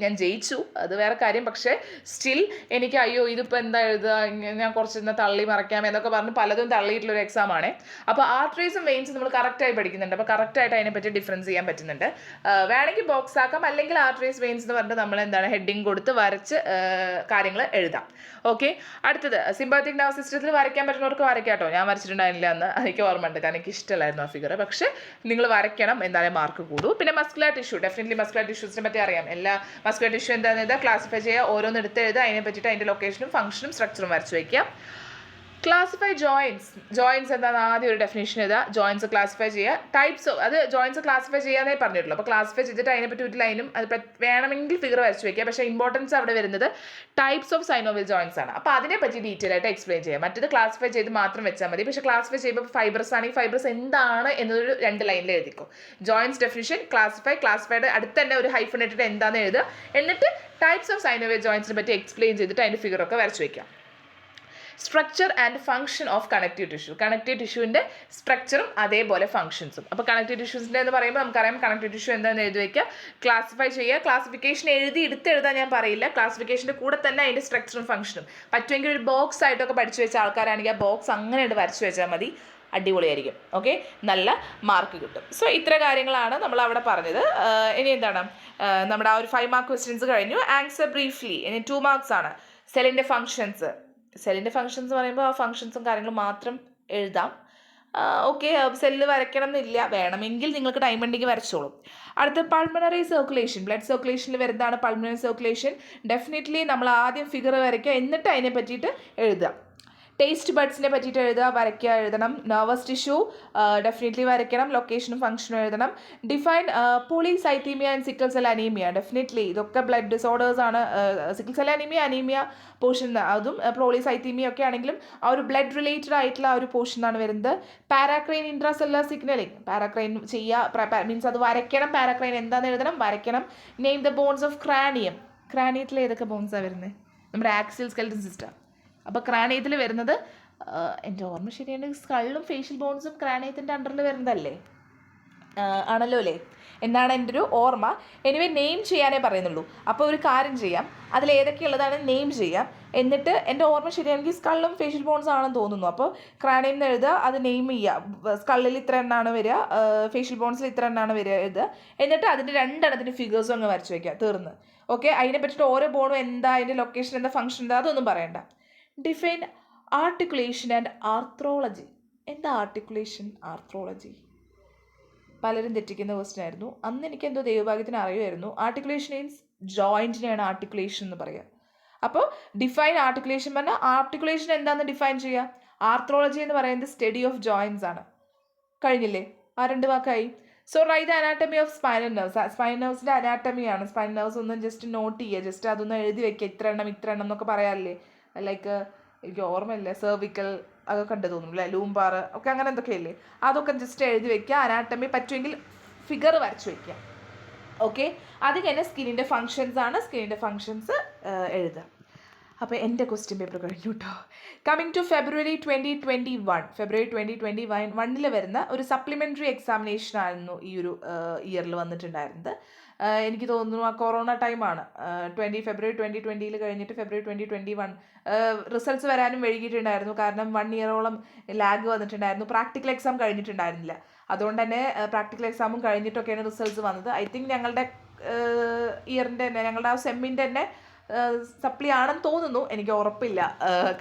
ഞാൻ ജയിച്ചു, അത് വേറെ കാര്യം. പക്ഷേ സ്റ്റിൽ എനിക്ക് അയ്യോ ഇതിപ്പോൾ എന്താ എഴുതുക, ഞാൻ കുറച്ച് തള്ളി മറയ്ക്കാം എന്നൊക്കെ പറഞ്ഞ് പലതും തള്ളിയിട്ടുള്ളൊരു എക്സാമാണ്. അപ്പോൾ ആർട്ടറീസും വെയിൻസും നമ്മൾ കറക്റ്റായി പഠിക്കുന്നുണ്ട്. അപ്പോൾ കറക്റ്റായിട്ട് അതിനെപ്പറ്റി ഡിഫറൻസ് ചെയ്യാൻ പറ്റുന്നുണ്ട്. വേണമെങ്കിൽ ബോക്സ് ആക്കാം, അല്ലെങ്കിൽ ആർട്ടറീസ് വെയിൻസ് എന്ന് പറഞ്ഞിട്ട് നമ്മൾ ഹെഡിങ് കൊടുത്ത് വരച്ച് കാര്യങ്ങൾ എഴുതാം. ഓക്കെ, അടുത്തത് സിമ്പത്തിക് നെർവസ് സിസ്റ്റത്തിൽ വരയ്ക്കാൻ പറ്റുന്നവർക്ക് വരയ്ക്കാം കേട്ടോ. ഞാൻ വരച്ചിട്ടുണ്ടായിരുന്നില്ല അന്ന്, എനിക്ക് ഓർമ്മയുണ്ട്. കാരണം എനിക്ക് ഇഷ്ടമല്ലായിരുന്നു ആ ഫിഗർ. പക്ഷേ നിങ്ങൾ വരയ്ക്കണം, എന്തായാലും മാർക്ക് കൂടും. പിന്നെ മസ്കുലർ ടിഷ്യൂ, ഡെഫിനറ്റ്ലി മസ്കുലർ ടിഷ്യൂസിനെ പറ്റി അറിയാം. എല്ലാ മസ്കുലർ ടിഷ്യൂ എന്താണെന്ന് ക്ലാസിഫൈ ചെയ്യുക, ഓരോന്ന് എടുത്ത് എഴുതുക, അതിനെ പറ്റിയിട്ട് അതിൻ്റെ ലൊക്കേഷനും ഫംഗ്ഷനും സ്ട്രക്ചറും വരച്ച് വയ്ക്കുക. ക്ലാസിഫൈ ജോയിൻസ് എന്താണ് ആദ്യം ഒരു ഡെഫിനേഷൻ എഴുതുക. ജോയിൻസ് ക്ലാസിഫൈ ചെയ്യുക. ടൈപ്സ് ഓഫ്, അത് ജോയിൻസ് ക്ലാസിഫൈ ചെയ്യാനേ പറഞ്ഞിട്ടുള്ളൂ. അപ്പോൾ ക്ലാസിഫൈ ചെയ്തിട്ട് അതിനെപ്പറ്റി ഒരു ലൈനും അത് വേണമെങ്കിൽ ഫിഗർ വരച്ച് വയ്ക്കുക. പക്ഷേ ഇമ്പോർട്ടൻസ് അവിടെ വരുന്നത് ടൈപ്സ് ഓഫ് സൈനോവിയൽ ജോയിൻസ് ആണ്. അപ്പോൾ അതിനെപ്പറ്റി ഡീറ്റെയിൽ ആയിട്ട് എക്സ്പ്ലെയിൻ ചെയ്യാം. മറ്റേത് ക്ലാസിഫൈ ചെയ്ത് മാത്രം വെച്ചാൽ മതി. പക്ഷേ ക്ലാസിഫൈ ചെയ്യുമ്പോൾ ഫൈബ്രസ് ആണെങ്കിൽ ഫൈബ്രസ് എന്താണ് എന്നൊരു 2 ലൈനിൽ എഴുതിക്കോ. ജോയിൻസ് ഡെഫിനിഷൻ, ക്ലാസിഫൈഡ് അടുത്ത് തന്നെ ഒരു ഹൈഫൺ ഇട്ടിട്ട് എന്താണെന്ന് എഴുതുക. എന്നിട്ട് ടൈപ്സ് ഓഫ് സൈനോവിയൽ ജോയിൻസിനെ പറ്റി എക്സ്പ്ലെയിൻ ചെയ്തിട്ട് അതിൻ്റെ ഫിഗറൊക്കെ വരച്ച് വയ്ക്കാം. Structure and function of connective tissue. Connective ടിഷ്യൂവിൻ്റെ സ്ട്രക്ചറും അതേപോലെ ഫംഗ്ഷൻസും. അപ്പോൾ കണക്റ്റീവ് ടിഷ്യൂസിൻ്റെ എന്ന് പറയുമ്പോൾ നമുക്കറിയാം കണക്റ്റീവ് ടിഷ്യൂ എന്താണെന്ന് എഴുതി വയ്ക്കുക, ക്ലാസിഫൈ ചെയ്യുക. ക്ലാസിഫിക്കേഷൻ എടുത്തെഴുതാൻ ഞാൻ പറയില്ല, ക്ലാസിഫിക്കേഷൻ്റെ കൂടെ തന്നെ അതിൻ്റെ സ്ട്രക്ചറും ഫംഗ്ഷനും. പറ്റുമെങ്കിൽ ഒരു ബോക്സ് ആയിട്ടൊക്കെ പഠിച്ചു വെച്ച ആൾക്കാരാണെങ്കിൽ ആ ബോക്സ് അങ്ങനെ വരച്ചു വെച്ചാൽ മതി, അടിപൊളിയായിരിക്കും. ഓക്കെ, നല്ല മാർക്ക് കിട്ടും. സോ ഇത്ര കാര്യങ്ങളാണ് നമ്മൾ അവിടെ പറഞ്ഞത്. ഇനി എന്താണ് നമ്മുടെ ആ ഒരു 5 മാർക്ക് ക്വസ്റ്റ്യൻസ് കഴിഞ്ഞു. Answer briefly. ഇനി 2 മാർക്സ് ആണ്. സെല്ലിൻ്റെ ഫംഗ്ഷൻസ് പറയുമ്പോൾ ആ ഫംഗ്ഷൻസും കാര്യങ്ങളും മാത്രം എഴുതാം. ഓക്കെ, സെല്ല് വരയ്ക്കണം എന്നില്ല, വേണമെങ്കിൽ നിങ്ങൾക്ക് ടൈം ഉണ്ടെങ്കിൽ വരച്ചോളും. അടുത്ത പൾമണറി സർക്കുലേഷൻ, ബ്ലഡ് സർക്കുലേഷനിൽ വരുന്നതാണ് പൾമണറി സർക്കുലേഷൻ. ഡെഫിനറ്റ്ലി നമ്മൾ ആദ്യം ഫിഗർ വരയ്ക്കുക, എന്നിട്ട് അതിനെ പറ്റിയിട്ട് എഴുതുക. ടേസ്റ്റ് ബഡ്സിനെ പറ്റിയിട്ട് എഴുതണം. നെർവസ് ടിഷ്യൂ ഡെഫിനറ്റ്ലി വരയ്ക്കണം, ലൊക്കേഷനും ഫംഗ്ഷനും എഴുതണം. Define polycythaemia and sickle cell anaemia. Definitely ഇതൊക്കെ ബ്ലഡ് ഡിസോർഡേഴ്സ് ആണ്. സിക്കിൾ സെൽ അനീമിയ പോർഷൻ, അതും പോളിസൈത്തീമിയ ഒക്കെ ആണെങ്കിലും ആ ഒരു ബ്ലഡ് റിലേറ്റഡ് ആയിട്ടുള്ള ആ ഒരു പോർഷനാണ് വരുന്നത്. പാരാക്രൈൻ ഇൻട്രാസെല്ലുലാർ സിഗ്നലിംഗ്, പാരാക്രൈൻ ചെയ്യുക മീൻസ് അത് വരയ്ക്കണം. പാരാക്രൈൻ എന്താണെന്ന് എഴുതണം, വരയ്ക്കണം. നെയിം ദ ബോൺസ് ഓഫ് ക്രാനിയത്തിൽ ഏതൊക്കെ ബോൺസാണ് വരുന്നത്? നമ്മുടെ ആക്സിയൽ സ്കെൽറ്റൻ സിസ്റ്റം. അപ്പോൾ ക്രാനിയത്തിൽ വരുന്നത്, എൻ്റെ ഓർമ്മ ശരിയാണ്, സ്കള്ളും ഫേഷ്യൽ ബോൺസും ക്രാനിയത്തിൻ്റെ അണ്ടറിൽ വരുന്നതല്ലേ? ആണല്ലോ അല്ലേ എന്നാണ് എൻ്റെ ഒരു ഓർമ്മ. എനിവേ നെയിം ചെയ്യാനേ പറയുന്നുള്ളൂ. അപ്പോൾ ഒരു കാര്യം ചെയ്യാം, അതിലേതൊക്കെയുള്ളതാണ് നെയിം ചെയ്യാം. എന്നിട്ട് എൻ്റെ ഓർമ്മ ശരിയാണെങ്കിൽ സ്കള്ളും ഫേഷ്യൽ ബോൺസ് ആണെന്ന് തോന്നുന്നു. അപ്പോൾ ക്രാനിയം എന്ന് എഴുതുക, അത് നെയിം ചെയ്യുക. സ്കള്ളിൽ ഇത്ര എണ്ണമാണ് വരിക, ഫേഷ്യൽ ബോൺസിൽ ഇത്ര എണ്ണമാണ് വരിക എഴുതുക. എന്നിട്ട് അതിൻ്റെ 2 എണ്ണത്തിൻ്റെ ഫിഗേഴ്സും അങ്ങ് വരച്ച് വയ്ക്കുക, തീർന്ന്. ഓക്കെ, അതിനെ പറ്റിയിട്ട് ഓരോ ബോണും എന്താ, അതിൻ്റെ ലൊക്കേഷൻ എന്താ, ഫംഗ്ഷൻ എന്താ, അതൊന്നും പറയണ്ട. Define articulation and arthrology. എന്താ ആർട്ടിക്കുലേഷൻ, ആർത്രോളജി? പലരും തെറ്റിക്കുന്ന ക്വസ്റ്റ്യൻ ആയിരുന്നു. അന്ന് എനിക്ക് എന്തോ ദൈവഭാഗ്യത്തിന് അറിയുമായിരുന്നു ആർട്ടിക്കുലേഷൻ മീൻസ് ജോയിൻറ്റിനെയാണ് ആർട്ടിക്കുലേഷൻ എന്ന് പറയുക. അപ്പോൾ ഡിഫൈൻ ആർട്ടിക്കുലേഷൻ പറഞ്ഞാൽ ആർട്ടിക്കുലേഷൻ എന്താണെന്ന് ഡിഫൈൻ ചെയ്യുക. ആർത്രോളജി എന്ന് പറയുന്നത് സ്റ്റഡി ഓഫ് ജോയിൻസ് ആണ്. കഴിഞ്ഞില്ലേ? ആ 2 വാക്കായി. So write the anatomy of spinal nerves. Spinal നെർവ്സിൻ്റെ അനാട്ടമിയാണ്. സ്പൈനൽ നെർവ്സ് ഒന്നും ജസ്റ്റ് നോട്ട് ചെയ്യുക, ജസ്റ്റ് അതൊന്ന് എഴുതി വെക്കുക. ഇത്ര എണ്ണം എന്നൊക്കെ പറയാറില്ലേ? ലൈക്ക് എനിക്ക് ഓർമ്മയില്ല, സെർവിക്കൽ അതൊക്കെ ഉണ്ട് തോന്നുന്നു അല്ലേ, ലൂംബാർ ഒക്കെ അങ്ങനെ എന്തൊക്കെയല്ലേ, അതൊക്കെ ജസ്റ്റ് എഴുതി വെക്കുക. അനാട്ടമി പറ്റുമെങ്കിൽ ഫിഗർ വരച്ച് വയ്ക്കുക. ഓക്കെ, അത് കഴിഞ്ഞ് സ്കിന്നിൻ്റെ ഫങ്ഷൻസ് ആണ്. സ്കിന്നിൻ്റെ ഫങ്ഷൻസ് എഴുതുക. അപ്പോൾ എൻ്റെ ക്വസ്റ്റ്യൻ പേപ്പർ കഴിഞ്ഞു കേട്ടോ. കമ്മിങ് ടു ഫെബ്രുവരി 2021 വരുന്ന ഒരു സപ്ലിമെൻ്ററി എക്സാമിനേഷൻ ആയിരുന്നു ഈ ഒരു ഇയറിൽ വന്നിട്ടുണ്ടായിരുന്നത്. എനിക്ക് തോന്നുന്നു ആ കൊറോണ ടൈമാണ്. ഫെബ്രുവരി 2020 കഴിഞ്ഞിട്ട് ഫെബ്രുവരി 2021 റിസൾട്ട്സ് വരാനും വൈകിയിട്ടുണ്ടായിരുന്നു. കാരണം 1 ഇയറോളം ലാഗ് വന്നിട്ടുണ്ടായിരുന്നു. പ്രാക്ടിക്കൽ എക്സാം കഴിഞ്ഞിട്ടുണ്ടായിരുന്നില്ല. അതുകൊണ്ട് തന്നെ പ്രാക്ടിക്കൽ എക്സാമും കഴിഞ്ഞിട്ടൊക്കെയാണ് റിസൾട്ട്സ് വന്നത്. ഐ തിങ്ക് ഞങ്ങളുടെ ഇയറിൻ്റെ തന്നെ, ഞങ്ങളുടെ ആ സെമ്മിൻ്റെ തന്നെ സപ്ലി ആണെന്ന് തോന്നുന്നു, എനിക്ക് ഉറപ്പില്ല.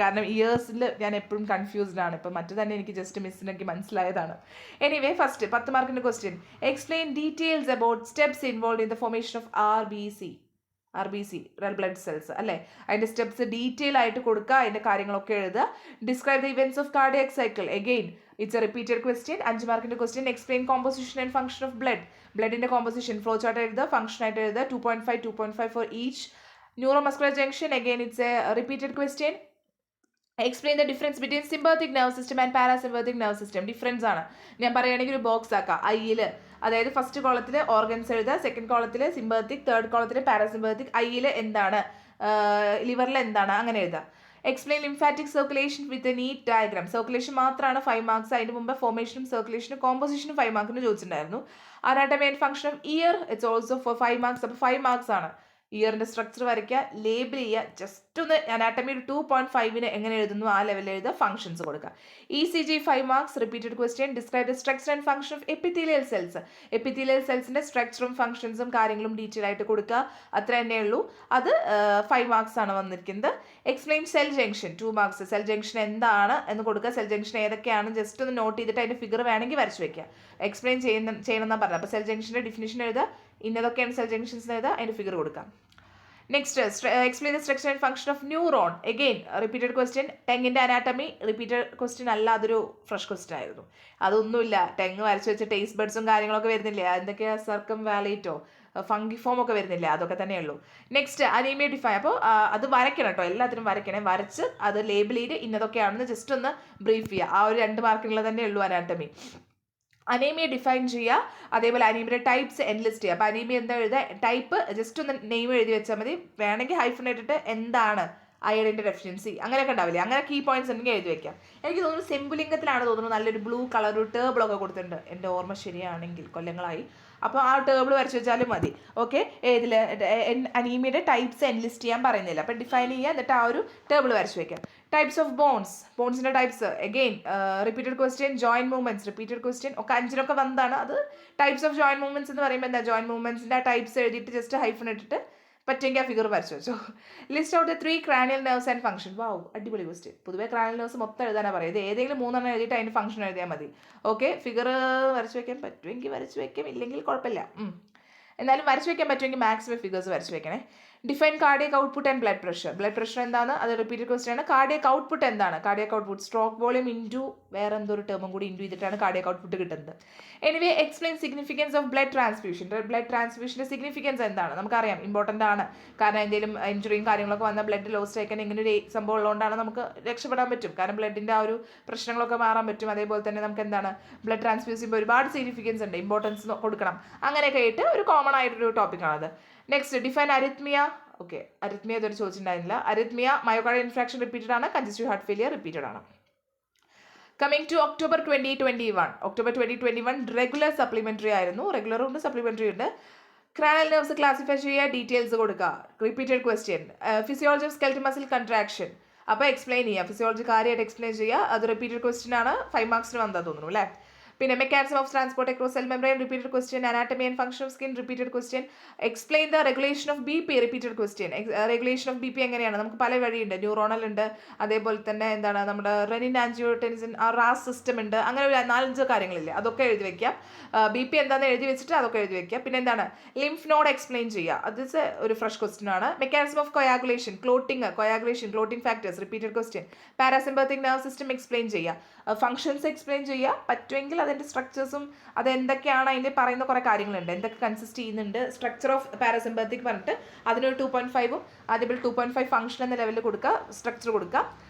കാരണം ഇയേഴ്സിൽ ഞാൻ എപ്പോഴും കൺഫ്യൂസ്ഡ് ആണ്. ഇപ്പം മറ്റു തന്നെ എനിക്ക് ജസ്റ്റ് മിസ്സിനെനിക്ക് മനസ്സിലായതാണ്. എനിവേ, ഫസ്റ്റ് 10 മാർക്കിൻ്റെ question. Explain details about steps involve in the formation of R B C red blood cells അല്ലേ. അതിൻ്റെ സ്റ്റെപ്സ് ഡീറ്റെയിൽ ആയിട്ട് കൊടുക്കുക, അതിൻ്റെ കാര്യങ്ങളൊക്കെ എഴുതുക. Describe the events of cardiac cycle. Again it's a repeated question. 5 മാർക്കിൻ്റെ question. Explain composition and function of ബ്ലഡിൻ്റെ composition flow chart എഴുതുക, ഫംഗ്ഷൻ ആയിട്ട് എഴുതുക. 2.5 for each. Neuromuscular junction, again it's a repeated question. Explain the difference between sympathetic nervous system and parasympathetic nervous system. Difference ആണ്. ഞാൻ പറയുകയാണെങ്കിൽ ഒരു box ആക്കാം. ഐയിൽ, അതായത് ഫസ്റ്റ് കോളത്തിൽ ഓർഗൻസ് എഴുതുക, സെക്കൻഡ് കോളത്തിൽ സിമ്പത്തിക്, തേർഡ് കോളത്തിൽ പാരാസിമ്പത്തിക്. ഐയിൽ എന്താണ്, ലിവറിൽ എന്താണ്, അങ്ങനെ എഴുതുക. Explain lymphatic circulation with a neat diagram. Circulation മാത്രമാണ് 5 മാർക്സ്. അതിന് മുമ്പ് ഫോർമേഷനും സർക്കുലേഷനും കോമ്പോസിഷനും 5 മാർക്കിന് ചോദിച്ചിട്ടുണ്ടായിരുന്നു. Anatomy and function of year, it's also for 5 marks. അപ്പോൾ 5 മാർക്സ് ആണ്. ഇയറിൻ്റെ സ്ട്രക്ചർ വരയ്ക്കുക, ലേബിൾ ചെയ്യുക. ജസ്റ്റ് ഒന്ന് അനാട്ടമി 2.5 എങ്ങനെ എഴുതുന്നു ആ ലെവലിൽ എഴുതുക, ഫംഗ്ഷൻസ് കൊടുക്കുക. ECG 5 marks. Repeated question. Describe the structure and function of epithelial cells. Epithelial സെൽസിൻ്റെ സ്ട്രക്ചറും ഫംഗ്ഷൻസും കാര്യങ്ങളും ഡീറ്റെയിൽ ആയിട്ട് കൊടുക്കുക. അത്ര തന്നെ ഉള്ളൂ. അത് 5 മാർക്സ് ആണ് വന്നിരിക്കുന്നത്. Explain cell junction 2 marks. Cell junction എന്താണ് എന്ന് കൊടുക്കുക. സെൽ ജംഗ്ഷൻ ഏതൊക്കെയാണ് ജസ്റ്റ് ഒന്ന് നോട്ട് ചെയ്തിട്ട് അതിൻ്റെ ഫിഗർ വേണമെങ്കിൽ വരച്ച് വയ്ക്കുക. എക്സ്പ്ലെയിൻ ചെയ്യണമെന്നാണ് പറഞ്ഞത്. അപ്പോൾ സെൽ ജംഗ്ഷൻ്റെ ഡിഫിനിഷൻ എഴുതുക, ഇന്നതൊക്കെയാണ് സെൽ ജംഗ്ഷൻസ് എഴുതുക, അതിൻ്റെ ഫിഗർ കൊടുക്കാം. Next, explain the structure and function of neuron. Again repeated question. ടെങ്ങിൻ്റെ അനാട്ടമി റിപ്പീറ്റഡ് ക്വസ്റ്റ്യൻ അല്ല, അതൊരു ഫ്രഷ് ക്വസ്റ്റ്യൻ ആയിരുന്നു. അതൊന്നുമില്ല, ടെങ് വരച്ച് വെച്ച് ടേസ്റ്റ് ബഡ്സും കാര്യങ്ങളൊക്കെ വരുന്നില്ലേ, എന്തൊക്കെയാണ് സർക്കം വാലേറ്റോ ഫംഗിഫോം ഒക്കെ വരുന്നില്ല, അതൊക്കെ തന്നെയുള്ളൂ. Next, anaemia define. അപ്പോൾ അത് വരയ്ക്കണം കേട്ടോ, എല്ലാത്തിനും വരയ്ക്കണേ. വരച്ച് അത് ലേബിൾ ചെയ്ത് ഇന്നതൊക്കെയാണെന്ന് ജസ്റ്റ് ഒന്ന് ബ്രീഫ് ചെയ്യുക. ആ ഒരു 2 മാർക്കിനുള്ളത് തന്നെ ഉള്ളൂ അനാട്ടമി. അനീമിയ ഡിഫൈൻ ചെയ്യുക, അതേപോലെ അനീമിയുടെ ടൈപ്സ് എൻലിസ്റ്റ് ചെയ്യുക. അപ്പോൾ അനീമിയ എന്താ എഴുതുക, ടൈപ്പ് ജസ്റ്റ് ഒന്ന് നെയിം എഴുതി വെച്ചാൽ മതി. വേണമെങ്കിൽ ഹൈഫൺ ഇട്ടിട്ട് എന്താണ് അയഡിൻ്റെ ഡെഫിഷ്യൻസി അങ്ങനെയൊക്കെ ഉണ്ടാവില്ലേ, അങ്ങനെ കീ പോയിന്റ്സ് ഉണ്ടെങ്കിൽ എഴുതി വെക്കാം. എനിക്ക് തോന്നുന്നു സെമ്പുലിംഗത്തിലാണ് തോന്നുന്നു നല്ലൊരു ബ്ലൂ കളർ ഒരു ടേബിളൊക്കെ കൊടുത്തിട്ടുണ്ട്, എൻ്റെ ഓർമ്മ ശരിയാണെങ്കിൽ, കൊല്ലങ്ങളായി. അപ്പോൾ ആ ടേബിൾ വരച്ച് വെച്ചാലും മതി. ഓക്കെ, ഏതിൽ അനീമിയുടെ ടൈപ്സ് എൻലിസ്റ്റ് ചെയ്യാൻ പറയുന്നില്ല, അപ്പോൾ ഡിഫൈൻ ചെയ്യുക, എന്നിട്ട് ആ ഒരു ടേബിൾ വരച്ച് വയ്ക്കാം. ടൈപ്സ് ഓഫ് ബോൺസിൻ്റെ types. Again repeated question. Joint movements repeated question. ഒക്കെ 5 വന്നതാണ്. അത് ടൈപ്സ് ഓഫ് ജോയിൻറ്റ് മൂവ്മെൻറ്റ്സ് എന്ന് പറയുമ്പോൾ എന്താ, ജോയിൻറ്റ് മൂവ്മെൻറ്റ്സിൻ്റെ ടൈപ്സ് എഴുതിയിട്ട് ജസ്റ്റ് ഹൈഫൺ ഇട്ടിട്ട് പറ്റുമെങ്കിൽ ആ ഫിഗർ വരച്ച് വെച്ചോ. List out 3 cranial nerves and function. Wow, അടിപൊളി ക്വസ്റ്റ്യൻ. പൊതുവേ ക്രാനിയൽ നെർവ്സ് മൊത്തം എഴുതാനാണ് പറയുന്നത്. ഏതെങ്കിലും 3 എഴുതിയിട്ട് അതിന് ഫംഗ്ഷൻ എഴുതിയാൽ മതി. ഓക്കെ, ഫിഗർ വരച്ച് വയ്ക്കാൻ പറ്റുമെങ്കിൽ വരച്ച് വയ്ക്കാം, ഇല്ലെങ്കിൽ കുഴപ്പമില്ല. എന്നാലും വരച്ച് വയ്ക്കാൻ പറ്റുമെങ്കിൽ മാക്സിമം ഫിഗേഴ്സ് വരച്ച് വയ്ക്കണേ. Define cardiac output and blood pressure. Blood pressure എന്താണ്, അത് റിപ്പീറ്റഡ് ക്വസ്റ്റ്യൻ ആണ്. കാർഡിയക് ഔട്ട്പുട്ട് എന്താണ്, cardiac output stroke volume into വേറെ എന്തോ ഒരു ടേമും കൂടി ഇൻറ്റു ചെയ്തിട്ടാണ് കാർഡിയക് ഔട്ട്പുട്ട് കിട്ടുന്നത്. Anyway, explain significance of blood transfusion. Blood ട്രാൻസ്ഫ്യൂഷൻ്റെ സിഗ്നിഫിക്കൻസ് എന്താണ്, നമുക്കറിയാം ഇമ്പോർട്ടൻ്റ് ആണ്. കാരണം എന്തെങ്കിലും ഇഞ്ചുറിയും കാര്യങ്ങളൊക്കെ വന്നാൽ ബ്ലഡ് ലോസ്റ്റ് ആയിക്കാൻ ഇങ്ങനെ ഒരു സംഭവം ഉള്ളതുകൊണ്ടാണ് നമുക്ക് രക്ഷപ്പെടാൻ പറ്റും. കാരണം ബ്ലഡിൻ്റെ ആ ഒരു പ്രശ്നങ്ങളൊക്കെ മാറാൻ പറ്റും. അതേപോലെ തന്നെ നമുക്ക് എന്താണ്, ബ്ലഡ് ട്രാൻസ്ഫ്യൂസ് ചെയ്യുമ്പോൾ ഒരുപാട് സിഗ്നിഫിക്കൻസ് ഉണ്ട്, ഇമ്പോർട്ടൻസ് കൊടുക്കണം. അങ്ങനെയൊക്കെ ആയിട്ട് ഒരു കോമൺ ആയിട്ടൊരു ടോപ്പിക്കാണത്. Next, define arrhythmia. Okay, arrhythmia ഇതൊരു ചോദിച്ചിട്ടുണ്ടായിരുന്നില്ല. അരിത്മിയ മയോകാർഡിയൽ ഇൻഫ്രാക്ഷൻ റിപ്പീറ്റഡ് ആണ്, കൺജസ്റ്റീവ് ഹാർട്ട് ഫെയിലിയർ റിപ്പീറ്റഡ് ആണ്. Coming to October 2021 regular supplementary ആയിരുന്നു. റെഗുലറും ഉണ്ട്, സപ്ലിമെൻ്ററി ഉണ്ട്. ക്രാനിയൽ നെർവ്സ് ക്ലാസിഫൈ ചെയ്യുക, ഡീറ്റെയിൽസ് കൊടുക്കുക. Repeated question. Physiology of skeletal muscle contraction. അപ്പോൾ എക്സ്പ്ലെയിൻ ചെയ്യുക, ഫിസിയോളജി കാര്യമായിട്ട് എക്സ്പ്ലെയിൻ ചെയ്യുക. അത് റിപ്പീറ്റഡ് ക്വസ്റ്റ്യൻ ആണ്, 5 മാർക്സിന് വന്നാൽ തോന്നുന്നു അല്ലേ. പിന്നെ mechanism of transport across cell membrane repeated question. Anatomy and function of skin repeated question. Explain the regulation of B P repeated question. Regulation of B P എങ്ങനെയാണ്, നമുക്ക് പല വഴിയുണ്ട്. ന്യൂറോണൽ ഉണ്ട്, അതേപോലെ തന്നെ എന്താണ് നമ്മുടെ റെനിൻ ആൻജിയോടെൻസിൻ റാസ് സിസ്റ്റം ഉണ്ട്. അങ്ങനെ ഒരു 4-5 കാര്യങ്ങളില്ലേ, അതൊക്കെ എഴുതി വെക്കാം. ബി പി എന്താണെന്ന് എഴുതി വെച്ചിട്ട് അതൊക്കെ എഴുതി വെക്കാം. പിന്നെ എന്താണ് ലിംഫ് നോഡ് എക്സ്പ്ലെയിൻ ചെയ്യുക, അത് ഒരു ഫ്രഷ് ക്വസ്റ്റ്യൻ ആണ്. Mechanism of coagulation, clotting factors repeated question. Parasympathetic nerve system explain ചെയ്യുക, ഫംഗ്ഷൻസ് എക്സ്പ്ലെയിൻ ചെയ്യുക, പറ്റുമെങ്കിൽ അതിൻ്റെ സ്ട്രക്ചേഴ്സും അത് എന്തൊക്കെയാണ് അതിൽ പറയുന്ന കുറേ കാര്യങ്ങളുണ്ട്, എന്തൊക്കെ കൺസിസ്റ്റ് ചെയ്യുന്നുണ്ട്. സ്ട്രക്ചർ ഓഫ് പാരാസിമ്പത്തിക് പറഞ്ഞിട്ട് അതിനൊരു 2.5ഉം അതേപോലെ 2.5 ഫംഗ്ഷൻ എന്ന ലെവലിൽ കൊടുക്കുക, സ്ട്രക്ചർ കൊടുക്കുക.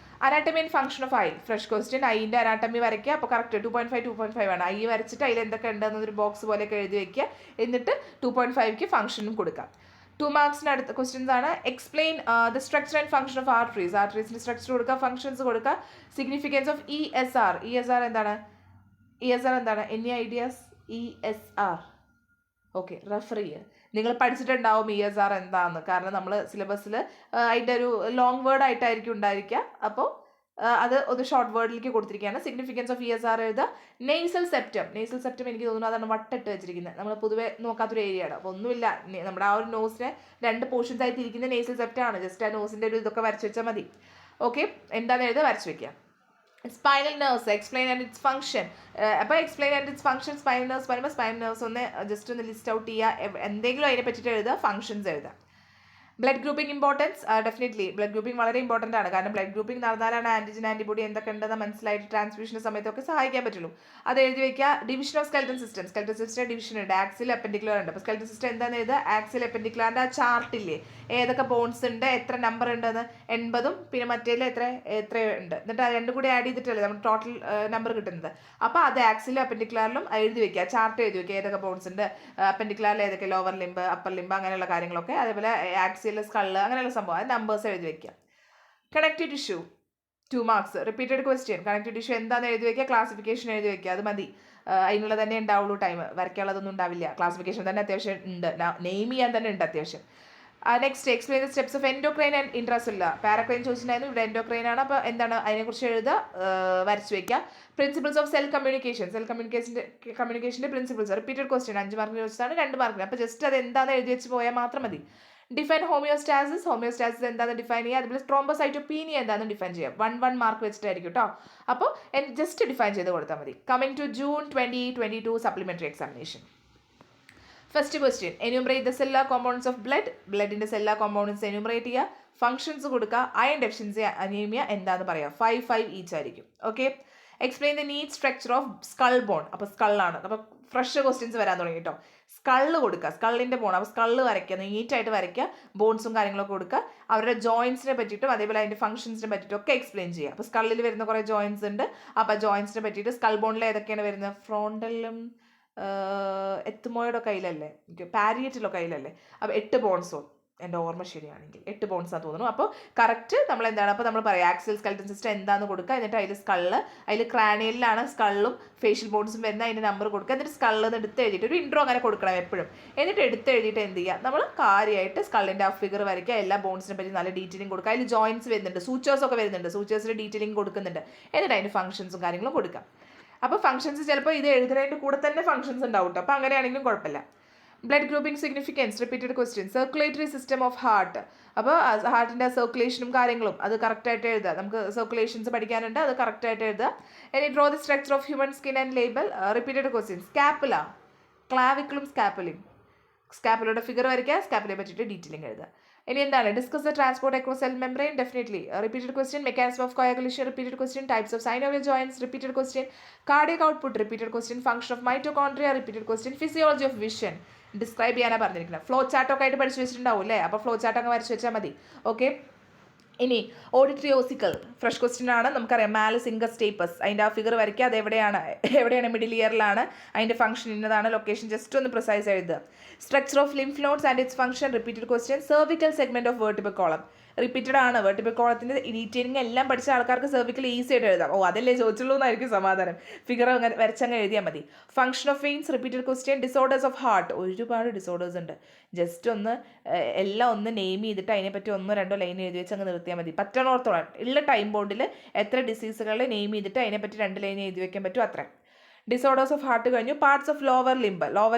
Anatomy and function of eye fresh question. ഐൻ്റെ അനാട്ടമി വരയ്ക്കുക, അപ്പോൾ കറക്റ്റ് 2.5 ആണ്. ഐ വരച്ചിട്ട് അതിൽ എന്തൊക്കെ ഉണ്ടെന്നൊരു ബോക്സ് പോലെയൊക്കെ എഴുതി വയ്ക്കുക. എന്നിട്ട് 2.5ക്ക് ഫംഗ്ഷനും കൊടുക്കാം. 2 മാർക്സിന് അടുത്ത ക്വസ്റ്റ്യൻസ് ആണ്. Explain the structure and function of ആർട്ടറീസിൻ്റെ സ്ട്രക്ചർ കൊടുക്കുക, ഫംഗ്ഷൻസ് കൊടുക്കുക. സിഗ്നിഫിക്കൻസ് ഓഫ് ESR എന്താണ്, any ideas? ESR okay, refer ചെയ്യുക. നിങ്ങൾ പഠിച്ചിട്ടുണ്ടാവും ESR എന്താണെന്ന്, കാരണം നമ്മൾ സിലബസിൽ അതിൻ്റെ ഒരു ലോങ് വേർഡ് ആയിട്ടായിരിക്കും ഉണ്ടായിരിക്കുക. അപ്പോൾ അത് ഒരു ഷോർട്ട് വേർഡിലേക്ക് കൊടുത്തിരിക്കുകയാണ്. സിഗ്നിഫിക്കൻസ് ഓഫ് ESR എഴുതുക. നെയ്സൽ സെപ്റ്റം എനിക്ക് തോന്നുന്നു അതാണ് വട്ടിട്ട് വെച്ചിരിക്കുന്നത്, നമ്മൾ പൊതുവെ നോക്കാത്തൊരു ഏരിയയാണ്. അപ്പോൾ ഒന്നുമില്ല, നമ്മുടെ ആ ഒരു നോസിനെ 2 പോർഷൻസ് ആയി തിരിക്കുന്ന നെയ്സൽ സെപ്റ്റം ആണ്. ജസ്റ്റ് ആ നോസിൻ്റെ ഒരു ഇതൊക്കെ വരച്ച് വെച്ചാൽ മതി. ഓക്കെ, എന്താണെന്ന് എഴുതുക, വരച്ച് വെക്കുക. Spinal nerves explain and its function. അപ്പോൾ explain and its function spinal nerves പറയുമ്പോൾ സ്പൈനൽ നെർവ്സ് ഒന്ന് ജസ്റ്റ് ഒന്ന് ലിസ്റ്റ് ഔട്ട് ചെയ്യുക, എന്തെങ്കിലും അതിനെ പറ്റിയിട്ട് എഴുതുക, ഫംഗ്ഷൻസ് എഴുതുക. Blood grouping importance, definitely blood grouping വളരെ ഇമ്പോർട്ടൻ്റ് ആണ്. കാരണം ബ്ലഡ് ഗ്രൂപ്പിംഗ് നടന്നാലാണ് ആൻറ്റിജൻ ആൻറ്റിബോഡി എന്തൊക്കെ ഉണ്ടെന്ന് മനസ്സിലായിട്ട് ട്രാൻസ്ഫ്യൂഷൻ്റെ സമയത്തൊക്കെ സഹായിക്കാൻ പറ്റുള്ളൂ. അത് എഴുതി വയ്ക്കുക. Division of skeleton system division ഉണ്ട്, ആക്സിൽ അപ്പൻഡിക്കുലർ ഉണ്ട്. അപ്പോൾ സ്കെൽറ്റൻ സിസ്റ്റം എന്താണെന്ന് എഴുതുക, ആക്സിൽ അപ്പൻഡിക്കുലറിൻ്റെ ആ ചാർട്ടില്ലേ ഏതൊക്കെ ബോൺസ് ഉണ്ട്, എത്ര നമ്പർ ഉണ്ടെന്ന്, 80ഉം പിന്നെ മറ്റേതിൽ എത്ര ഉണ്ട്, എന്നിട്ട് ആ രണ്ടും കൂടി ആഡ് ചെയ്തിട്ടല്ലേ നമ്മൾ ടോട്ടൽ നമ്പർ കിട്ടുന്നത്. അപ്പോൾ അത് ആക്സിലും അപ്പൻഡിക്കുലറിലും എഴുതി വയ്ക്കുക, ചാർട്ട് എഴുതി വയ്ക്കുക, ഏതൊക്കെ ബോൺസ് ഉണ്ട്, അപ്പൻഡിക്കുലറിൽ ഏതൊക്കെ ലോവർ ലിംബ് അപ്പർ ലിംബ് അങ്ങനെയുള്ള കാര്യങ്ങളൊക്കെ, അതേപോലെ ആക്സിൽ സ്കള്ള് അങ്ങനെയുള്ള സംഭവം, അത് നമ്പേഴ്സ് എഴുതി വയ്ക്കുക. Connective tissue 2 marks repeated question. Connective tissue എന്താണെന്ന് എഴുതി വയ്ക്കുക, ക്ലാസിഫിക്കേഷൻ എഴുതി വയ്ക്കുക, അത് മതി. അതിനുള്ള തന്നെ ഉണ്ടാവുള്ളൂ ടൈം, വരയ്ക്കാനുള്ളതൊന്നും ഉണ്ടാവില്ല. ക്ലാസിഫിക്കേഷൻ തന്നെ അത്യാവശ്യം ഉണ്ട്, നെയിം ചെയ്യാൻ തന്നെ ഉണ്ട് അത്യാവശ്യം. Next explain the steps of endocrine and intracellular. Paracrine ചോദിച്ചിട്ടുണ്ടായിരുന്നു, ഇവിടെ എൻഡോക്രൈൻ ആണ്. അപ്പോൾ എന്താണ് അതിനെക്കുറിച്ച് എഴുതുക, വരച്ച് വയ്ക്കുക. പ്രിൻസിപ്പിൾസ് ഓഫ് സെൽ കമ്മ്യൂണിക്കേഷൻ്റെ പ്രിൻസിപ്പിൾസ് റിപ്പീറ്റഡ് ക്വസ്റ്റ്യൻ 5 മാർക്കിന് ചോദിച്ചതാണ്, 2 മാർക്കിന്. അപ്പോൾ ജസ്റ്റ് അത് എന്താണെന്ന് എഴുതി വെച്ച് പോയാൽ മാത്രം മതി. ഡിഫൈൻ ഹോമിയോസ്റ്റാസിസ് എന്താണെന്ന് ഡിഫൈൻ ചെയ്യുക, അതുപോലെ ട്രോംബോസൈറ്റോപീനിയ എന്താണെന്ന് ഡിഫൈൻ ചെയ്യുക. 1 മാർക്ക് വെച്ചിട്ടായിരിക്കും കേട്ടോ. അപ്പോൾ ജസ്റ്റ് ഡിഫൈൻ ചെയ്ത് കൊടുത്താൽ മതി. Coming to June 2022 supplementary examination. First question, enumerate the cellular compounds of ബ്ലഡിൻ്റെ സെല്ലുലാർ കോമ്പൗണ്ട്സ് എന്യൂമറേറ്റ് ചെയ്യുക, ഫംഗ്ഷൻസ് കൊടുക്കുക. അയൺ ഡെഫിഷ്യൻസി അനീമിയ എന്താണെന്ന് പറയാം. 5 ഈച്ച് ആയിരിക്കും. Okay, explain the neat structure of skull bone. അപ്പോൾ സ്കളാണ്, അപ്പോൾ ഫ്രഷ് ക്വസ്റ്റ്യൻസ് വരാൻ തുടങ്ങി കേട്ടോ. സ്കള് കൊടുക്കുക, സ്കളിൻ്റെ ബോൺ, അപ്പോൾ സ്കള് വരയ്ക്കുക, നീറ്റായിട്ട് വരയ്ക്കുക, ബോൺസും കാര്യങ്ങളൊക്കെ കൊടുക്കുക. അവരുടെ ജോയിൻസിനെ പറ്റിയിട്ടും അതേപോലെ അതിൻ്റെ ഫംഗ്ഷൻസിനെ പറ്റിയിട്ടും ഒക്കെ എക്സ്പ്ലെയിൻ ചെയ്യുക. അപ്പോൾ സ്കളിൽ വരുന്ന കുറേ ജോയിൻസ് ഉണ്ട്, അപ്പോൾ ജോയിൻസിനെ പറ്റിയിട്ട് സ്കൾ ബോണിൽ ഏതൊക്കെയാണ് വരുന്നത്, ഫ്രോണ്ടലും എത്തുമോയുടെ കയ്യിലല്ലേ, പാരിയറ്റിലോ കയ്യിലല്ലേ, അപ്പോൾ 8 ബോൺസോ, എൻ്റെ ഓർമ്മ ശരിയാണെങ്കിൽ 8 ബോൺസാണ് തോന്നുന്നു. അപ്പോൾ കറക്റ്റ് നമ്മൾ എന്താണ്, അപ്പോൾ നമ്മൾ പറയാം ആക്സിൽ സ്കെൽറ്റൻ സിസ്റ്റം എന്താണെന്ന് കൊടുക്കുക. എന്നിട്ട് അതിൽ സ്കള്, അതിൽ ക്രാനിയലിലാണ് സ്കളും ഫേഷ്യൽ ബോൺസും വരുന്ന, അതിൻ്റെ നമ്പർ കൊടുക്കുക. എന്നിട്ട് സ്കളിൽ എടുത്ത് എഴുതിയിട്ട് ഒരു ഇൻട്രോ അങ്ങനെ കൊടുക്കണം എപ്പോഴും. എന്നിട്ട് എടുത്ത് എഴുതിയിട്ട് എന്ത് ചെയ്യുക, നമ്മൾ കാര്യമായിട്ട് സ്കളിൻ്റെ ആ ഫിഗർ വരയ്ക്കുക, എല്ലാ ബോൺസിനെ പറ്റി നല്ല ഡീറ്റെയിലിംഗ് കൊടുക്കുക. അതിൽ ജോയിൻസ് വരുന്നുണ്ട്, സൂച്ചേഴ്സൊക്കെ വരുന്നുണ്ട്, സൂച്ചേഴ്സിൽ ഡീറ്റെയിലിംഗ് കൊടുക്കുന്നുണ്ട്. എന്നിട്ട് അതിൻ്റെ ഫംഗ്ഷൻസും കാര്യങ്ങളും കൊടുക്കുക. അപ്പോൾ ഫംഗ്ഷൻസ് ചിലപ്പോൾ ഇത് എഴുതുന്നതിൻ്റെ കൂടെ തന്നെ ഫംഗ്ഷൻസ് ഉണ്ടാവും കേട്ടോ, അപ്പോൾ അങ്ങനെയാണെങ്കിലും കുഴപ്പമില്ല. Blood grouping significance repeated question. Circulatory system of heart, അപ്പോൾ ഹാർട്ടിൻ്റെ സർക്കുലേഷനും കാര്യങ്ങളും അത് കറക്റ്റായിട്ട് എഴുതുക. നമുക്ക് സർക്കുലേഷൻസ് പഠിക്കാനുണ്ട്, അത് കറക്റ്റായിട്ട് എഴുതുക. ഇനി draw the structure of human skin and label. Repeated question. Scapula, ക്ലാവിക്കിളും സ്കാപ്പുലയുടെ ഫിഗർ വരയ്ക്കുക, സ്കാപ്പുലയെ പറ്റിയിട്ട് ഡീറ്റെയിലിംഗ് എഴുതുക. ഇനി എന്താണ്, discuss the transport across cell membrane. Definitely repeated question. Mechanism of coagulation repeated question. Types of synovial joints repeated question. Cardiac output repeated question. Function of mitochondria repeated question. Physiology of vision describe ചെയ്യാനാണ് പറഞ്ഞിരിക്കുന്നത്. Flow ചാർട്ടൊക്കെ ആയിട്ട് പഠിച്ചു വെച്ചിട്ടുണ്ടാവും അല്ലേ, അപ്പോൾ flow chart അങ്ങ് വരച്ച് വെച്ചാൽ മതി. ഓക്കെ, ഇനി ഓഡിറ്ററി ഓസിക്കൽ ഫ്രഷ് ക്വസ്റ്റ്യൻ ആണ്. നമുക്കറിയാം മാലസ് ഇംഗസ് ടേപ്പസ്, അതിൻ്റെ ആ ഫിഗർ വരയ്ക്കുക, അത് എവിടെയാണ് മിഡിൽ ഇയറിലാണ്, അതിൻ്റെ ഫംഗ്ഷൻ ഇന്നതാണ്, ലൊക്കേഷൻ ജസ്റ്റ് ഒന്ന് പ്രിസൈസ് എഴുതുക. Structure of lymph nodes and its function repeated question. Cervical segment of vertebral column repeated ആണ്. വെർട്ടിബിൾ കോളത്തിൻ്റെ ഡീറ്റെയിലിംഗ് എല്ലാം പഠിച്ച ആൾക്കാർക്ക് സെർവിക്കൽ ഈസി ആയിട്ട് എഴുതാം. അതല്ലേ ചോദിച്ചുള്ളൂ എന്നായിരിക്കും സമാധാനം. ഫിഗർ അങ്ങനെ വരച്ചങ്ങ് എഴുതിയാൽ മതി. Function of veins repeated question. Disorders of heart, ഒരുപാട് ഡിസോർഡേഴ്സ് ഉണ്ട്. ജസ്റ്റ് ഒന്ന് എല്ലാം ഒന്ന് നെയിം ചെയ്തിട്ട് അതിനെപ്പറ്റി 1-2 ലൈൻ എഴുതി വെച്ച് അങ്ങ് നിർത്തിയാൽ മതി. പറ്റണോർത്തോളം ഉള്ള ടൈം ബോർഡിൽ എത്ര ഡിസീസുകൾ നെയിം ചെയ്തിട്ട് അതിനെപ്പറ്റി 2 ലൈൻ എഴുതി വെക്കാൻ പറ്റും അത്ര. ഡിസോർഡേഴ്സ് ഓഫ് ഹാർട്ട് കഴിഞ്ഞു. പാർട്സ് ഓഫ് ലോവർ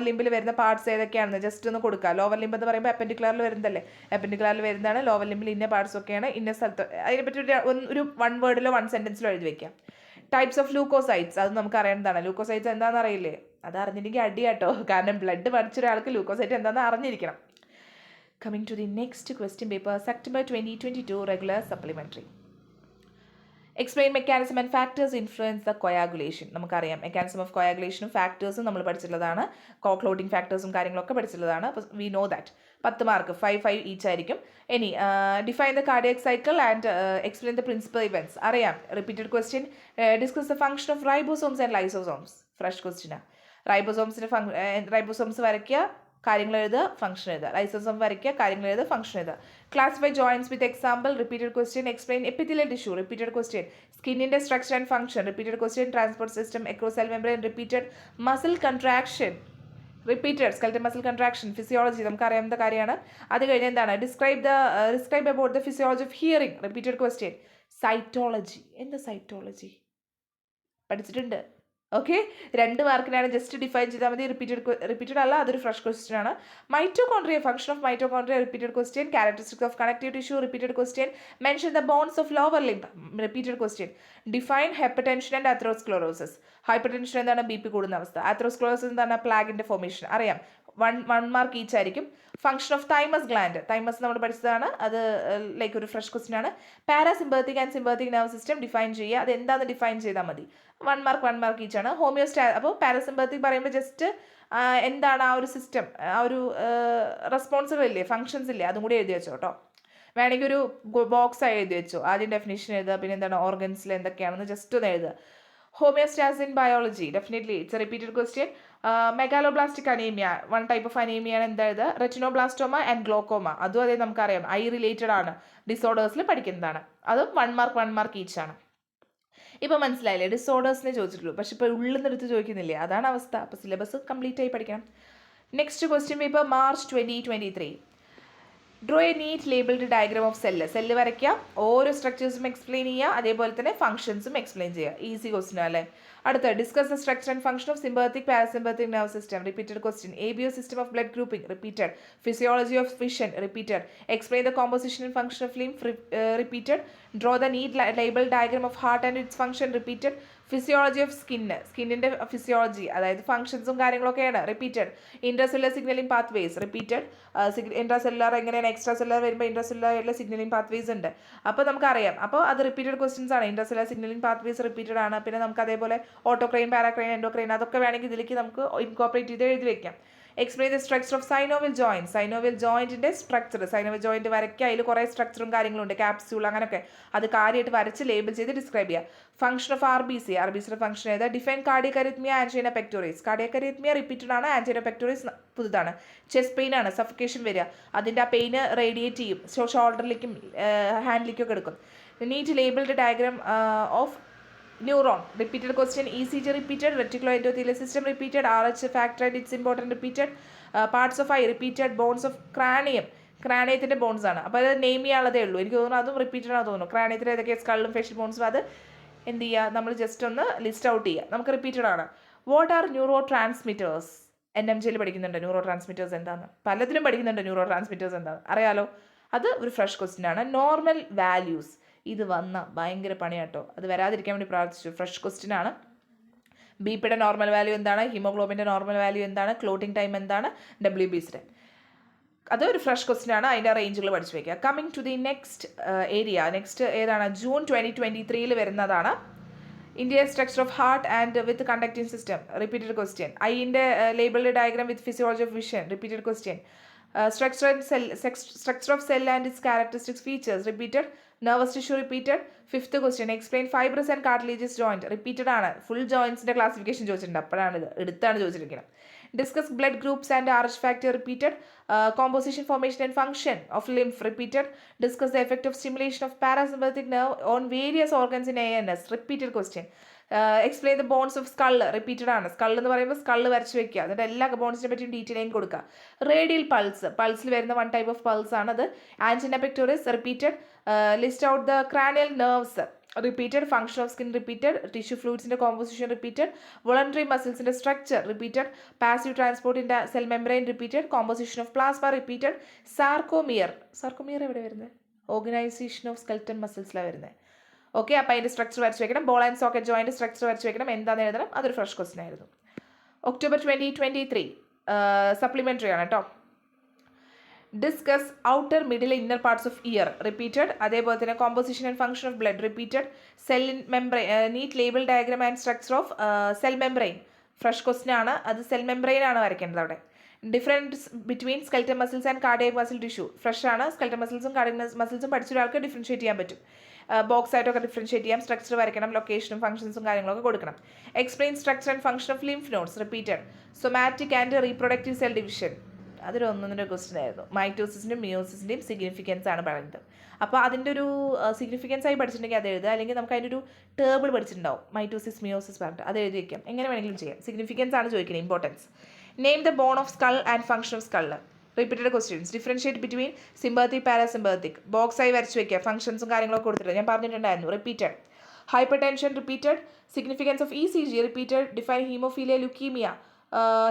ലിംബിൽ വരുന്ന പാർട്സ് ഏതൊക്കെയാണെന്ന് ജസ്റ്റ് ഒന്ന് കൊടുക്കുക. ലോവർ ലിംബ് എന്ന് പറയുമ്പോൾ അപ്പൻഡിക്കുലറിൽ വരുന്നതല്ലേ, അപ്പൻഡിക്കുലറിൽ വരുന്നതാണ്. ലോവർ ലിംബിൽ ഇന്ന പാർട്സ് ഒക്കെയാണ്, ഇന്ന സ്ഥലത്ത്. അതിനെപ്പറ്റി ഒരു 1 വേർഡിലോ 1 സെൻറ്റൻസിലോ എഴുതി വയ്ക്കാം. ടൈപ്സ് ഓഫ് ലൂക്കോസൈറ്റ്സ്, അത് നമുക്ക് അറിയേണ്ടതാണ്. ലൂക്കോസൈറ്റ്സ് എന്താണെന്ന് അറിയില്ലേ? അത് അറിഞ്ഞില്ലെങ്കിൽ അടിയാട്ടോ, കാരണം ബ്ലഡ് പഠിച്ച ഒരാൾക്ക് ലൂക്കോസൈറ്റ് എന്താണെന്ന് അറിഞ്ഞിരിക്കണം. Coming to the next question paper, September 2022 regular supplementary. Explain mechanism and factors influence the coagulation. നമുക്കറിയാം മെക്കാനിസം ഓഫ് കോയാഗുലേഷനും ഫാക്ടേഴ്സും നമ്മൾ പഠിച്ചിട്ടുള്ളതാണ്. ക്ലോട്ടിംഗ് ഫാക്ടേഴ്സും കാര്യങ്ങളൊക്കെ പഠിച്ചിട്ടുള്ളതാണ്. അപ്പോൾ we know that. 10 mark 5 each ആയിരിക്കും. ഇനി define the cardiac cycle and explain the principal events. അറിയാം, repeated question. Discuss the function of ribosomes and lysosomes. Fresh ക്വസ്റ്റ്യനാണ്. റൈബോസോംസ് വരയ്ക്കുക, കാര്യങ്ങൾ എഴുതുക, ഫംഗ്ഷൻ എഴുതുക. ലൈസോസോം വരയ്ക്കുക, കാര്യങ്ങൾ എഴുതുക, ഫംഗ്ഷൻ എഴുതുക. Classify joints with example. Repeated question. Explain epithelial tissue. Repeated question. സ്കിന്നിൻ്റെ structure and function. Repeated question. Transport system across cell membrane. Repeated muscle contraction. Repeated skeletal muscle contraction. Physiology നമുക്കറിയാവുന്ന കാര്യമാണ്. അത് കഴിഞ്ഞ് എന്താണ്? Describe about the physiology of hearing. Repeated question. Cytology. എന്താ cytology? പഠിച്ചിട്ടുണ്ട്. Okay, 2 മാർക്കിനാണ്. Just define ചെയ്താൽ മതി. റിപ്പീറ്റഡ് അല്ല, അതൊരു ഫ്രഷ് ക്വസ്റ്റ്യൻ ആണ്. Mitochondria. Function of mitochondria. Repeated question. Characteristics of connective tissue. Repeated question. Mention the bones of lower limb. Repeated question. Define hypertension and atherosclerosis. Hypertension എന്താണ്? B P കൂടുന്ന അവസ്ഥ. Atherosclerosis എന്താണ്? പ്ലാഗിൻ്റെ formation. അറിയാം, 1 mark each ആയിരിക്കും. Function of thymus gland. Thymus നമ്മൾ പഠിച്ചതാണ്, അത് ലൈക്ക് ഒരു ഫ്രഷ് ക്വസ്റ്റ്യൻ ആണ്. Parasympathetic and sympathetic nerve system define ചെയ്യുക. അത് എന്താണെന്ന് ഡിഫൈൻ ചെയ്താൽ മതി. 1 മാർക്ക് ഈച്ച് ആണ്. അപ്പോൾ പാരാസിമ്പത്തിക് പറയുമ്പോൾ ജസ്റ്റ് എന്താണ് ആ ഒരു സിസ്റ്റം, ആ ഒരു റെസ്പോൺസുകൾ ഇല്ലേ, ഫങ്ഷൻസ് ഇല്ലേ, അതും കൂടി എഴുതി വെച്ചോ കേട്ടോ. വേണമെങ്കിൽ ഒരു ബോക്സ് ആയി എഴുതി വെച്ചോ. ആദ്യം ഡെഫിനേഷൻ എഴുതുക, പിന്നെ എന്താണ് ഓർഗൻസിൽ എന്തൊക്കെയാണെന്ന് ജസ്റ്റ് ഒന്ന് എഴുതുക. Homeostasis in biology. Definitely it's a repeated question. Megaloblastic anaemia. 1 type of അനീമിയാണ്. എന്തായത്? Retinoblastoma and glaucoma. അതും അതേ നമുക്കറിയാം, ഐ റിലേറ്റഡ് ആണ്, ഡിസോർഡേഴ്സിൽ പഠിക്കുന്നതാണ്. അതും 1 മാർക്ക് ഈച്ച് ആണ്. ഇപ്പോൾ മനസ്സിലായില്ലേ? ഡിസോർഡേഴ്സിനെ ചോദിച്ചിട്ടുള്ളൂ, പക്ഷെ ഇപ്പോൾ ഉള്ളിൽ നിന്നെടുത്ത് ചോദിക്കുന്നില്ലേ? അതാണ് അവസ്ഥ. അപ്പോൾ സിലബസ് കംപ്ലീറ്റ് ആയി പഠിക്കണം. Next question paper, March 2023. Draw a neat labelled diagram of cell വരയ്ക്കുക, ഓരോ സ്ട്രക്ചേഴ്സും എക്സ്പ്ലെയിൻ ചെയ്യുക, അതേപോലെ തന്നെ ഫംഗ്ഷൻസും എക്സ്പ്ലെയിൻ ചെയ്യുക. ഈസി ക്വസ്റ്റ്യൻ അല്ലേ? അടുത്ത discuss the structure and function of sympathetic parasympathetic nerve system. Repeated question. ABO system of blood grouping. Repeated. Physiology of vision. Repeated. Explain the composition and function of lymph. Repeated. Draw the neat label diagram of heart and its function. Repeated. Physiology of സ്കിന്നിൻ്റെ physiology, അതായത് ഫംഗ്ഷൻസും കാര്യങ്ങളൊക്കെയാണ്. Repeated. Intracellular signaling pathways. Repeated. Intracellular എങ്ങനെയാണ്? Extra cellular വരുമ്പോൾ ഇൻട്രാസെല്ലുലറിലെ signaling pathways ഉണ്ട്. അപ്പോൾ നമുക്കറിയാം, അപ്പോൾ അത് റിപ്പീറ്റഡ് ക്വസ്റ്റ്യൻസ് ആണ്. ഇൻട്രാസെല്ലുലർ സിഗ്നലിംഗ് പാത്വേസ് റിപ്പീറ്റഡ് ആണ്. പിന്നെ നമുക്ക് അതേപോലെ ഓട്ടോക്രൈൻ, പാരാക്രൈൻ, എൻഡോക്രൈൻ, അതൊക്കെ വേണമെങ്കിൽ ഇതിലേക്ക് നമുക്ക് ഇൻകോപ്പറേറ്റ് ചെയ്ത് എഴുതി വെക്കാം. Explain the structure of synovial joint. Synovial ജോയിൻറ്റിൻ്റെ സ്ട്രക്ചർ. സൈനോവിൽ ജോയിൻറ്റ് വരയ്ക്കുക, അതിൽ കുറേ സ്ട്രക്ചറും കാര്യങ്ങളുണ്ട്, ക്യാപ്സ്യൂൾ അങ്ങനെയൊക്കെ. അത് കാര്യമായിട്ട് വരച്ച് ലേബിൾ ചെയ്ത് ഡിസ്ക്രൈബ് ചെയ്യുക. ഫംഗ്ഷൻ ഓഫ് RBCയുടെ ഫംഗ്ഷൻ ഏതാ? Define cardiac അരിത്മിയ, angina pectoris. Cardiac അരിത്മിയ repeated ആണ്, ആൻജിന പെക്ടോറിസ് പുതുതാണ്. ചെസ്റ്റ് പെയിൻ ആണ്, സഫിക്കേഷൻ വരിക, അതിൻ്റെ ആ പെയിന് റേഡിയേറ്റ് ചെയ്യും, ഷോൾഡറിലേക്കും ഹാൻഡിലേക്കും ഒക്കെ എടുക്കും. Neat labelled diagram of neuron. Repeated question. ECG repeated. Reticular endothelial system repeated. RH factor and its important repeated. Parts of eye repeated. Bones of cranium. ക്രാനിയത്തിൻ്റെ bones ആണ്. അപ്പോൾ അത് നെയിം ചെയ്യാനുള്ളതേ ഉള്ളൂ. എനിക്ക് തോന്നുന്നു അതും റിപ്പീറ്റഡ് ആണെന്ന് തോന്നുന്നു. ക്രാനിയത്തിൽ ഏതൊക്കെ സ്കള്ളും ഫേഷ്യൽ ബോൺസും, അത് എന്ത് ചെയ്യുക, നമ്മൾ ജസ്റ്റ് ഒന്ന് ലിസ്റ്റ് ഔട്ട് ചെയ്യുക. നമുക്ക് റിപ്പീറ്റഡ് ആണ്. What are neurotransmitters? NMJയിൽ പഠിക്കുന്നുണ്ട് ന്യൂറോ ട്രാൻസ്മിറ്റേഴ്സ് എന്താണെന്ന്. പലതിലും പഠിക്കുന്നുണ്ട് ന്യൂറോ ട്രാൻസ്മിറ്റേഴ്സ് എന്താണെന്ന്. അറിയാലോ? അത് ഒരു ഫ്രഷ് ക്വസ്റ്റ്യൻ ആണ്. Normal values. ഇത് വന്ന ഭയങ്കര പണിയാട്ടോ, അത് വരാതിരിക്കാൻ വേണ്ടി പ്രാർത്ഥിച്ചു. ഫ്രഷ് ക്വസ്റ്റ്യൻ ആണ്. BP നോർമൽ വാല്യൂ എന്താണ്? ഹീമോഗ്ലോബിൻ്റെ നോർമൽ വാല്യൂ എന്താണ്? ക്ലോട്ടിംഗ് ടൈം എന്താണ്? WBCയുടെ. അതൊരു ഫ്രഷ് ക്വസ്റ്റ്യൻ ആണ്. അതിൻ്റെ റേഞ്ചുകൾ പഠിച്ചു വയ്ക്കുക. Coming to the next area. Next ഏതാണ്? ജൂൺ 2023 വരുന്നതാണ്. India structure of heart and with conducting system. Repeated question. ഐൻ്റെ labelled diagram with physiology of vision. Repeated question. Structure of cell and its characteristics features. Repeated. Nervous tissue. Repeated. Fifth question. Explain fibrous and cartilaginous joint. Repeated ആണ്. Full jointsൻ്റെ classification ചോദിച്ചിട്ടുണ്ട്. അപ്പോഴാണ് ഇത് എടുത്താണ് ചോദിച്ചിരിക്കുന്നത്. Discuss blood groups and RH factor. Repeated. Composition, formation and function of lymph. Repeated. Discuss the effect of stimulation of parasympathetic nerve on various organs in ANS. Repeated question. Explain the bones of skull. Repeated ആണ്. Skull എന്ന് പറയുമ്പോൾ skull വരച്ച് വെക്കുക, എന്നിട്ട് എല്ലാ ബോൺസിനെ പറ്റിയും detailing കൊടുക്കുക. Radial pulse. പൾസിൽ വരുന്ന 1 ടൈപ്പ് ഓഫ് പൾസ് ആണ് അത്. Angina pectoris. Repeated. List out the cranial nerves. Repeated, function of skin repeated, tissue ഫ്ലൂയിഡ്സിൻ്റെ കോമ്പോസിഷൻ റിപ്പീറ്റഡ്, വോളണ്ടറി മസിൽസിൻ്റെ സ്ട്രക്ചർ റിപ്പീറ്റഡ്, പാസീവ് ട്രാൻസ്പോർട്ടിൻ്റെ cell membrane repeated, composition of plasma repeated, sarcomere എവിടെ വരുന്നത്? Organisation of skeleton മസിൽസിലാണ് വരുന്നത്. Okay, അപ്പോൾ അതിൻ്റെ structure വരച്ച് വെക്കണം. ബോൾ ആൻഡ് സോക്കറ്റ് ജോയിൻ്റെ സ്ട്രക്ചർ വരച്ച് വെക്കണം. എന്താണെന്ന് എഴുതണം. അതൊരു ഫ്രഷ് ക്വസ്റ്റൻ ആയിരുന്നു. October 2023 സപ്ലിമെൻ്ററി ആണ് കേട്ടോ. Discuss outer middle inner parts of ear repeated. അതേപോലെ തന്നെ composition and function of blood repeated. Cell membrane neat label diagram and structure of cell membrane fresh question ആണ്. അത് സെൽ മെംബ്രെയിൻ ആണ് വരയ്ക്കേണ്ടത് അവിടെ. Difference between skeleton muscles and cardiac muscle tissue fresh ആണ്. Skeleton മസിൽസും cardiac മസിൽസും പഠിച്ച ഒരാൾക്ക് differentiate ചെയ്യാൻ പറ്റും. ബോക്സ് ആയിട്ടൊക്കെ ഡിഫറൻഷ്യേറ്റ് ചെയ്യാം. സ്ട്രക്ചർ വരയ്ക്കണം. ലൊക്കേഷനും ഫംഗ്ഷൻസും കാര്യങ്ങളൊക്കെ കൊടുക്കണം. Explain structure and function of lymph nodes repeated. Somatic and reproductive cell division അതൊരു ഒന്നൊന്നര ക്വസ്റ്റൻ ആയിരുന്നു. മൈറ്റോസിസിൻ്റെയും മിയോസിസിൻ്റെയും സിഗ്നിഫിക്കൻസ് ആണ് പറയുന്നത്. അപ്പോൾ അതിൻ്റെ ഒരു സിഗ്നിഫിക്കൻസ് ആയി പഠിച്ചിട്ടുണ്ടെങ്കിൽ അത് എഴുതുക. അല്ലെങ്കിൽ നമുക്ക് അതിൻ്റെ ഒരു ടേബിൾ പഠിച്ചിട്ടുണ്ടാവും, മൈറ്റോസിസ് മിയോസിസ് പറഞ്ഞിട്ട്. അത് എഴുതി വയ്ക്കാം. എങ്ങനെ വേണമെങ്കിലും ചെയ്യാം. സിഗ്നിഫിക്കൻസ് ആണ് ചോദിക്കുന്നത്, importance. Name the bone of skull and function of skull. Repeated questions. Differentiate between sympathetic parasympathetic. Box ആയി വരച്ച് വയ്ക്കുക. ഫംഗ്ഷൻസും കാര്യങ്ങളൊക്കെ കൊടുത്തിട്ട് ഞാൻ പറഞ്ഞിട്ടുണ്ടായിരുന്നു. Repeated. Hypertension repeated. Significance of ECG repeated. Define haemophilia leukaemia.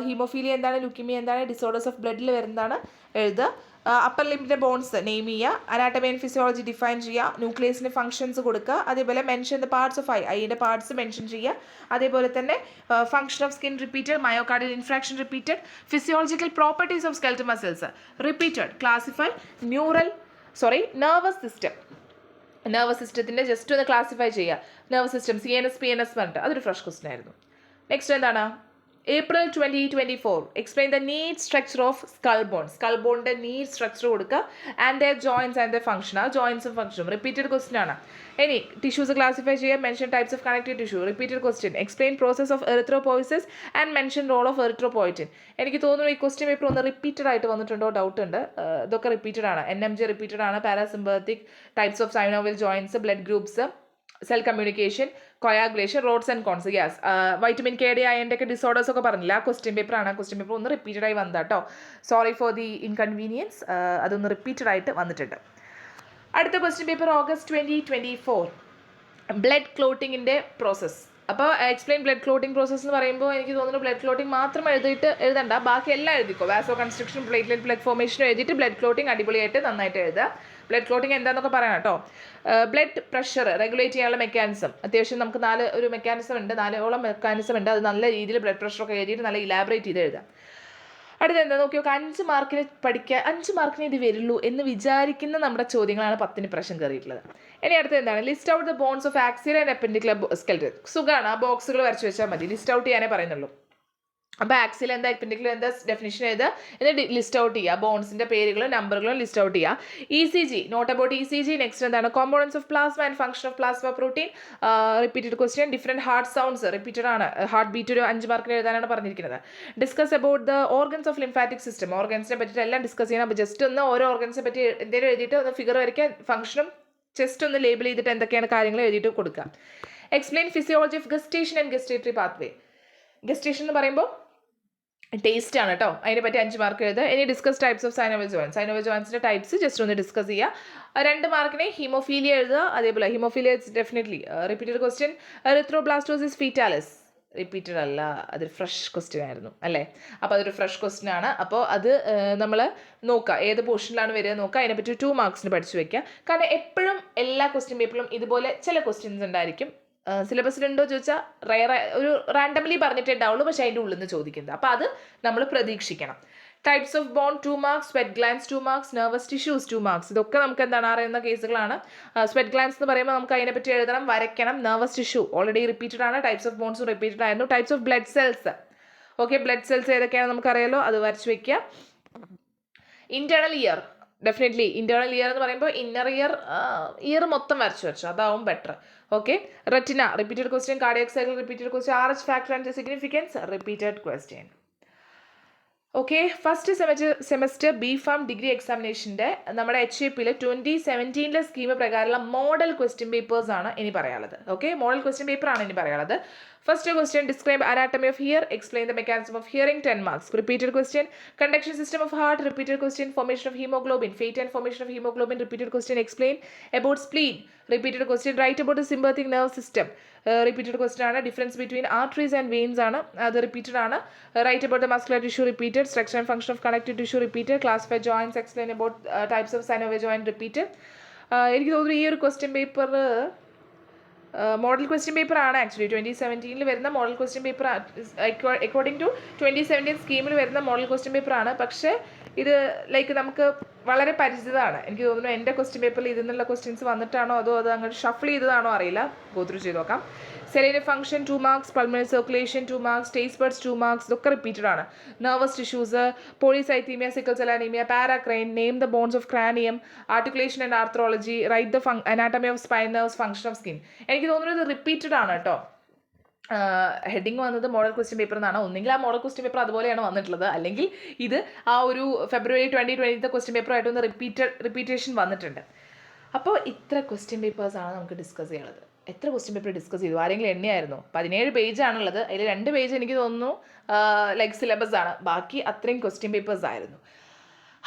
Haemophilia എന്താണ്, ലുക്കീമിയ എന്താണ്, ഡിസോർഡേഴ്സ് ഓഫ് ബ്ലഡിൽ വരുന്നതാണ് എഴുതുക. അപ്പർ ലിമിൻ്റെ ബോൺസ് നെയിം ചെയ്യുക. അനാട്ടമി ആൻഡ് ഫിസിയോളജി ഡിഫൈൻ ചെയ്യുക. ന്യൂക്ലിയസിൻ്റെ ഫംഗ്ഷൻസ് കൊടുക്കുക. അതേപോലെ മെൻഷൻ ദ പാർട്സ് ഓഫ് ഐയുടെ പാർട്സ് മെൻഷൻ ചെയ്യുക. അതേപോലെ തന്നെ function of skin repeated. Myocardial infarction repeated. Physiological properties of skeletal muscles repeated. Classify nervous system. Nervous സിസ്റ്റത്തിൻ്റെ ജസ്റ്റ് ഒന്ന് ക്ലാസിഫൈ ചെയ്യുക. നെർവസ് സിസ്റ്റം CNS PNS പറഞ്ഞിട്ട് അതൊരു ഫ്രഷ് ക്വസ്റ്റൻ ആയിരുന്നു. നെക്സ്റ്റ് എന്താണ്? April 2024 explain the neat structure of skull bone. Skull ബോണിൻ്റെ neat structure കൊടുക്കുക. And their joints and their function. ആ ജോയിൻസും ഫംഗ്ഷനും റിപ്പീറ്റഡ് ക്വസ്റ്റൻ ആണ്. ഇനി ടിഷ്യൂസ് ക്ലാസിഫൈ ചെയ്യുക. Mention types of connective tissue repeated question. Explain process of erythropoiesis and mention role of erythropoietin. എനിക്ക് തോന്നുന്നു ഈ ക്വസ്റ്റ്യൻ പേപ്പർ ഒന്ന് റിപ്പീറ്റഡ് ആയിട്ട് വന്നിട്ടുണ്ടോ ഡൗട്ട് ഉണ്ട്. ഇതൊക്കെ റിപ്പീറ്റഡ് ആണ്. NMJ റിപ്പീറ്റഡ് ആണ്. Parasympathetic, types of synovial joints, blood groups, cell communication, coagulation, rods and cones. Gas, vitamin കെയുടെ അയൻ്റെ ഒക്കെ ഡിസോർഡേഴ്സ് ഒക്കെ പറഞ്ഞില്ല. ആ ക്വസ്റ്റ്യൻ പേപ്പറാണ്. ആ ക്വസ്റ്റ്യൻ പേപ്പർ ഒന്ന് റിപ്പീറ്റഡ് ആയി വന്നതാ കേട്ടോ. Sorry for the inconvenience. അതൊന്ന് റിപ്പീറ്റഡ് ആയിട്ട് വന്നിട്ടുണ്ട്. അടുത്ത ക്വസ്റ്റ്യൻ പേപ്പർ August 2024 ബ്ലഡ് ക്ലോട്ടിങ്ങിൻ്റെ പ്രോസസ്സ്. അപ്പോൾ എക്സ്പ്ലെയിൻ ബ്ലഡ് ക്ലോട്ടിംഗ് പ്രോസസ്സ് എന്ന് പറയുമ്പോൾ എനിക്ക് തോന്നുന്നു ബ്ലഡ് ക്ലോട്ടിംഗ് മാത്രം എഴുതണ്ട, ബാക്കി എല്ലാം എഴുതിക്കോ. വാസോ കൺസ്ട്രക്ഷൻ, പ്ലേറ്റ്ലെറ്റ് ബ്ലഡ് ഫോർമേഷൻ എഴുതിയിട്ട് ബ്ലഡ് ക്ലോട്ടിംഗ് അടിപൊളിയായിട്ട് നന്നായിട്ട് എഴുതുക. ബ്ലഡ് ക്ലോട്ടിംഗ് എന്താണെന്നൊക്കെ പറയാം കേട്ടോ. ബ്ലഡ് പ്രഷർ റെഗുലേറ്റ് ചെയ്യാനുള്ള മെക്കാനിസം. അത്യാവശ്യം നമുക്ക് 4 മെക്കാനിസം ഉണ്ട്, 4ഓളം മെക്കാനിസം ഉണ്ട്. അത് നല്ല രീതിയിൽ ബ്ലഡ് പ്രഷറൊക്കെ എഴുതിയിട്ട് നല്ല ഇലാബറേറ്റ് ചെയ്ത് എഴുതാം. അടുത്ത എന്താ നോക്കി നോക്കുക. 5 മാർക്കിന് പഠിക്കുക, 5 മാർക്കിന് ഇത് വരുള്ളൂ എന്ന് വിചാരിക്കുന്ന നമ്മുടെ ചോദ്യങ്ങളാണ് 10 പ്രശ്നം കയറിയിട്ടുള്ളത്. ഇനി അടുത്ത എന്താണ്? List out the bones of axial and appendicular skeleton. സുഖമാണ്, ആ ബോക്സുകൾ വരച്ച് വെച്ചാൽ മതി. ലിസ്റ്റ് ഔട്ട് ചെയ്യാനേ പറയുന്നുള്ളൂ. അപ്പോൾ ആക്സിൽ എന്താ, അപ്പൻഡിക്കുലർ എന്താ, ഡെഫിനിഷൻ എഴുതുക, എന്നിട്ട് ലിസ്റ്റ് ഔട്ട് ചെയ്യുക. ബോൺസിൻ്റെ പേരുകളും നമ്പറുകളും ലിസ്റ്റ് ഔട്ട് ചെയ്യുക. ECG, note about ECG. Next എന്താണ്? Components of plasma and function of plasma protein. Repeated question. Different heart sounds repeated ആണ്. ഹാർട്ട് ബീറ്റ് ഒരു 5 മാർക്കിന് എഴുതാനാണ് പറഞ്ഞിരിക്കുന്നത്. Discuss about the organs of lymphatic system. ഓർഗൻസിനെ പറ്റിയിട്ട് എല്ലാം ഡിസ്കസ് ചെയ്യണം. അപ്പോൾ ജസ്റ്റ് ഒന്ന് ഓരോ ഓർഗൻസിനെ പറ്റി എന്തെങ്കിലും എഴുതിയിട്ട് ഒന്ന് ഫിഗർ വരയ്ക്കാൻ, ഫംഗ്ഷനും ജസ്റ്റ് ഒന്ന് ലേബിൾ ചെയ്തിട്ട് എന്തൊക്കെയാണ് കാര്യങ്ങൾ എഴുതിയിട്ട് കൊടുക്കുക. Explain physiology of gestation and gustatory pathway. Gestation എന്ന് പറയുമ്പോൾ ടേസ്റ്റ് ആണ് കേട്ടോ. അതിനെ പറ്റി 5 മാർക്ക് എഴുതുക. ഇനി discuss types of synovial joints. Synovial ജോയിൻസിൻ്റെ ടൈപ്സ് ജസ്റ്റ് ഒന്ന് ഡിസ്കസ് ചെയ്യുക. 2 മാർക്കിന് ഹീമോഫീലിയ എഴുതുക. അതേപോലെ haemophilia definitely repeated question. Erythroblastosis fetalis repeated അല്ല, അതൊരു ഫ്രഷ് ക്വസ്റ്റ്യൻ ആയിരുന്നു അല്ലേ. അപ്പോൾ അതൊരു ഫ്രഷ് ക്വസ്റ്റ്യൻ ആണ്. അപ്പോൾ അത് നമ്മൾ നോക്കുക, ഏത് പോർഷനിലാണ് വരിക നോക്കുക. അതിനെപ്പറ്റി 2 മാർക്സിന് പഠിച്ചു വയ്ക്കുക. കാരണം എപ്പോഴും എല്ലാ ക്വസ്റ്റ്യൻ പേപ്പറിലും ഇതുപോലെ ചില ക്വസ്റ്റ്യൻസ് ഉണ്ടായിരിക്കും. സിലബസിലുണ്ടോ ചോദിച്ചാൽ ഒരു റാൻഡംലി പറഞ്ഞിട്ടേ ഉണ്ടാവുള്ളൂ, പക്ഷേ അതിൻ്റെ ഉള്ളിൽ നിന്ന് ചോദിക്കുന്നത്. അപ്പോൾ അത് നമ്മൾ പ്രതീക്ഷിക്കണം. Types of bone 2 marks, sweat glands 2 marks, nervous tissues 2 marks. ഇതൊക്കെ നമുക്ക് എന്താണ് അറിയുന്ന കേസുകളാണ്. സ്വെറ്റ് ഗ്ലാൻസ് എന്ന് പറയുമ്പോൾ നമുക്ക് അതിനെപ്പറ്റി എഴുതണം, വരയ്ക്കണം. നെർവസ് ടിഷ്യൂ ഓൾറെഡി റിപ്പീറ്റഡ് ആണ്. ടൈപ്സ് ഓഫ് ബോൺസും റിപ്പീറ്റഡ് ആയിരുന്നു. Types of blood cells. Okay, blood cells ഏതൊക്കെയാണ് നമുക്കറിയാലോ, അത് വരച്ച് വയ്ക്കുക. Internal ear definitely. Internal ear എന്ന് പറയുമ്പോൾ ഇന്നർ ഇയർ മൊത്തം വരച്ചു അതാവും better. Okay, retina repeated question. Cardiac cycle repeated question. RH factor and significance repeated question. Okay, first semester BPharm degree എക്സാമിനേഷൻ്റെ നമ്മുടെ HAPയിൽ 2017 സ്കീം പ്രകാരമുള്ള മോഡൽ ക്വസ്റ്റ്യൻ പേപ്പേഴ്സ് ആണ് ഇനി പറയാനുള്ളത്. ഓക്കെ, മോഡൽ ക്വസ്റ്റ്യൻ പേപ്പർ ആണ് ഇനി പറയാനുള്ളത്. First question, describe anatomy of ear, explain the mechanism of hearing 10 marks. Repeated question. Conduction system of heart repeated question. Formation of haemoglobin, fate and formation of haemoglobin repeated question. Explain about spleen repeated question. Write about the sympathetic nerve system. Repeated question ആണ്. Difference between arteries and veins ആണ്, അത് repeated ആണ്. Write about the muscular tissue repeated. Structure and function of connective tissue repeated. Classify joints, explain about types of synovial joint repeated. എനിക്ക് തോന്നുന്നു ഈ ഒരു question paper model question paper ആണ് actually. 2017 വരുന്ന model question paper, according to 2017 സ്കീമിൽ വരുന്ന model question paper ആണ്. പക്ഷേ ഇത് ലൈക്ക് നമുക്ക് വളരെ പരിചിതമാണ്. എനിക്ക് തോന്നുന്നു എൻ്റെ ക്വസ്റ്റ്യൻ പേപ്പറിൽ ഇതിൽ നിന്നുള്ള ക്വസ്റ്റ്യൻസ് വന്നിട്ടാണോ അതോ അത് അങ്ങോട്ട് ഷഫിൾ ചെയ്തതാണോ അറിയില്ല. ഗോ ത്രൂ ചെയ്ത് നോക്കാം. സെലിനെ function 2 marks, pulmonary circulation 2 marks, taste buds 2 marks, ഇതൊക്കെ റിപ്പീറ്റഡ് ആണ്. Nervous tissues, polycythaemia, sickle cell anaemia, paracrine, name the bones of cranium, articulation and arthrology, write the anatomy of spine nerves, function of skin. എനിക്ക് തോന്നുന്നു ഇത് repeated ആണ് കേട്ടോ. Heading വന്നത് model question paper എന്നാണ്. ഒന്നെങ്കിൽ ആ മോഡൽ ക്വസ്റ്റ്യൻ പേപ്പർ അതുപോലെയാണ് വന്നിട്ടുള്ളത്, അല്ലെങ്കിൽ ഇത് ആ ഒരു ഫെബ്രുവരി 2020 ക്വസ്റ്റ്യൻ പേപ്പറായിട്ടൊന്ന് റിപ്പീറ്റേഷൻ വന്നിട്ടുണ്ട്. അപ്പോൾ ഇത്ര ക്വസ്റ്റ്യൻ പേപ്പേഴ്സാണ് നമുക്ക് ഡിസ്കസ് ചെയ്യാനുള്ളത്. എത്ര ക്വസ്റ്റ്യൻ പേപ്പർ ഡിസ്കസ് ചെയ്തു? ആരെങ്കിലും എണ്ണയായിരുന്നു? 17 പേജാണുള്ളത്. അതിൽ 2 പേജ് എനിക്ക് തോന്നുന്നു ലൈക്ക് സിലബസ് ആണ്, ബാക്കി അത്രയും ക്വസ്റ്റ്യൻ പേപ്പേഴ്സ് ആയിരുന്നു.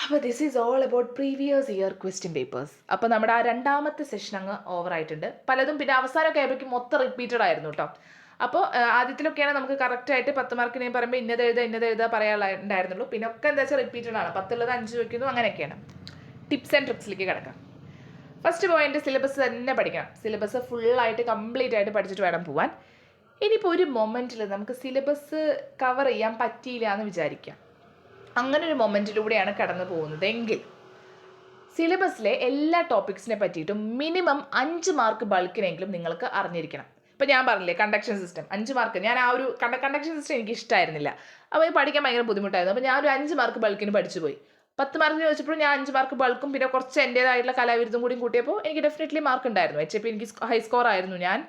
അപ്പോൾ this is all about previous year question papers. അപ്പോൾ നമ്മുടെ ആ രണ്ടാമത്തെ സെഷൻ അങ്ങ് ഓവറായിട്ടുണ്ട്. പലതും പിന്നെ അവസാനമൊക്കെ ആയപ്പോഴേക്കും മൊത്തം റിപ്പീറ്റഡ് ആയിരുന്നു കേട്ടോ. അപ്പോൾ ആദ്യത്തിലൊക്കെയാണ് നമുക്ക് കറക്റ്റായിട്ട് 10 മാർക്കിന് ഞാൻ പറയുമ്പോൾ ഇന്നത് എഴുതുക പറയാനുണ്ടായിരുന്നുള്ളൂ. പിന്നെ ഒക്കെ എന്താ വെച്ചാൽ റിപ്പീറ്റഡ് ആണ്. 10 5 വയ്ക്കുന്നു, അങ്ങനെയൊക്കെയാണ്. ടിപ്സ് ആൻഡ് ട്രിക്സിലേക്ക് കിടക്കാം. ഫസ്റ്റ് പോയിന്റ്, സിലബസ് തന്നെ പഠിക്കണം. സിലബസ് ഫുള്ളായിട്ട് കംപ്ലീറ്റ് ആയിട്ട് പഠിച്ചിട്ട് വേണം പോവാൻ. ഇനിയിപ്പോൾ ഒരു മൊമെൻറ്റിൽ നമുക്ക് സിലബസ് കവർ ചെയ്യാൻ പറ്റിയില്ല എന്ന് വിചാരിക്കാം. അങ്ങനെ ഒരു മൊമെൻറ്റിലൂടെയാണ് കടന്നു പോകുന്നതെങ്കിൽ സിലബസിലെ എല്ലാ ടോപ്പിക്സിനെ പറ്റിയിട്ടും മിനിമം 5 മാർക്ക് ബൾക്കിനെങ്കിലും നിങ്ങൾക്ക് അറിഞ്ഞിരിക്കണം. ഇപ്പോൾ ഞാൻ പറഞ്ഞില്ലേ കണ്ടക്ഷൻ സിസ്റ്റം 5 മാർക്ക്, ഞാൻ ആ ഒരു കണ്ടക്ഷൻ സിസ്റ്റം എനിക്ക് ഇഷ്ടമായിരുന്നില്ല. അപ്പോൾ ഇത് പഠിക്കാൻ ഭയങ്കര ബുദ്ധിമുട്ടായിരുന്നു. അപ്പോൾ ഞാനൊരു 5 മാർക്ക് ബൾക്കിന് പഠിച്ചു പോയി. 10 മാർക്കിന് ചോദിച്ചപ്പോൾ ഞാൻ 5 മാർക്ക് ബൾക്കും പിന്നെ കുറച്ച് എൻ്റേതായിട്ടുള്ള കലാവിരുദ്ധം കൂടി കൂട്ടിയപ്പോൾ എനിക്ക് ഡെഫിനറ്റ്ലി മാർക്ക് ഉണ്ടായിരുന്നു. HAP എനിക്ക് ഹൈ സ്കോർ ആയിരുന്നു. ഞാൻ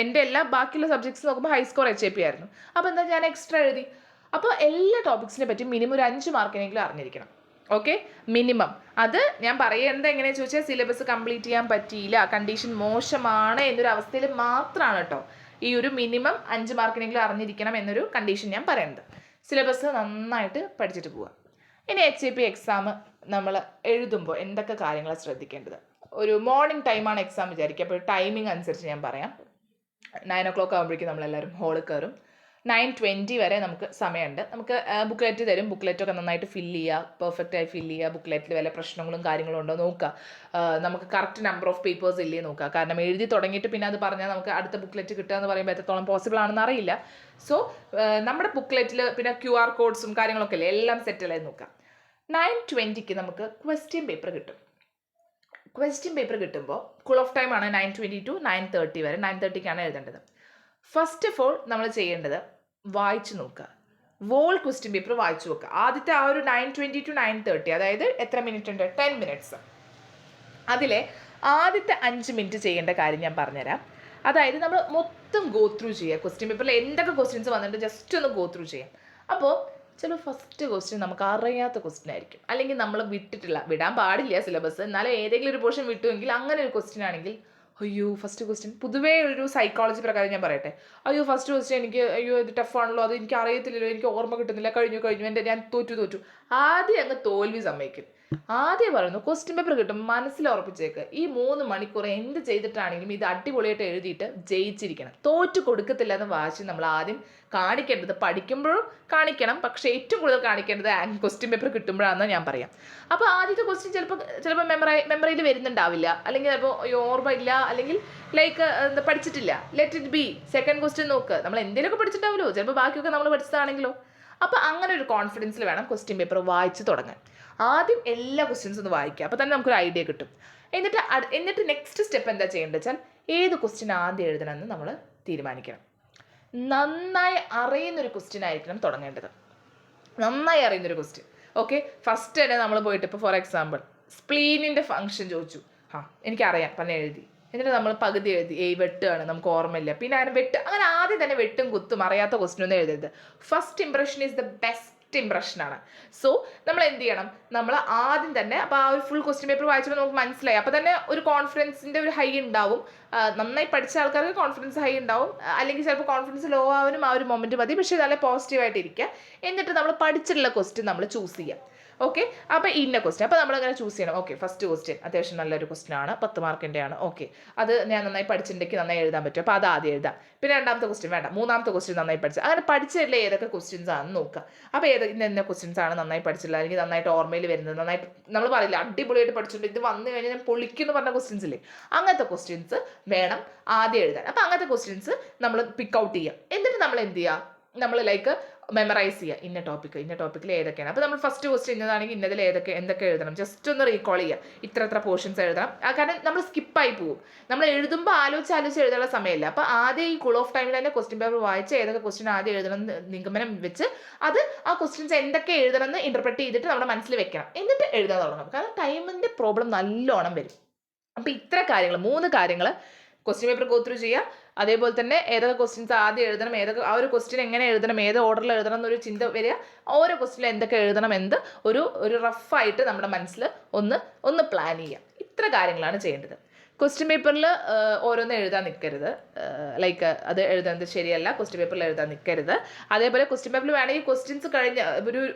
എൻ്റെ എല്ലാ ബാക്കിയുള്ള സബ്ജക്ട്സ് നോക്കുമ്പോൾ ഹൈ സ്കോർ HAP ആയിരുന്നു. അപ്പോൾ എന്താ ഞാൻ എക്സ്ട്രാ എഴുതി. അപ്പോൾ എല്ലാ ടോപ്പിക്സിനെ പറ്റി മിനിമം ഒരു 5 മാർക്കിനെങ്കിലും അറിഞ്ഞിരിക്കണം. Okay, minimum. അത് ഞാൻ പറയേണ്ടത് എങ്ങനെയാണെന്ന് ചോദിച്ചാൽ സിലബസ് കംപ്ലീറ്റ് ചെയ്യാൻ പറ്റിയില്ല, കണ്ടീഷൻ മോശമാണ് എന്നൊരു അവസ്ഥയിൽ മാത്രമാണ് കേട്ടോ ഈ ഒരു മിനിമം 5 മാർക്കിനെങ്കിലും അറിഞ്ഞിരിക്കണം എന്നൊരു കണ്ടീഷൻ ഞാൻ പറയുന്നത്. സിലബസ് നന്നായിട്ട് പഠിച്ചിട്ട് പോവുക. ഇനി HAP എക്സാം നമ്മൾ എഴുതുമ്പോൾ എന്തൊക്കെ കാര്യങ്ങളാണ് ശ്രദ്ധിക്കേണ്ടത്? ഒരു മോർണിംഗ് ടൈമാണ് എക്സാം വിചാരിക്കുക. അപ്പോൾ ടൈമിംഗ് അനുസരിച്ച് ഞാൻ പറയാം. 9 o'clock ആകുമ്പോഴേക്കും നമ്മളെല്ലാവരും ഹോളിൽ കയറും. 9:20 വരെ നമുക്ക് സമയമുണ്ട്. നമുക്ക് ബുക്ക്ലെറ്റ് തരും. ബുക്ക്ലെറ്റൊക്കെ നന്നായിട്ട് ഫില്ല് ചെയ്യുക, പെർഫെക്റ്റായി ഫില്ല് ചെയ്യുക. ബുക്ക്ലെറ്റിൽ വല്ല പ്രശ്നങ്ങളും കാര്യങ്ങളും ഉണ്ടോ നോക്കുക. നമുക്ക് കറക്റ്റ് നമ്പർ ഓഫ് പേപ്പേഴ്സ് ഇല്ലേ നോക്കുക. കാരണം എഴുതി തുടങ്ങിയിട്ട് പിന്നെ അത് പറഞ്ഞാൽ നമുക്ക് അടുത്ത ബുക്ക്ലെറ്റ് കിട്ടുക എന്ന് പറയുമ്പോൾ എത്രത്തോളം പോസിബിൾ ആണെന്ന് അറിയില്ല. സോ നമ്മുടെ ബുക്ക്ലെറ്റിൽ പിന്നെ QR കോഡ്സും കാര്യങ്ങളൊക്കെ അല്ലേ, എല്ലാം സെറ്റല്ലായി നോക്കാം. 9:20 നമുക്ക് ക്വസ്റ്റ്യൻ പേപ്പർ കിട്ടും. ക്വസ്റ്റ്യൻ പേപ്പർ കിട്ടുമ്പോൾ കൂൾ ഓഫ് ടൈമാണ് 9:20 to 9:30 വരെ. 9:30 എഴുതേണ്ടത്. ഫസ്റ്റ് ഓഫ് ഓൾ നമ്മൾ ചെയ്യേണ്ടത് വായിച്ചു നോക്കുക. വോൾ ക്വസ്റ്റ്യൻ പേപ്പർ വായിച്ചു നോക്കുക. ആദ്യത്തെ ആ ഒരു 9:20 to 9:30, അതായത് എത്ര മിനിറ്റ് ഉണ്ട്? 10 minutes. അതിലെ ആദ്യത്തെ 5 മിനിറ്റ് ചെയ്യേണ്ട കാര്യം ഞാൻ പറഞ്ഞുതരാം. അതായത് നമ്മൾ മൊത്തം ഗോ ത്രൂ ചെയ്യുക. ക്വസ്റ്റ്യൻ പേപ്പറിൽ എന്തൊക്കെ ക്വസ്റ്റ്യൻസ് വന്നിട്ട് ജസ്റ്റ് ഒന്ന് ഗോ ത്രൂ ചെയ്യാം. അപ്പോൾ ചിലപ്പോൾ ഫസ്റ്റ് ക്വസ്റ്റ്യൻ നമുക്ക് അറിയാത്ത ക്വസ്റ്റ്യൻ ആയിരിക്കും, അല്ലെങ്കിൽ നമ്മൾ വിടാൻ പാടില്ല സിലബസ്, എന്നാലും ഏതെങ്കിലും ഒരു പോർഷൻ വിട്ടുവെങ്കിൽ അങ്ങനെ ഒരു ക്വസ്റ്റ്യൻ ആണെങ്കിൽ അയ്യോ ഫസ്റ്റ് ക്വസ്റ്റ്യൻ, പൊതുവേ ഒരു സൈക്കോളജി പ്രകാരം ഞാൻ പറയട്ടെ, അയ്യോ ഫസ്റ്റ് ക്വസ്റ്റ്യൻ എനിക്ക് ഇത് ടഫാണല്ലോ, അത് എനിക്ക് അറിയത്തില്ലല്ലോ, എനിക്ക് ഓർമ്മ കിട്ടുന്നില്ല, കഴിഞ്ഞു ഞാൻ തോറ്റു. ആദ്യം അങ്ങ് തോൽവി സമ്മതിക്കും. ആദ്യം പറയുന്നു ക്വസ്റ്റ്യൻ പേപ്പർ കിട്ടും, മനസ്സിൽ ഉറപ്പിച്ചേക്ക് ഈ 3 മണിക്കൂർ എന്ത് ചെയ്തിട്ടാണെങ്കിലും ഇത് അടിപൊളിയായിട്ട് എഴുതിയിട്ട് ജയിച്ചിരിക്കണം. തോറ്റു കൊടുക്കത്തില്ല എന്ന് വാശി നമ്മൾ ആദ്യം കാണിക്കേണ്ടത്. പഠിക്കുമ്പോഴും കാണിക്കണം, പക്ഷേ ഏറ്റവും കൂടുതൽ കാണിക്കേണ്ടത് ക്വസ്റ്റ്യൻ പേപ്പർ കിട്ടുമ്പോഴാണെന്ന് ഞാൻ പറയാം. അപ്പോൾ ആദ്യത്തെ ക്വസ്റ്റ്യൻ ചിലപ്പോൾ മെമ്മറിയിൽ വരുന്നുണ്ടാവില്ല, അല്ലെങ്കിൽ ചിലപ്പോൾ ഓർമ്മ ഇല്ല, അല്ലെങ്കിൽ ലൈക്ക് പഠിച്ചിട്ടില്ല, let it B. Second question നോക്ക്, നമ്മൾ എന്തെങ്കിലുമൊക്കെ പഠിച്ചിട്ടാവുമല്ലോ, ചിലപ്പോൾ ബാക്കിയൊക്കെ നമ്മൾ പഠിച്ചതാണെങ്കിലോ. അപ്പോൾ അങ്ങനെ ഒരു കോൺഫിഡൻസിൽ വേണം ക്വസ്റ്റ്യൻ പേപ്പർ വായിച്ച് തുടങ്ങാൻ. ആദ്യം എല്ലാ ക്വസ്റ്റ്യൻസും ഒന്ന് വായിക്കുക, അപ്പോൾ തന്നെ നമുക്കൊരു ഐഡിയ കിട്ടും. എന്നിട്ട് നെക്സ്റ്റ് സ്റ്റെപ്പ് എന്താ ചെയ്യേണ്ടത് വെച്ചാൽ ഏത് ക്വസ്റ്റ്യൻ ആദ്യം എഴുതണമെന്ന് നമ്മൾ തീരുമാനിക്കണം. നന്നായി അറിയുന്നൊരു ക്വസ്റ്റ്യൻ ആയിരിക്കണം തുടങ്ങേണ്ടത്. നന്നായി അറിയുന്നൊരു ക്വസ്റ്റ്യൻ. ഓക്കെ, ഫസ്റ്റ് തന്നെ നമ്മൾ പോയിട്ട് ഇപ്പോൾ ഫോർ എക്സാമ്പിൾ സ്പ്ലീനിൻ്റെ ഫംഗ്ഷൻ ചോദിച്ചു, എനിക്കറിയാം പറഞ്ഞ് എഴുതി. എന്നിട്ട് നമ്മൾ പകുതി എഴുതി വെട്ടാണ്, നമുക്ക് ഓർമ്മയില്ല, പിന്നെ അങ്ങനെ ആദ്യം തന്നെ വെട്ടും കുത്തും അറിയാത്ത ക്വസ്റ്റ്യൻ ഒന്നും എഴുതരുത്. First impression is the best ഇംപ്രഷനാണ്. സോ നമ്മൾ എന്ത് ചെയ്യണം, നമ്മൾ ആദ്യം തന്നെ അപ്പോൾ ആ ഒരു ഫുൾ ക്വസ്റ്റ്യൻ പേപ്പർ വായിച്ചപ്പോൾ നമുക്ക് മനസ്സിലായി, അപ്പോൾ തന്നെ ഒരു കോൺഫിഡൻസിൻ്റെ ഒരു ഹൈ ഉണ്ടാവും. നന്നായി പഠിച്ച ആൾക്കാർക്ക് കോൺഫിഡൻസ് ഹൈ ഉണ്ടാവും, അല്ലെങ്കിൽ ചിലപ്പോൾ കോൺഫിഡൻസ് ലോ ആവാനും ആ ഒരു മൊമെൻറ്റ് മതി. പക്ഷേ നല്ല പോസിറ്റീവായിട്ട് ഇരിക്കുക. എന്നിട്ട് നമ്മൾ പഠിച്ചിട്ടുള്ള ക്വസ്റ്റ്യൻ നമ്മൾ ചൂസ് ചെയ്യാം. ഓക്കെ, അപ്പോൾ ഇന്ന ക്വസ്റ്റ്യൻ, അപ്പോൾ നമ്മളങ്ങനെ ചൂസ് ചെയ്യണം. ഓക്കെ, ഫസ്റ്റ് ക്വസ്റ്റ്യൻ അത്യാവശ്യം നല്ലൊരു ക്വസ്റ്റ്യൻ ആണ്, 10 മാർക്കിൻ്റെ ആണ്. ഓക്കെ, അത് ഞാൻ നന്നായി പഠിച്ചിട്ടുണ്ടെങ്കിൽ നന്നായി എഴുതാൻ പറ്റും, അപ്പോൾ അത് ആദ്യം എഴുതാം. പിന്നെ രണ്ടാമത്തെ ക്വസ്റ്റ്യൻ വേണ്ട, മൂന്നാമത്തെ ക്വസ്റ്റ്യൻ നന്നായി പഠിച്ചു, അങ്ങനെ പഠിച്ചില്ല ഏതൊക്കെ ക്വസ്റ്റ്യൻസ് ആണെന്ന് നോക്കുക. അപ്പോൾ ഇന്ന ക്വസ്റ്റ്യൻസ് ആണ് നന്നായി പഠിച്ചില്ല, അല്ലെങ്കിൽ നന്നായിട്ട് ഓർമ്മയിൽ വരുന്നത്, നന്നായിട്ട് നമ്മൾ പറയില്ല അടിപൊളിയായിട്ട് പഠിച്ചിട്ടുണ്ട്, ഇത് വന്നു കഴിഞ്ഞാൽ ഞാൻ പൊളിക്കുന്നു പറഞ്ഞ ക്വസ്റ്റ്യൻസ് ഇല്ലേ, അങ്ങനത്തെ ക്വസ്റ്റ്യൻസ് വേണം ആദ്യം എഴുതാൻ. അപ്പോൾ അങ്ങനത്തെ ക്വസ്റ്റ്യൻസ് നമ്മൾ പിക്ക് ഔട്ട് ചെയ്യാം. എന്നിട്ട് നമ്മൾ എന്ത് ചെയ്യുക, നമ്മൾ ലൈക്ക് മെമ്മറൈസ് ചെയ്യുക, ഇന്ന ടോപ്പിക്കിൽ ഏതൊക്കെയാണ്. അപ്പോൾ നമ്മൾ ഫസ്റ്റ് ക്വസ്റ്റ്യൻ ഇന്നതാണെങ്കിൽ ഇന്നതിൽ എന്തൊക്കെ എഴുതണം, ജസ്റ്റ് ഒന്ന് റീകോൾ ചെയ്യുക, ഇത്ര പോർഷൻസ് എഴുതണം. കാരണം നമ്മൾ സ്കിപ്പായി പോകും, നമ്മൾ എഴുതുമ്പോൾ ആലോചിച്ച് എഴുതാനുള്ള സമയമില്ല. അപ്പോൾ ആദ്യം ഈ കൂൾ ഓഫ് ടൈമിൽ തന്നെ ക്വസ്റ്റ്യൻ പേപ്പർ വായിച്ച് ഏതൊക്കെ ക്വസ്റ്റ്യൻ ആദ്യം എഴുതണം എന്ന് നിഗമനം വെച്ച് ആ ക്വസ്റ്റ്യൻസ് എന്തൊക്കെ എഴുതണം എന്ന് ഇന്റർപ്രറ്റ് ചെയ്തിട്ട് നമ്മുടെ മനസ്സിൽ വെക്കണം, എന്നിട്ട് എഴുതാൻ തുടങ്ങണം. കാരണം ടൈമിൻ്റെ പ്രോബ്ലം നല്ലോണം വരും. അപ്പോൾ ഇത്ര കാര്യങ്ങൾ, 3 കാര്യങ്ങൾ ക്വസ്റ്റ്യൻ പേപ്പർ ഗോ ത്രൂ ചെയ്യുക. അതേപോലെ തന്നെ ഏതൊക്കെ ക്വസ്റ്റ്യൻസ് ആദ്യം എഴുതണം, ആ ഒരു ക്വസ്റ്റ്യൻ എങ്ങനെ എഴുതണം, ഏത് ഓർഡറിൽ എഴുതണം എന്നൊരു ചിന്ത വരിക. ഓരോ ക്വസ്റ്റ്യനിൽ എന്തൊക്കെ എഴുതണം ഒരു റഫായിട്ട് നമ്മുടെ മനസ്സിൽ ഒന്ന് പ്ലാൻ ചെയ്യുക. ഇത്ര കാര്യങ്ങളാണ് ചെയ്യേണ്ടത്. ക്വസ്റ്റ്യൻ പേപ്പറിൽ ഓരോന്ന് എഴുതാൻ നിൽക്കരുത്, ലൈക്ക് അത് എഴുതുന്നത് ശരിയല്ല, ക്വസ്റ്റ്യൻ പേപ്പറിൽ എഴുതാൻ നിൽക്കരുത്. അതേപോലെ ക്വസ്റ്റ്യൻ പേപ്പറിൽ വേണമെങ്കിൽ ക്വസ്റ്റ്യൻസ് കഴിഞ്ഞ്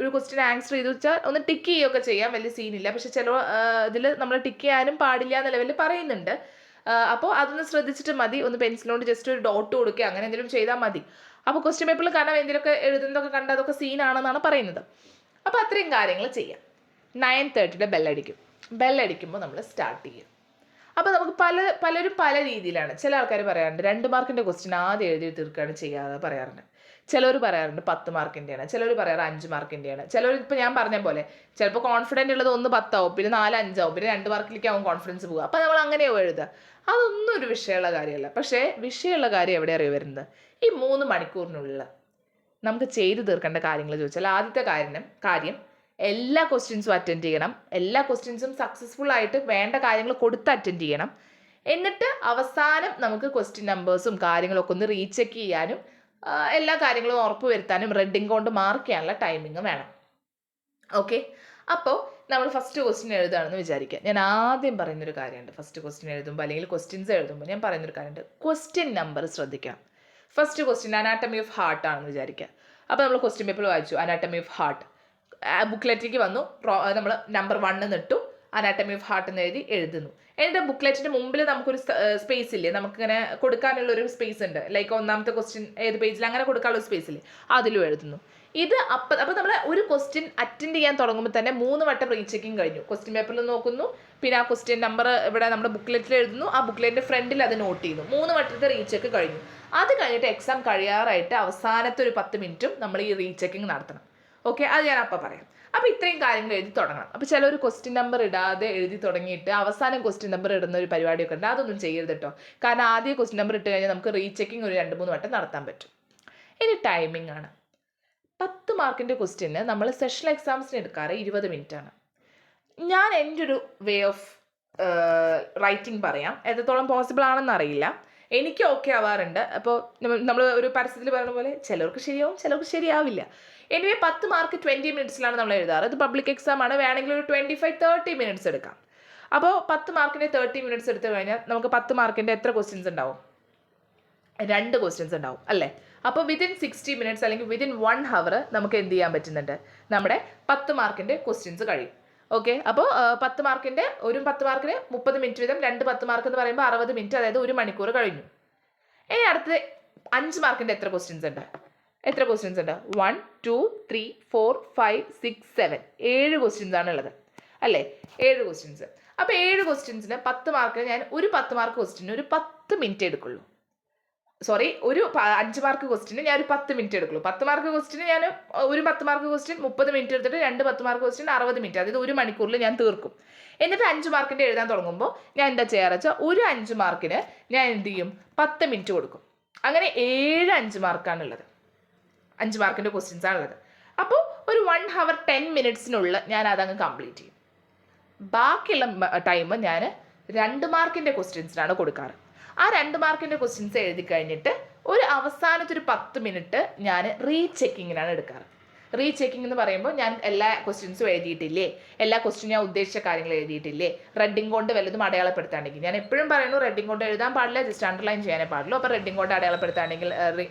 ഒരു ക്വസ്റ്റ്യൻ ആൻസർ ചെയ്ത് വെച്ചാൽ ഒന്ന് ടിക്ക് ചെയ്യുകയൊക്കെ ചെയ്യാം, വലിയ സീനില്ല. പക്ഷെ ചില ഇതിൽ നമ്മൾ ടിക്ക് ചെയ്യാനും പാടില്ല എന്ന ലെവലിൽ പറയുന്നുണ്ട്. അപ്പോൾ അതൊന്ന് ശ്രദ്ധിച്ചിട്ട് മതി, ഒന്ന് പെൻസിലോണ്ട് ജസ്റ്റ് ഒരു ഡോട്ട് കൊടുക്കുക, അങ്ങനെ എന്തെങ്കിലും ചെയ്താൽ മതി. അപ്പോൾ ക്വസ്റ്റ്യൻ പേപ്പറിൽ കാരണം എന്തെങ്കിലുമൊക്കെ എഴുതുന്നതൊക്കെ കണ്ടാൽ അതൊക്കെ സീനാണെന്നാണ് പറയുന്നത്. അപ്പോൾ അത്രയും കാര്യങ്ങൾ ചെയ്യാം. 9:30 ബെല്ലടിക്കുമ്പോൾ നമ്മൾ സ്റ്റാർട്ട് ചെയ്യും. അപ്പോൾ നമുക്ക് പലരും പല രീതിയിലാണ്. ചില ആൾക്കാർ പറയാറുണ്ട് 2 മാർക്കിൻ്റെ ക്വസ്റ്റ്യൻ ആദ്യം എഴുതി തീർക്കുകയാണ് ചെയ്യാതെ പറയാറുണ്ട്. ചിലർ പറയാറുണ്ട് 10 മാർക്കിൻ്റെയാണ്, ചിലർ പറയാറ് 5 മാർക്കിൻ്റെയാണ്. ചിലർ ഇപ്പോൾ ഞാൻ പറഞ്ഞ പോലെ ചിലപ്പോൾ കോൺഫിഡൻ്റ് ഉള്ളത് 1 10 ആവും, പിന്നെ 4 5 ആവും, പിന്നെ 2 മാർക്കിലേക്കാവും കോൺഫിഡൻസ് പോകുക. അപ്പോൾ നമ്മൾ അങ്ങനെയാവും എഴുതുക. അതൊന്നും ഒരു വിഷയമുള്ള കാര്യമല്ല. പക്ഷേ വിഷയമുള്ള കാര്യം എവിടെ അറിയാൻ വരുന്നത്, ഈ 3 മണിക്കൂറിനുള്ളിൽ നമുക്ക് ചെയ്തു തീർക്കേണ്ട കാര്യങ്ങൾ ചോദിച്ചാൽ ആദ്യത്തെ കാര്യം എല്ലാ ക്വസ്റ്റ്യൻസും അറ്റൻഡ് ചെയ്യണം. എല്ലാ ക്വസ്റ്റ്യൻസും സക്സസ്ഫുൾ ആയിട്ട് വേണ്ട കാര്യങ്ങൾ കൊടുത്ത് അറ്റൻഡ് ചെയ്യണം. എന്നിട്ട് അവസാനം നമുക്ക് ക്വസ്റ്റ്യൻ നമ്പേഴ്സും കാര്യങ്ങളൊക്കെ ഒന്ന് റീചെക്ക് ചെയ്യാനും എല്ലാ കാര്യങ്ങളും ഉറപ്പ് വരുത്താനും റെഡിങ് കൊണ്ട് മാർക്ക് ചെയ്യാനുള്ള ടൈമിങ് വേണം. ഓക്കെ, അപ്പോൾ നമ്മൾ ഫസ്റ്റ് ക്വസ്റ്റ്യൻ എഴുതുകയാണെന്ന് വിചാരിക്കുക. ഞാൻ ആദ്യം പറയുന്നൊരു കാര്യമുണ്ട്, ഫസ്റ്റ് ക്വസ്റ്റ്യൻ എഴുതുമ്പോൾ അല്ലെങ്കിൽ ക്വസ്റ്റ്യൻസ് എഴുതുമ്പോൾ ഞാൻ പറയുന്നൊരു കാര്യമുണ്ട്, ക്വസ്റ്റ്യൻ നമ്പർ ശ്രദ്ധിക്കണം. First question anatomy of heart ആണെന്ന് വിചാരിക്കുക. അപ്പോൾ നമ്മൾ ക്വസ്റ്റ്യൻ പേപ്പർ വായിച്ചു അനാട്ടമി ഓഫ് ഹാർട്ട്, ബുക്ക്ലെറ്റിലേക്ക് വന്നു, നമ്മൾ നമ്പർ 1 നിട്ടു, അനാട്ടമി ഓഫ് ഹാർട്ട് എന്ന് എഴുതുന്നു. എന്നിട്ട് ബുക്ക്ലെറ്റിൻ്റെ മുമ്പിൽ നമുക്കൊരു സ്പേസ് ഇല്ലേ, നമുക്കിങ്ങനെ കൊടുക്കാനുള്ളൊരു സ്പേസ് ഉണ്ട്, ലൈക്ക് ഒന്നാമത്തെ ക്വസ്റ്റ്യൻ ഏത് പേജിൽ അങ്ങനെ കൊടുക്കാനുള്ള സ്പേസ് ഇല്ലേ, അതിലും എഴുതുന്നു. ഇത് അപ്പോൾ നമ്മൾ ഒരു ക്വസ്റ്റ്യൻ അറ്റൻഡ് ചെയ്യാൻ തുടങ്ങുമ്പോൾ തന്നെ 3 വട്ടം റീചെക്കിങ് കഴിഞ്ഞു. ക്വസ്റ്റ്യൻ പേപ്പറിൽ നോക്കുന്നു, പിന്നെ ആ ക്വസ്റ്റ്യൻ നമ്പർ ഇവിടെ നമ്മുടെ ബുക്ക്ലെറ്റിൽ എഴുതുന്നു, ആ ബുക്ക്ലെറ്റിൻ്റെ ഫ്രണ്ടിൽ അത് നോട്ട് ചെയ്യുന്നു. 3 വട്ടത്തെ റീചെക്ക് കഴിഞ്ഞു. അത് കഴിഞ്ഞിട്ട് എക്സാം കഴിയാറായിട്ട് അവസാനത്തെ ഒരു 10 മിനിറ്റും നമ്മൾ ഈ റീചെക്കിങ് നടത്തണം. ഓക്കെ, അത് ഞാൻ അപ്പം പറയാം. അപ്പോൾ ഇത്രയും കാര്യങ്ങൾ എഴുതി തുടങ്ങണം. അപ്പോൾ ചിലർ ക്വസ്റ്റ്യൻ നമ്പർ ഇടാതെ എഴുതി തുടങ്ങിയിട്ട് അവസാനം ക്വസ്റ്റ്യൻ നമ്പർ ഇടുന്ന ഒരു പരിപാടിയൊക്കെ ഉണ്ട്, അതൊന്നും ചെയ്യരുത് കേട്ടോ. കാരണം ആദ്യം ക്വസ്റ്റ്യൻ നമ്പർ ഇട്ട് കഴിഞ്ഞാൽ നമുക്ക് റീചെക്കിങ് ഒരു 2-3 വട്ടം നടത്താൻ പറ്റും. ഇനി ടൈമിംഗ് ആണ്. 10 മാർക്കിൻ്റെ ക്വസ്റ്റ്യന് നമ്മൾ സെഷണൽ എക്സാംസിന് എടുക്കാറ് 20 മിനിറ്റ് ആണ്. ഞാൻ എൻ്റെ ഒരു വേ ഓഫ് റൈറ്റിംഗ് പറയാം, എത്രത്തോളം പോസിബിൾ ആണെന്ന് അറിയില്ല, എനിക്ക് ഓക്കെ ആവാറുണ്ട്. അപ്പോൾ നമ്മൾ ഒരു പരസ്യത്തിൽ പറയുന്ന പോലെ ചിലർക്ക് ശരിയാവും, ചിലർക്ക് ശരിയാവില്ല. എനിവേ 10 മാർക്ക് 20 മിനിറ്റ്സിലാണ് നമ്മൾ എഴുതാറ്. ഇത് പബ്ലിക് എക്സാം ആണ്, വേണമെങ്കിൽ ഒരു 25-30 മിനിറ്റ്സ് എടുക്കാം. അപ്പോൾ 10 മാർക്കിൻ്റെ 30 മിനിറ്റ്സ് എടുത്തു കഴിഞ്ഞാൽ നമുക്ക് 10 മാർക്കിൻ്റെ എത്ര ക്വസ്റ്റ്യൻസ് ഉണ്ടാവും? 2 ക്വസ്റ്റ്യൻസ് ഉണ്ടാവും അല്ലേ? അപ്പോൾ വിതിൻ 60 മിനിറ്റ്സ് അല്ലെങ്കിൽ വിതിൻ 1 hour നമുക്ക് എന്ത് ചെയ്യാൻ പറ്റുന്നുണ്ട്, നമ്മുടെ 10 മാർക്കിൻ്റെ ക്വസ്റ്റ്യൻസ് കഴിയും. ഓക്കെ, അപ്പോൾ 10 മാർക്കിൻ്റെ ഒരു 10 മാർക്കിന് 30 മിനിറ്റ് വീതം, 2 10 മാർക്ക് എന്ന് പറയുമ്പോൾ 60 മിനിറ്റ്, അതായത് 1 മണിക്കൂർ കഴിഞ്ഞു. ഇനി അടുത്തത് 5 മാർക്കിൻ്റെ എത്ര ക്വസ്റ്റ്യൻസ് ഉണ്ട്? 1 2 3 4 5 6 7 7 ക്വസ്റ്റ്യൻസ് ആണ് ഉള്ളത് അല്ലേ? 7 ക്വസ്റ്റ്യൻസ്. അപ്പോൾ 7 ക്വസ്റ്റ്യൻസിന് 10 മാർക്ക് ഞാൻ ഒരു 10 മാർക്ക് ക്വസ്റ്റ്യന് ഒരു 10 മിനിറ്റ് എടുക്കുള്ളൂ. സോറി, ഒരു 5 മാർക്ക് ക്വസ്റ്റ്യന് ഞാൻ ഒരു 10 മിനിറ്റ് എടുക്കുള്ളൂ. 10 മാർക്ക് ക്വസ്റ്റ്യന് ഞാൻ ഒരു 10 മാർക്ക് ക്വസ്റ്റ്യൻ 30 മിനിറ്റ് എടുത്തിട്ട് 2 10 മാർക്ക് ക്വസ്റ്റ്യൻ 60 മിനിറ്റ്, അതായത് 1 മണിക്കൂറിൽ ഞാൻ തീർക്കും. എന്നിട്ട് 5 മാർക്കിൻ്റെ എഴുതാൻ തുടങ്ങുമ്പോൾ ഞാൻ എന്താ ചെയ്യാറ് വെച്ചാൽ ഒരു 5 മാർക്കിന് ഞാൻ എന്ത് ചെയ്യും, 10 മിനിറ്റ് കൊടുക്കും. അങ്ങനെ 7 5 മാർക്കാണുള്ളത്, 5 മാർക്കിൻ്റെ ക്വസ്റ്റ്യൻസ് ആണുള്ളത്. അപ്പോൾ ഒരു 1 hour 10 മിനിറ്റ്സിനുള്ളിൽ ഞാൻ അതങ്ങ് കംപ്ലീറ്റ് ചെയ്യും. ബാക്കിയുള്ള ടൈം ഞാൻ 2 മാർക്കിൻ്റെ ക്വസ്റ്റ്യൻസിനാണ് കൊടുക്കാറ്. ആ 2 മാർക്കിൻ്റെ ക്വസ്റ്റ്യൻസ് എഴുതി കഴിഞ്ഞിട്ട് ഒരു അവസാനത്തെ ഒരു 10 മിനിറ്റ് ഞാൻ റീചെക്കിങ്ങിനാണ് എടുക്കാറ്. റീചെക്കിംഗ് എന്ന് പറയുമ്പോൾ ഞാൻ എല്ലാ ക്വസ്റ്റ്യൻസും എഴുതിയിട്ടില്ലേ, എല്ലാ ക്വസ്റ്റ്യൻ ഞാൻ ഉദ്ദേശിച്ച കാര്യങ്ങൾ എഴുതിയിട്ടില്ലേ, റെഡിങ് കൊണ്ട് വല്ലതും അടയാളപ്പെടുത്താണെങ്കിൽ, ഞാൻ എപ്പോഴും പറയുന്നു റെഡിങ് കൊണ്ട് എഴുതാൻ പാടില്ല, ജസ്റ്റ് അണ്ടർലൈൻ ചെയ്യാനേ പാടുള്ളൂ. അപ്പോൾ റെഡിങ് കൊണ്ട് അടയാളപ്പെടുത്താണെങ്കിൽ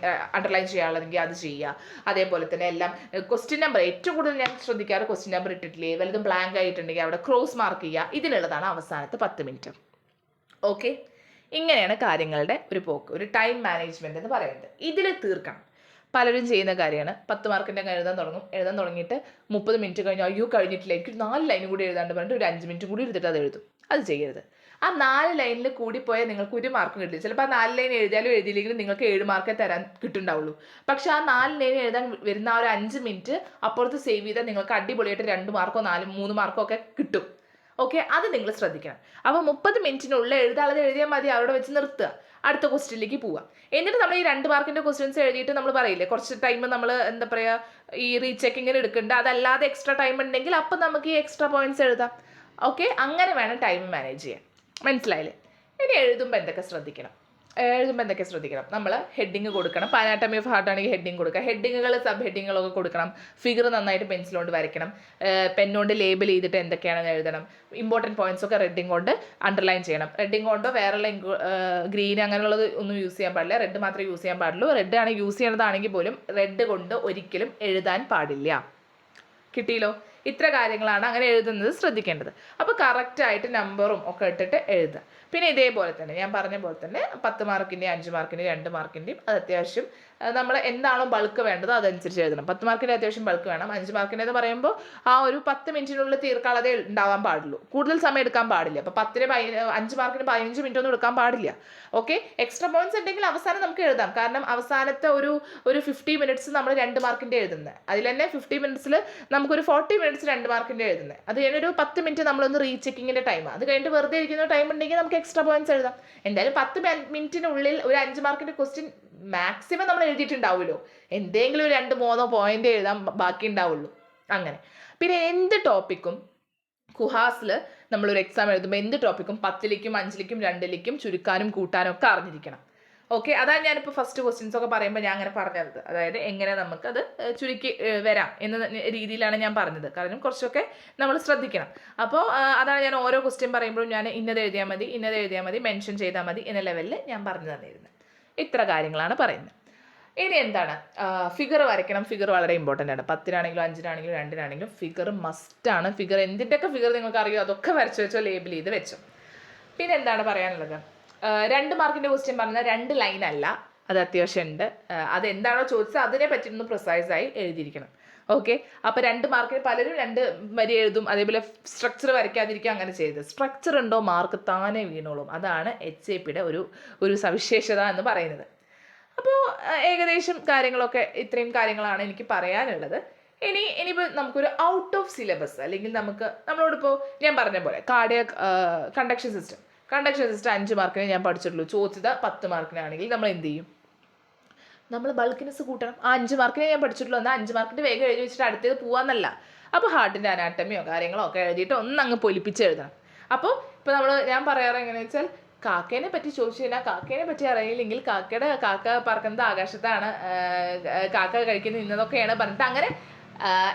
അണ്ടർലൈൻ ചെയ്യാനുള്ളതെങ്കിൽ അത് ചെയ്യുക. അതേപോലെ തന്നെ എല്ലാം ക്വസ്റ്റ്യൻ നമ്പർ ഏറ്റവും കൂടുതൽ ഞാൻ ശ്രദ്ധിക്കാറ് ക്വസ്റ്റ്യൻ നമ്പർ ഇട്ടിട്ടില്ലേ, വല്ലതും ബ്ലാങ്ക് ആയിട്ടുണ്ടെങ്കിൽ അവിടെ ക്രോസ് മാർക്ക് ചെയ്യുക. ഇതിനുള്ളതാണ് അവസാനത്തെ 10 മിനിറ്റ്. ഓക്കെ, ഇങ്ങനെയാണ് കാര്യങ്ങളുടെ ഒരു പോക്ക്, ഒരു ടൈം മാനേജ്മെൻറ്റ് എന്ന് പറയുന്നത്. ഇതിൽ തീർക്കണം. പലരും ചെയ്യുന്ന കാര്യമാണ് 10 മാർക്കിൻ്റെ എഴുതാൻ തുടങ്ങിയിട്ട് 30 മിനിറ്റ് കഴിഞ്ഞ് അയ്യോ കഴിഞ്ഞിട്ടില്ല, എനിക്ക് 4 ലൈനും കൂടി എഴുതാണ്ട് പറഞ്ഞിട്ട് ഒരു 5 മിനിറ്റ് കൂടി എടുത്തിട്ട് അത് എഴുതും. അത് ചെയ്യരുത്. ആ 4 ലൈനിൽ കൂടിപ്പോയാൽ നിങ്ങൾക്ക് 1 മാർക്കും കിട്ടില്ല. ചിലപ്പോൾ ആ 4 ലൈൻ എഴുതിയാലും എഴുതിയില്ലെങ്കിലും നിങ്ങൾക്ക് 7 മാർക്കേ തരാൻ കിട്ടുന്നുണ്ടാവുള്ളൂ. പക്ഷേ ആ 4 ലൈൻ എഴുതാൻ വരുന്ന ആ ഒരു 5 മിനിറ്റ് അപ്പുറത്ത് സേവ് ചെയ്താൽ നിങ്ങൾക്ക് അടിപൊളിയായിട്ട് 2 മാർക്കോ 3 മാർക്കോ ഒക്കെ കിട്ടും. ഓക്കെ, അത് നിങ്ങൾ ശ്രദ്ധിക്കണം. അപ്പോൾ 30 മിനിറ്റിനുള്ളിൽ എഴുതിയാൽ മതി, അവിടെ വെച്ച് നിർത്തുക, അടുത്ത ക്വസ്റ്റ്യനിലേക്ക് പോവുക. എന്നിട്ട് നമ്മൾ ഈ 2 മാർക്കിൻ്റെ ക്വസ്റ്റ്യൻസ് എഴുതിയിട്ട് നമ്മൾ പറയില്ലേ കുറച്ച് ടൈം നമ്മൾ എന്താ പറയുക ഈ റീചെക്കിങ്ങിന് എടുക്കേണ്ട, അതല്ലാതെ എക്സ്ട്രാ ടൈം ഉണ്ടെങ്കിൽ അപ്പം നമുക്ക് ഈ എക്സ്ട്രാ പോയിന്റ്സ് എഴുതാം. ഓക്കെ, അങ്ങനെ വേണം ടൈം മാനേജ് ചെയ്യാൻ. മനസ്സിലായില്ലേ? ഇനി എഴുതുമ്പോൾ എന്തൊക്കെ ശ്രദ്ധിക്കണം? നമ്മൾ ഹെഡിങ് കൊടുക്കണം. അനാട്ടമി ഓഫ് ഹാർട്ട് ആണെങ്കിൽ ഹെഡിങ് കൊടുക്കുക. ഹെഡിങ്ങുകൾ സബ് ഹെഡിങ്ങുകളൊക്കെ കൊടുക്കണം. ഫിഗർ നന്നായിട്ട് പെൻസിൽ കൊണ്ട് വരയ്ക്കണം. പെന്നുകൊണ്ട് ലേബിൾ ചെയ്തിട്ട് എന്തൊക്കെയാണെന്ന് എഴുതണം. ഇമ്പോർട്ടൻറ്റ് പോയിന്റ്സ് ഒക്കെ റെഡിങ് കൊണ്ട് അണ്ടർലൈൻ ചെയ്യണം. റെഡിങ് കൊണ്ടോ വേറെയുള്ള ഗ്രീൻ അങ്ങനെയുള്ളത് ഒന്നും യൂസ് ചെയ്യാൻ പാടില്ല. റെഡ് മാത്രമേ യൂസ് ചെയ്യാൻ പാടുള്ളൂ. റെഡ് ആണ് യൂസ് ചെയ്യണതാണെങ്കിൽ പോലും റെഡ് കൊണ്ട് ഒരിക്കലും എഴുതാൻ പാടില്ല. കിട്ടിയല്ലോ? ഇത്ര കാര്യങ്ങളാണ് അങ്ങനെ എഴുതുന്നത് ശ്രദ്ധിക്കേണ്ടത്. അപ്പോൾ കറക്റ്റായിട്ട് നമ്പറും ഒക്കെ ഇട്ടിട്ട് എഴുതുക. പിന്നെ ഇതേപോലെ തന്നെ ഞാൻ പറഞ്ഞ പോലെ തന്നെ 10 മാർക്കിൻ്റെയും 5 മാർക്കിൻ്റെയും 2 മാർക്കിൻ്റെയും അത് അത്യാവശ്യം നമ്മൾ എന്താണോ ബൾക്ക് വേണ്ടത് അതനുസരിച്ച് എഴുതണം. 10 മാർക്കിൻ്റെ അത്യാവശ്യം ബൾക്ക് വേണം. 5 മാർക്കിൻ്റെ എന്ന് പറയുമ്പോൾ ആ ഒരു 10 മിനിറ്റിനുള്ളിൽ തീർക്കാതെ ഉണ്ടാവാൻ പാടുള്ളൂ. കൂടുതൽ സമയം എടുക്കാൻ പാടില്ല. അപ്പോൾ 5 മാർക്കിന് 15 മിനിറ്റ് ഒന്നും എടുക്കാൻ പാടില്ല. ഓക്കെ, എക്സ്ട്രാ പോയിന്റ്സ് ഉണ്ടെങ്കിൽ അവസാനം നമുക്ക് എഴുതാം. കാരണം അവസാനത്തെ ഒരു 50 മിനിറ്റ്സ് നമ്മൾ 2 മാർക്കിൻ്റെ എഴുതുന്നത്. അതിൽ തന്നെ 50 മിനിറ്റ്സിൽ നമുക്കൊരു 40 മിനിറ്റ്സ് 2 മാർക്കിൻ്റെ എഴുതുന്നത്. അത് കഴിഞ്ഞൊരു 10 മിനിറ്റ് നമ്മളൊന്ന് റീചെക്കിങ്ങിൻ്റെ ടൈം. അത് കഴിഞ്ഞിട്ട് വെറുതെ ഇരിക്കുന്ന ടൈം ഉണ്ടെങ്കിൽ നമുക്ക് എക്സ്ട്രാ പോയിന്റ്സ് എഴുതാം. എന്തായാലും 10 മിനിറ്റിനുള്ളിൽ ഒരു 5 മാർക്കിൻ്റെ ക്വസ്റ്റ്യൻ മാക്സിമം നമ്മൾ എഴുതിയിട്ടുണ്ടാവുമല്ലോ. എന്തെങ്കിലും ഒരു 2-3 പോയിന്റ് എഴുതാൻ ബാക്കി ഉണ്ടാവുള്ളൂ. അങ്ങനെ പിന്നെ എന്ത് ടോപ്പിക്കും കുഹാസിൽ നമ്മളൊരു എക്സാം എഴുതുമ്പോൾ എന്ത് ടോപ്പിക്കും 10ലേക്കും 5ലേക്കും 2ലേക്കും ചുരുക്കാനും കൂട്ടാനും ഒക്കെ അറിഞ്ഞിരിക്കണം. ഓക്കെ, അതാണ് ഞാനിപ്പോൾ ഫസ്റ്റ് ക്വസ്റ്റ്യൻസ് ഒക്കെ പറയുമ്പോൾ ഞാൻ അങ്ങനെ പറഞ്ഞത്. അതായത് എങ്ങനെ നമുക്കത് ചുരുക്കി വരാം എന്ന രീതിയിലാണ് ഞാൻ പറഞ്ഞത്. കാരണം കുറച്ചൊക്കെ നമ്മൾ ശ്രദ്ധിക്കണം. അപ്പോൾ അതാണ് ഞാൻ ഓരോ ക്വസ്റ്റ്യൻ പറയുമ്പോഴും ഞാൻ ഇന്നത് എഴുതിയാൽ മതി മെൻഷൻ ചെയ്താൽ മതി എന്ന ലെവലിൽ ഞാൻ പറഞ്ഞു തന്നിരുന്നത്. ഇത്ര കാര്യങ്ങളാണ് പറയുന്നത്. ഇനി എന്താണ്, ഫിഗർ വരയ്ക്കണം. ഫിഗർ വളരെ ഇമ്പോർട്ടൻ്റ് ആണ്. 10-നാണെങ്കിലും 5-നാണെങ്കിലും 2-നാണെങ്കിലും ഫിഗർ മസ്റ്റാണ്. ഫിഗർ എന്തിൻ്റെയൊക്കെ ഫിഗർ നിങ്ങൾക്ക് അറിയോ അതൊക്കെ വരച്ച് വെച്ചോ, ലേബിൾ ചെയ്ത് വെച്ചോ. പിന്നെ എന്താണ് പറയാനുള്ളത്, 2 മാർക്കിൻ്റെ ക്വസ്റ്റ്യൻ പറഞ്ഞാൽ 2 ലൈൻ അല്ല, അത് അത്യാവശ്യം ഉണ്ട്. അതെന്താണോ ചോദിച്ചത് അതിനെ പറ്റിയൊന്ന് പ്രിസൈസായി എഴുതിയിരിക്കണം. ഓക്കെ, അപ്പോൾ 2 മാർക്കിന് പലരും 2 വരി എഴുതും. അതേപോലെ സ്ട്രക്ചർ വരയ്ക്കാതിരിക്കുക, അങ്ങനെ ചെയ്ത് സ്ട്രക്ചർ ഉണ്ടോ മാർക്ക് താനെ വീണോളും. അതാണ് HAPയുടെ ഒരു സവിശേഷത എന്ന് പറയുന്നത്. അപ്പോൾ ഏകദേശം കാര്യങ്ങളൊക്കെ ഇത്രയും കാര്യങ്ങളാണ് എനിക്ക് പറയാനുള്ളത്. ഇനിയിപ്പോൾ നമുക്കൊരു ഔട്ട് ഓഫ് സിലബസ് അല്ലെങ്കിൽ നമ്മളോടിപ്പോൾ ഞാൻ പറഞ്ഞ പോലെ കണ്ടക്ഷൻ സിസ്റ്റം 5 മാർക്കിന് ഞാൻ പഠിച്ചിട്ടുള്ളൂ. ചോദിച്ചത് 10 മാർക്കിനാണെങ്കിൽ നമ്മൾ എന്ത് ചെയ്യും? നമ്മൾ ബൾക്കിനെസ് കൂട്ടണം. ആ 5 മാർക്കിനെ ഞാൻ പഠിച്ചിട്ടുള്ളൂ, എന്നാൽ 5 മാർക്കിൻ്റെ വേഗം എഴുതി വെച്ചിട്ട് അടുത്തത് പോകാമെന്നല്ല. അപ്പോൾ ഹാർട്ടിൻ്റെ അനാട്ടമിയോ കാര്യങ്ങളോ ഒക്കെ എഴുതിയിട്ട് ഒന്നങ്ങ് പൊലിപ്പിച്ച് എഴുതണം. അപ്പോൾ ഇപ്പോൾ ഞാൻ പറയാറ് എങ്ങനെയാണെന്ന് വെച്ചാൽ, കാക്കേനെ പറ്റി ചോദിച്ചു കഴിഞ്ഞാൽ കാക്കേനെ പറ്റി അറിയില്ലെങ്കിൽ കാക്ക പറക്കുന്നത് ആകാശത്താണ്, കാക്ക കഴിക്കുന്നത് ഇന്നതൊക്കെയാണ് പറഞ്ഞിട്ട് അങ്ങനെ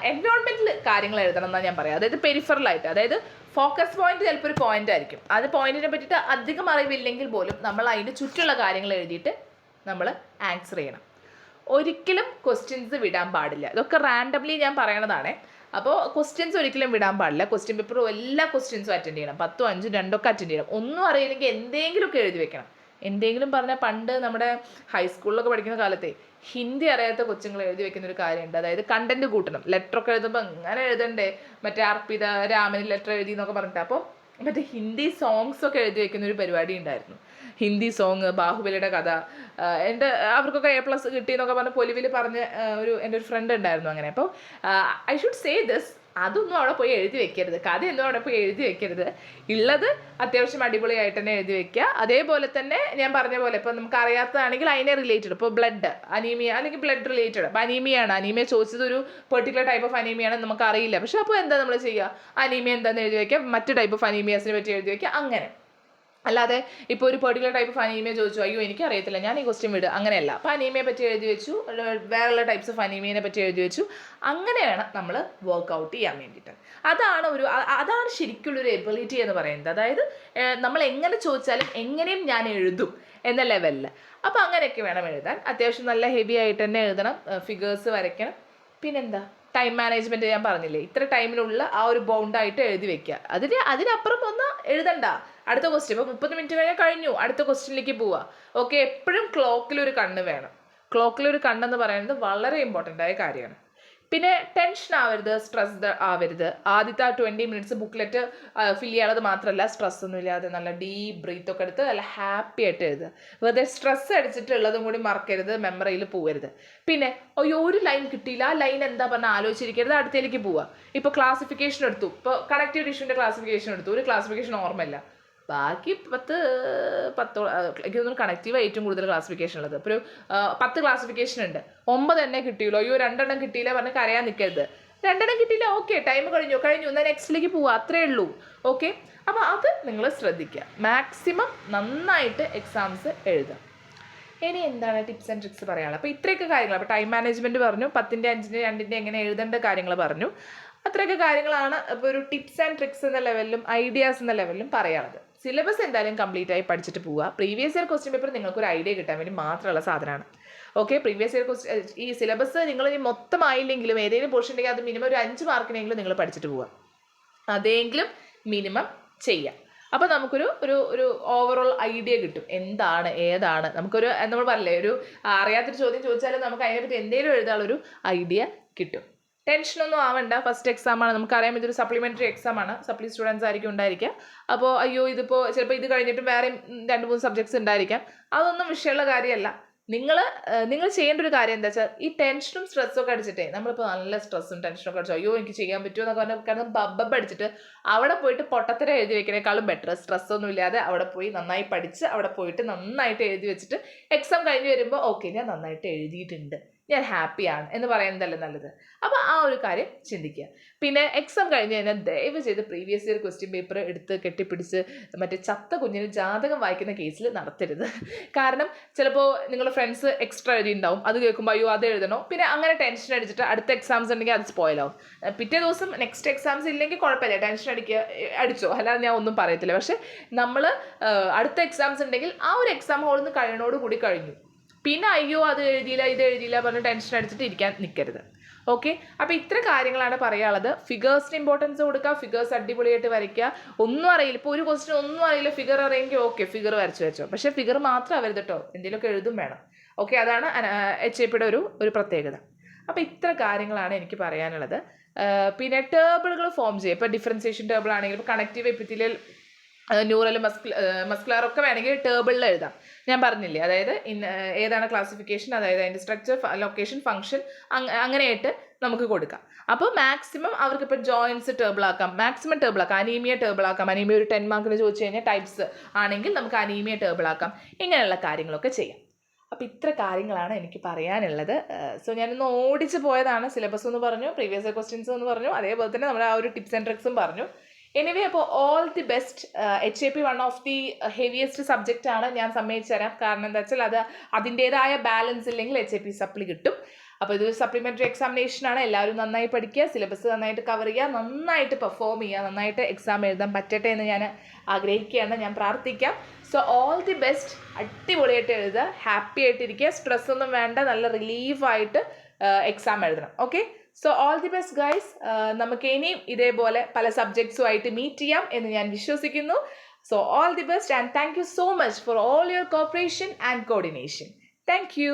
എൻവയോൺമെൻറ്റിൽ കാര്യങ്ങൾ എഴുതണം എന്നാണ് ഞാൻ പറയാം. അതായത് പെരിഫറലായിട്ട്, അതായത് ഫോക്കസ് പോയിന്റ് ചിലപ്പോൾ ഒരു പോയിന്റ് ആയിരിക്കും. അത് പോയിന്റിനെ പറ്റിയിട്ട് അധികം അറിവില്ലെങ്കിൽ പോലും നമ്മൾ അതിൻ്റെ ചുറ്റുള്ള കാര്യങ്ങൾ എഴുതിയിട്ട് നമ്മൾ ആൻസർ ചെയ്യണം. ഒരിക്കലും ക്വസ്റ്റ്യൻസ് വിടാൻ പാടില്ല. ഇതൊക്കെ റാൻഡംലി ഞാൻ പറയണതാണ്. അപ്പോൾ ക്വസ്റ്റ്യൻസ് ഒരിക്കലും വിടാൻ പാടില്ല. ക്വസ്റ്റ്യൻ പേപ്പറും എല്ലാ ക്വസ്റ്റ്യൻസും അറ്റൻഡ് ചെയ്യണം. 10, 5, 2 അറ്റൻഡ് ചെയ്യണം. ഒന്നും അറിയില്ലെങ്കിൽ എന്തെങ്കിലുമൊക്കെ എഴുതി വെക്കണം. എന്തെങ്കിലും പറഞ്ഞാൽ പണ്ട് നമ്മുടെ ഹൈസ്കൂളിലൊക്കെ പഠിക്കുന്ന കാലത്തെ ഹിന്ദി അറിയാത്ത കൊച്ചുങ്ങൾ എഴുതി വെക്കുന്ന ഒരു കാര്യമുണ്ട്. അതായത് കണ്ടന്റ് കൂട്ടണം. ലെറ്ററൊക്കെ എഴുതുമ്പോൾ അങ്ങനെ എഴുതണ്ടേ, മറ്റേ അർപ്പിത രാമന് ലെറ്റർ എഴുതി എന്നൊക്കെ പറഞ്ഞിട്ട്. അപ്പോൾ മറ്റേ ഹിന്ദി സോങ്സ് ഒക്കെ എഴുതി വെക്കുന്ന ഒരു പരിപാടി ഉണ്ടായിരുന്നു. ഹിന്ദി സോങ്, ബാഹുബലിയുടെ കഥ, അവർക്കൊക്കെ A+ കിട്ടിയെന്നൊക്കെ പറഞ്ഞ് പൊലിവിൽ പറഞ്ഞ് എൻ്റെ ഒരു ഫ്രണ്ട് ഉണ്ടായിരുന്നു അങ്ങനെ. അപ്പോൾ ഐ ഷുഡ് സേ ദിസ്, അതൊന്നും അവിടെ പോയി എഴുതി വെക്കരുത്. കഥയൊന്നും അവിടെ പോയി എഴുതി വെക്കരുത്. ഉള്ളത് അത്യാവശ്യം അടിപൊളിയായിട്ട് തന്നെ എഴുതി വെക്കുക. അതേപോലെ തന്നെ ഞാൻ പറഞ്ഞ പോലെ ഇപ്പോൾ നമുക്ക് അറിയാത്തതാണെങ്കിൽ അതിനെ റിലേറ്റഡ്, ഇപ്പോൾ ബ്ലഡ് അനീമിയ അല്ലെങ്കിൽ ബ്ലഡ് റിലേറ്റഡ്, അപ്പോൾ അനീമിയ ചോദിച്ചത് ഒരു പെർട്ടിക്കുലർ ടൈപ്പ് ഓഫ് അനീമിയാണ്, നമുക്ക് അറിയില്ല. പക്ഷേ അപ്പോൾ എന്താ നമ്മൾ ചെയ്യുക, അനീമിയ എന്താണെന്ന് എഴുതി വയ്ക്കുക, മറ്റു ടൈപ്പ് ഓഫ് അനീമിയാസിനെ പറ്റി എഴുതി വയ്ക്കുക. അങ്ങനെ അല്ലാതെ ഇപ്പോൾ ഒരു പെർട്ടിക്കുലർ ടൈപ്പ് ഓഫ് അനീമിയ ചോദിച്ചു, അയ്യോ എനിക്കറിയത്തില്ല ഞാൻ ഈ ക്വസ്റ്റ്യൻ വിടും, അങ്ങനെയല്ല. അപ്പോൾ അനീമിയെ പറ്റി എഴുതി വെച്ചു, വേറെയുള്ള ടൈപ്സ് ഓഫ് അനീമിയനെ പറ്റി എഴുതി വെച്ചു. അങ്ങനെ വേണം നമ്മൾ വർക്കൗട്ട് ചെയ്യാൻ വേണ്ടിയിട്ട്. അതാണ് ശരിക്കുള്ളൊരു എബിലിറ്റി എന്ന് പറയുന്നത്. അതായത് നമ്മൾ എങ്ങനെ ചോദിച്ചാലും എങ്ങനെയും ഞാൻ എഴുതും എന്ന ലെവലിൽ. അപ്പോൾ അങ്ങനെയൊക്കെ വേണം എഴുതാൻ. അത്യാവശ്യം നല്ല ഹെവി ആയിട്ട് തന്നെ എഴുതണം, ഫിഗേഴ്സ് വരയ്ക്കണം. പിന്നെന്താ, ടൈം മാനേജ്മെൻറ്റ് ഞാൻ പറഞ്ഞില്ലേ, ഇത്ര ടൈമിനുള്ള ആ ഒരു ബൗണ്ടായിട്ട് എഴുതി വെക്കുക. അതിനപ്പുറം ഒന്നും എഴുതണ്ട. അടുത്ത ക്വസ്റ്റ്യൻ ഇപ്പോൾ 30 മിനിറ്റ് കഴിഞ്ഞു, അടുത്ത ക്വസ്റ്റ്യനിലേക്ക് പോവുക. ഓക്കെ, എപ്പോഴും ക്ലോക്കിലൊരു കണ്ണ് വേണം. ക്ലോക്കിലൊരു കണ്ണെന്ന് പറയുന്നത് വളരെ ഇമ്പോർട്ടൻ്റ് ആയ കാര്യമാണ്. പിന്നെ ടെൻഷൻ ആവരുത്, സ്ട്രെസ്ഡ് ആവരുത്. ആദ്യത്തെ 20 മിനിറ്റ്സ് ബുക്ക്ലെറ്റ് ഫിൽ ചെയ്യാനുള്ളത് മാത്രമല്ല, സ്ട്രെസ് ഒന്നും ഇല്ലാതെ നല്ല ഡീപ്പ് ബ്രീത്ത് ഒക്കെ എടുത്ത് നല്ല ഹാപ്പി ആയിട്ട് എഴുതുക. വെറുതെ സ്ട്രെസ് അടിച്ചിട്ടുള്ളതും കൂടി മറക്കരുത്, മെമ്മറിയിൽ പോകരുത്. പിന്നെ അയ്യോ ഒരു ലൈൻ കിട്ടിയില്ല, ആ ലൈൻ എന്താ പറഞ്ഞാൽ ആലോചിച്ചിരിക്കരുത്, അടുത്തേക്ക് പോവുക. ഇപ്പോൾ ക്ലാസിഫിക്കേഷൻ എടുത്തു, ഇപ്പോൾ കണക്റ്റീവ് ടിഷ്യൂവിൻ്റെ ക്ലാസിഫിക്കേഷൻ എടുത്തു, ഒരു ക്ലാസിഫിക്കേഷൻ ഓർമ്മയില്ല, ബാക്കി 10 എനിക്ക് തോന്നുന്നു കണക്റ്റീവ് ഏറ്റവും കൂടുതൽ ക്ലാസിഫിക്കേഷൻ ഉള്ളത്. ഇപ്പോൾ ഒരു 10 ക്ലാസിഫിക്കേഷൻ ഉണ്ട്, 9 എണ്ണേ കിട്ടിയുള്ളൂ, അയ്യോ 2 എണ്ണം കിട്ടിയില്ല പറഞ്ഞ് കരയാൻ നിൽക്കരുത്. 2 എണ്ണം കിട്ടിയില്ല, ഓക്കെ, ടൈം കഴിഞ്ഞു, എന്നാൽ നെക്സ്റ്റിലേക്ക് പോവുക, അത്രേ ഉള്ളൂ. ഓക്കെ, അപ്പോൾ അത് നിങ്ങൾ ശ്രദ്ധിക്കുക. മാക്സിമം നന്നായിട്ട് എക്സാംസ് എഴുതുക. ഇനി എന്താണ് ടിപ്സ് ആൻഡ് ട്രിക്സ് പറയാനുള്ളത്? അപ്പോൾ ഇത്രയൊക്കെ കാര്യങ്ങൾ, അപ്പോൾ ടൈം മാനേജ്മെൻറ്റ് പറഞ്ഞു, 10ൻ്റെ 5ൻ്റെ 2ൻ്റെ എങ്ങനെ എഴുതേണ്ട കാര്യങ്ങൾ പറഞ്ഞു. അത്രയൊക്കെ കാര്യങ്ങളാണ് ഇപ്പോൾ ഒരു ടിപ്സ് ആൻഡ് ട്രിക്സ് എന്ന ലെവലിലും ഐഡിയാസ് എന്ന ലെവലിലും പറയാനുള്ളത്. സിലബസ് എന്തായാലും കംപ്ലീറ്റ് ആയി പഠിച്ചിട്ട് പോവുക. പ്രീവിയസ് ഇയർ ക്വസ്റ്റ്യൻ പേപ്പർ നിങ്ങൾക്കൊരു ഐഡിയ കിട്ടാൻ വേണ്ടി മാത്രമുള്ള സാധനമാണ്. ഓക്കെ, പ്രീവിയസ് ഇയർ ക്വസ്റ്റ്യൻ ഈ സിലബസ് നിങ്ങൾ ഇനി മൊത്തമായില്ലെങ്കിലും ഏതെങ്കിലും പോർഷൻ ഉണ്ടെങ്കിൽ അത് മിനിമം ഒരു 5 മാർക്കിനെങ്കിലും നിങ്ങൾ പഠിച്ചിട്ട് പോവുക. അതെങ്കിലും മിനിമം ചെയ്യാം. അപ്പോൾ നമുക്കൊരു ഒരു ഓവറോൾ ഐഡിയ കിട്ടും, എന്താണ് ഏതാണ്. നമുക്കൊരു നമ്മൾ പറയില്ലേ, ഒരു അറിയാത്തൊരു ചോദ്യം ചോദിച്ചാലും നമുക്ക് അതിനെപ്പറ്റി എന്തെങ്കിലും എഴുതാനുള്ളൊരു ഐഡിയ കിട്ടും. ടെൻഷനൊന്നും ആവണ്ട, ഫസ്റ്റ് എക്സാമാണ്, നമുക്കറിയാം ഇതൊരു സപ്ലിമെൻ്ററി എക്സാമാണ്, സപ്ലി സ്റ്റുഡൻസ് ആയിരിക്കും ഉണ്ടായിരിക്കുക. അപ്പോൾ അയ്യോ ഇതിപ്പോൾ ചിലപ്പോൾ ഇത് കഴിഞ്ഞിട്ടും വേറെയും 2-3 സബ്ജക്ട്സ് ഉണ്ടായിരിക്കാം, അതൊന്നും വിഷയമുള്ള കാര്യമല്ല. നിങ്ങൾ ചെയ്യേണ്ട ഒരു കാര്യം എന്താ വെച്ചാൽ, ഈ ടെൻഷനും സ്ട്രെസ്സും ഒക്കെ അടിച്ചിട്ടേ, നമ്മളിപ്പോൾ നല്ല സ്ട്രെസ്സും ടെൻഷനും ഒക്കെ അടിച്ചു അയ്യോ എനിക്ക് ചെയ്യാൻ പറ്റുമോ എന്നൊക്കെ പറഞ്ഞാൽ കാരണം ബബ്ബ അടിച്ചിട്ട് അവിടെ പോയിട്ട് പൊട്ടത്തരം എഴുതി വെക്കുന്നേക്കാളും ബെറ്റർ സ്ട്രെസ്സൊന്നും ഇല്ലാതെ അവിടെ പോയി നന്നായി പഠിച്ച് അവിടെ പോയിട്ട് നന്നായിട്ട് എഴുതി വെച്ചിട്ട് എക്സാം കഴിഞ്ഞ് വരുമ്പോൾ ഓക്കെ ഞാൻ നന്നായിട്ട് എഴുതിയിട്ടുണ്ട്, ഞാൻ ഹാപ്പിയാണ് എന്ന് പറയുന്നതല്ലേ നല്ലത്. അപ്പോൾ ആ ഒരു കാര്യം ചിന്തിക്കുക. പിന്നെ എക്സാം കഴിഞ്ഞ് കഴിഞ്ഞാൽ ദയവ് ചെയ്ത് പ്രീവിയസ് ഇയർ ക്വസ്റ്റ്യൻ പേപ്പർ എടുത്ത് കെട്ടിപ്പിടിച്ച് മറ്റേ ചത്ത കുഞ്ഞിന് ജാതകം വായിക്കുന്ന കേസിൽ നടത്തരുത്. കാരണം ചിലപ്പോൾ നിങ്ങളുടെ ഫ്രണ്ട്സ് എക്സ്ട്രാ എഴുതിയിട്ടുണ്ടാവും, അത് കേൾക്കുമ്പോൾ അയ്യോ അത് എഴുതണോ, പിന്നെ അങ്ങനെ ടെൻഷൻ അടിച്ചിട്ട് അടുത്ത എക്സാംസ് ഉണ്ടെങ്കിൽ അത് സ്പോയിലാവും. പിറ്റേ ദിവസം നെക്സ്റ്റ് എക്സാംസ് ഇല്ലെങ്കിൽ കുഴപ്പമില്ല, ടെൻഷൻ അടിച്ചോ, അല്ലാതെ ഞാൻ ഒന്നും പറയത്തില്ല. പക്ഷെ നമ്മൾ അടുത്ത എക്സാംസ് ഉണ്ടെങ്കിൽ ആ ഒരു എക്സാം ഹോളിൽ നിന്ന് കഴിയണോടുകൂടി കഴിഞ്ഞു. പിന്നെ അയ്യോ അത് എഴുതിയില്ല ഇത് എഴുതിയില്ല പറഞ്ഞ് ടെൻഷൻ അടിച്ചിട്ട് ഇരിക്കാൻ നിൽക്കരുത്. ഓക്കെ, അപ്പോൾ ഇത്ര കാര്യങ്ങളാണ് പറയാനുള്ളത്. ഫിഗേഴ്സിന് ഇമ്പോർട്ടൻസ് കൊടുക്കുക, ഫിഗേഴ്സ് അടിപൊളിയായിട്ട് വരയ്ക്കുക. ഒന്നും അറിയില്ല, ഇപ്പോൾ ഒരു ക്വസ്റ്റ്യൻ ഒന്നും അറിയില്ല, ഫിഗർ അറിയെങ്കിൽ ഓക്കെ ഫിഗർ വരച്ച് വെച്ചോ, പക്ഷേ ഫിഗർ മാത്രം ആവരുത് കേട്ടോ, എന്തെങ്കിലുമൊക്കെ എഴുതും വേണം. ഓക്കെ, അതാണ് HAPയുടെ ഒരു പ്രത്യേകത. അപ്പോൾ ഇത്ര കാര്യങ്ങളാണ് എനിക്ക് പറയാനുള്ളത്. പിന്നെ ടേബിളുകൾ ഫോം ചെയ്യുക. ഇപ്പോൾ ഡിഫറൻസിയേഷൻ ടേബിൾ ആണെങ്കിൽ, ഇപ്പോൾ കണക്റ്റീവ് എപ്പിത്തീലിയൽ ന്യൂറൽ മസ്കുലർ ഒക്കെ വേണമെങ്കിൽ ടേബിളിൽ എഴുതാം. ഞാൻ പറഞ്ഞില്ലേ, അതായത് ഏതാണ് ക്ലാസിഫിക്കേഷൻ, അതായത് അതിൻ്റെ സ്ട്രക്ചർ, ലൊക്കേഷൻ, ഫംഗ്ഷൻ അങ്ങനെയായിട്ട് നമുക്ക് കൊടുക്കാം. അപ്പോൾ മാക്സിമം അവർക്കിപ്പോൾ ജോയിൻസ് ടേബിളാക്കാം, മാക്സിമം ടേബിളാക്കാം. അനീമിയ ടേബിളാക്കാം. അനീമിയ ഒരു 10 മാർക്കിന് ചോദിച്ചു കഴിഞ്ഞാൽ ടൈപ്സ് ആണെങ്കിൽ നമുക്ക് അനീമിയ ടേബിളാക്കാം. ഇങ്ങനെയുള്ള കാര്യങ്ങളൊക്കെ ചെയ്യാം. അപ്പോൾ ഇത്ര കാര്യങ്ങളാണ് എനിക്ക് പറയാനുള്ളത്. സോ ഞാനൊന്ന് ഓടിച്ച് പോയതാണ്. സിലബസ് എന്ന് പറഞ്ഞു, പ്രീവിയസ് ക്വസ്റ്റ്യൻസ് എന്ന് പറഞ്ഞു, അതേപോലെ തന്നെ നമ്മുടെ ആ ഒരു ടിപ്സ് ആൻഡ് ട്രിക്സും പറഞ്ഞു. എനിവേ, അപ്പോൾ all the best. HAP one of the heaviest subject ആണ്, ഞാൻ സമ്മതിച്ചു തരാം. കാരണം എന്താ വെച്ചാൽ അത് അതിൻ്റേതായ ബാലൻസ് ഇല്ലെങ്കിൽ HAP സപ്ലി കിട്ടും. അപ്പോൾ ഇതൊരു സപ്ലിമെൻ്ററി എക്സാമിനേഷനാണ്. എല്ലാവരും നന്നായി പഠിക്കുക, സിലബസ് നന്നായിട്ട് കവർ ചെയ്യുക, നന്നായിട്ട് പെർഫോം ചെയ്യുക, നന്നായിട്ട് എക്സാം എഴുതാൻ പറ്റട്ടെ എന്ന് ഞാൻ ആഗ്രഹിക്കുകയാണ്, ഞാൻ പ്രാർത്ഥിക്കാം. So all the best. അടിപൊളിയായിട്ട് എഴുതുക, ഹാപ്പി ആയിട്ടിരിക്കുക, സ്ട്രെസ്സൊന്നും വേണ്ട, നല്ല റിലീഫായിട്ട് എക്സാം എഴുതണം. Okay, so all the best guys. നമുക്ക് ഇനിയും ഇതേപോലെ പല സബ്ജക്ട്സുമായിട്ട് മീറ്റ് ചെയ്യാം എന്ന് ഞാൻ വിശ്വസിക്കുന്നു. So all the best and thank you so much for all your cooperation and coordination. Thank you.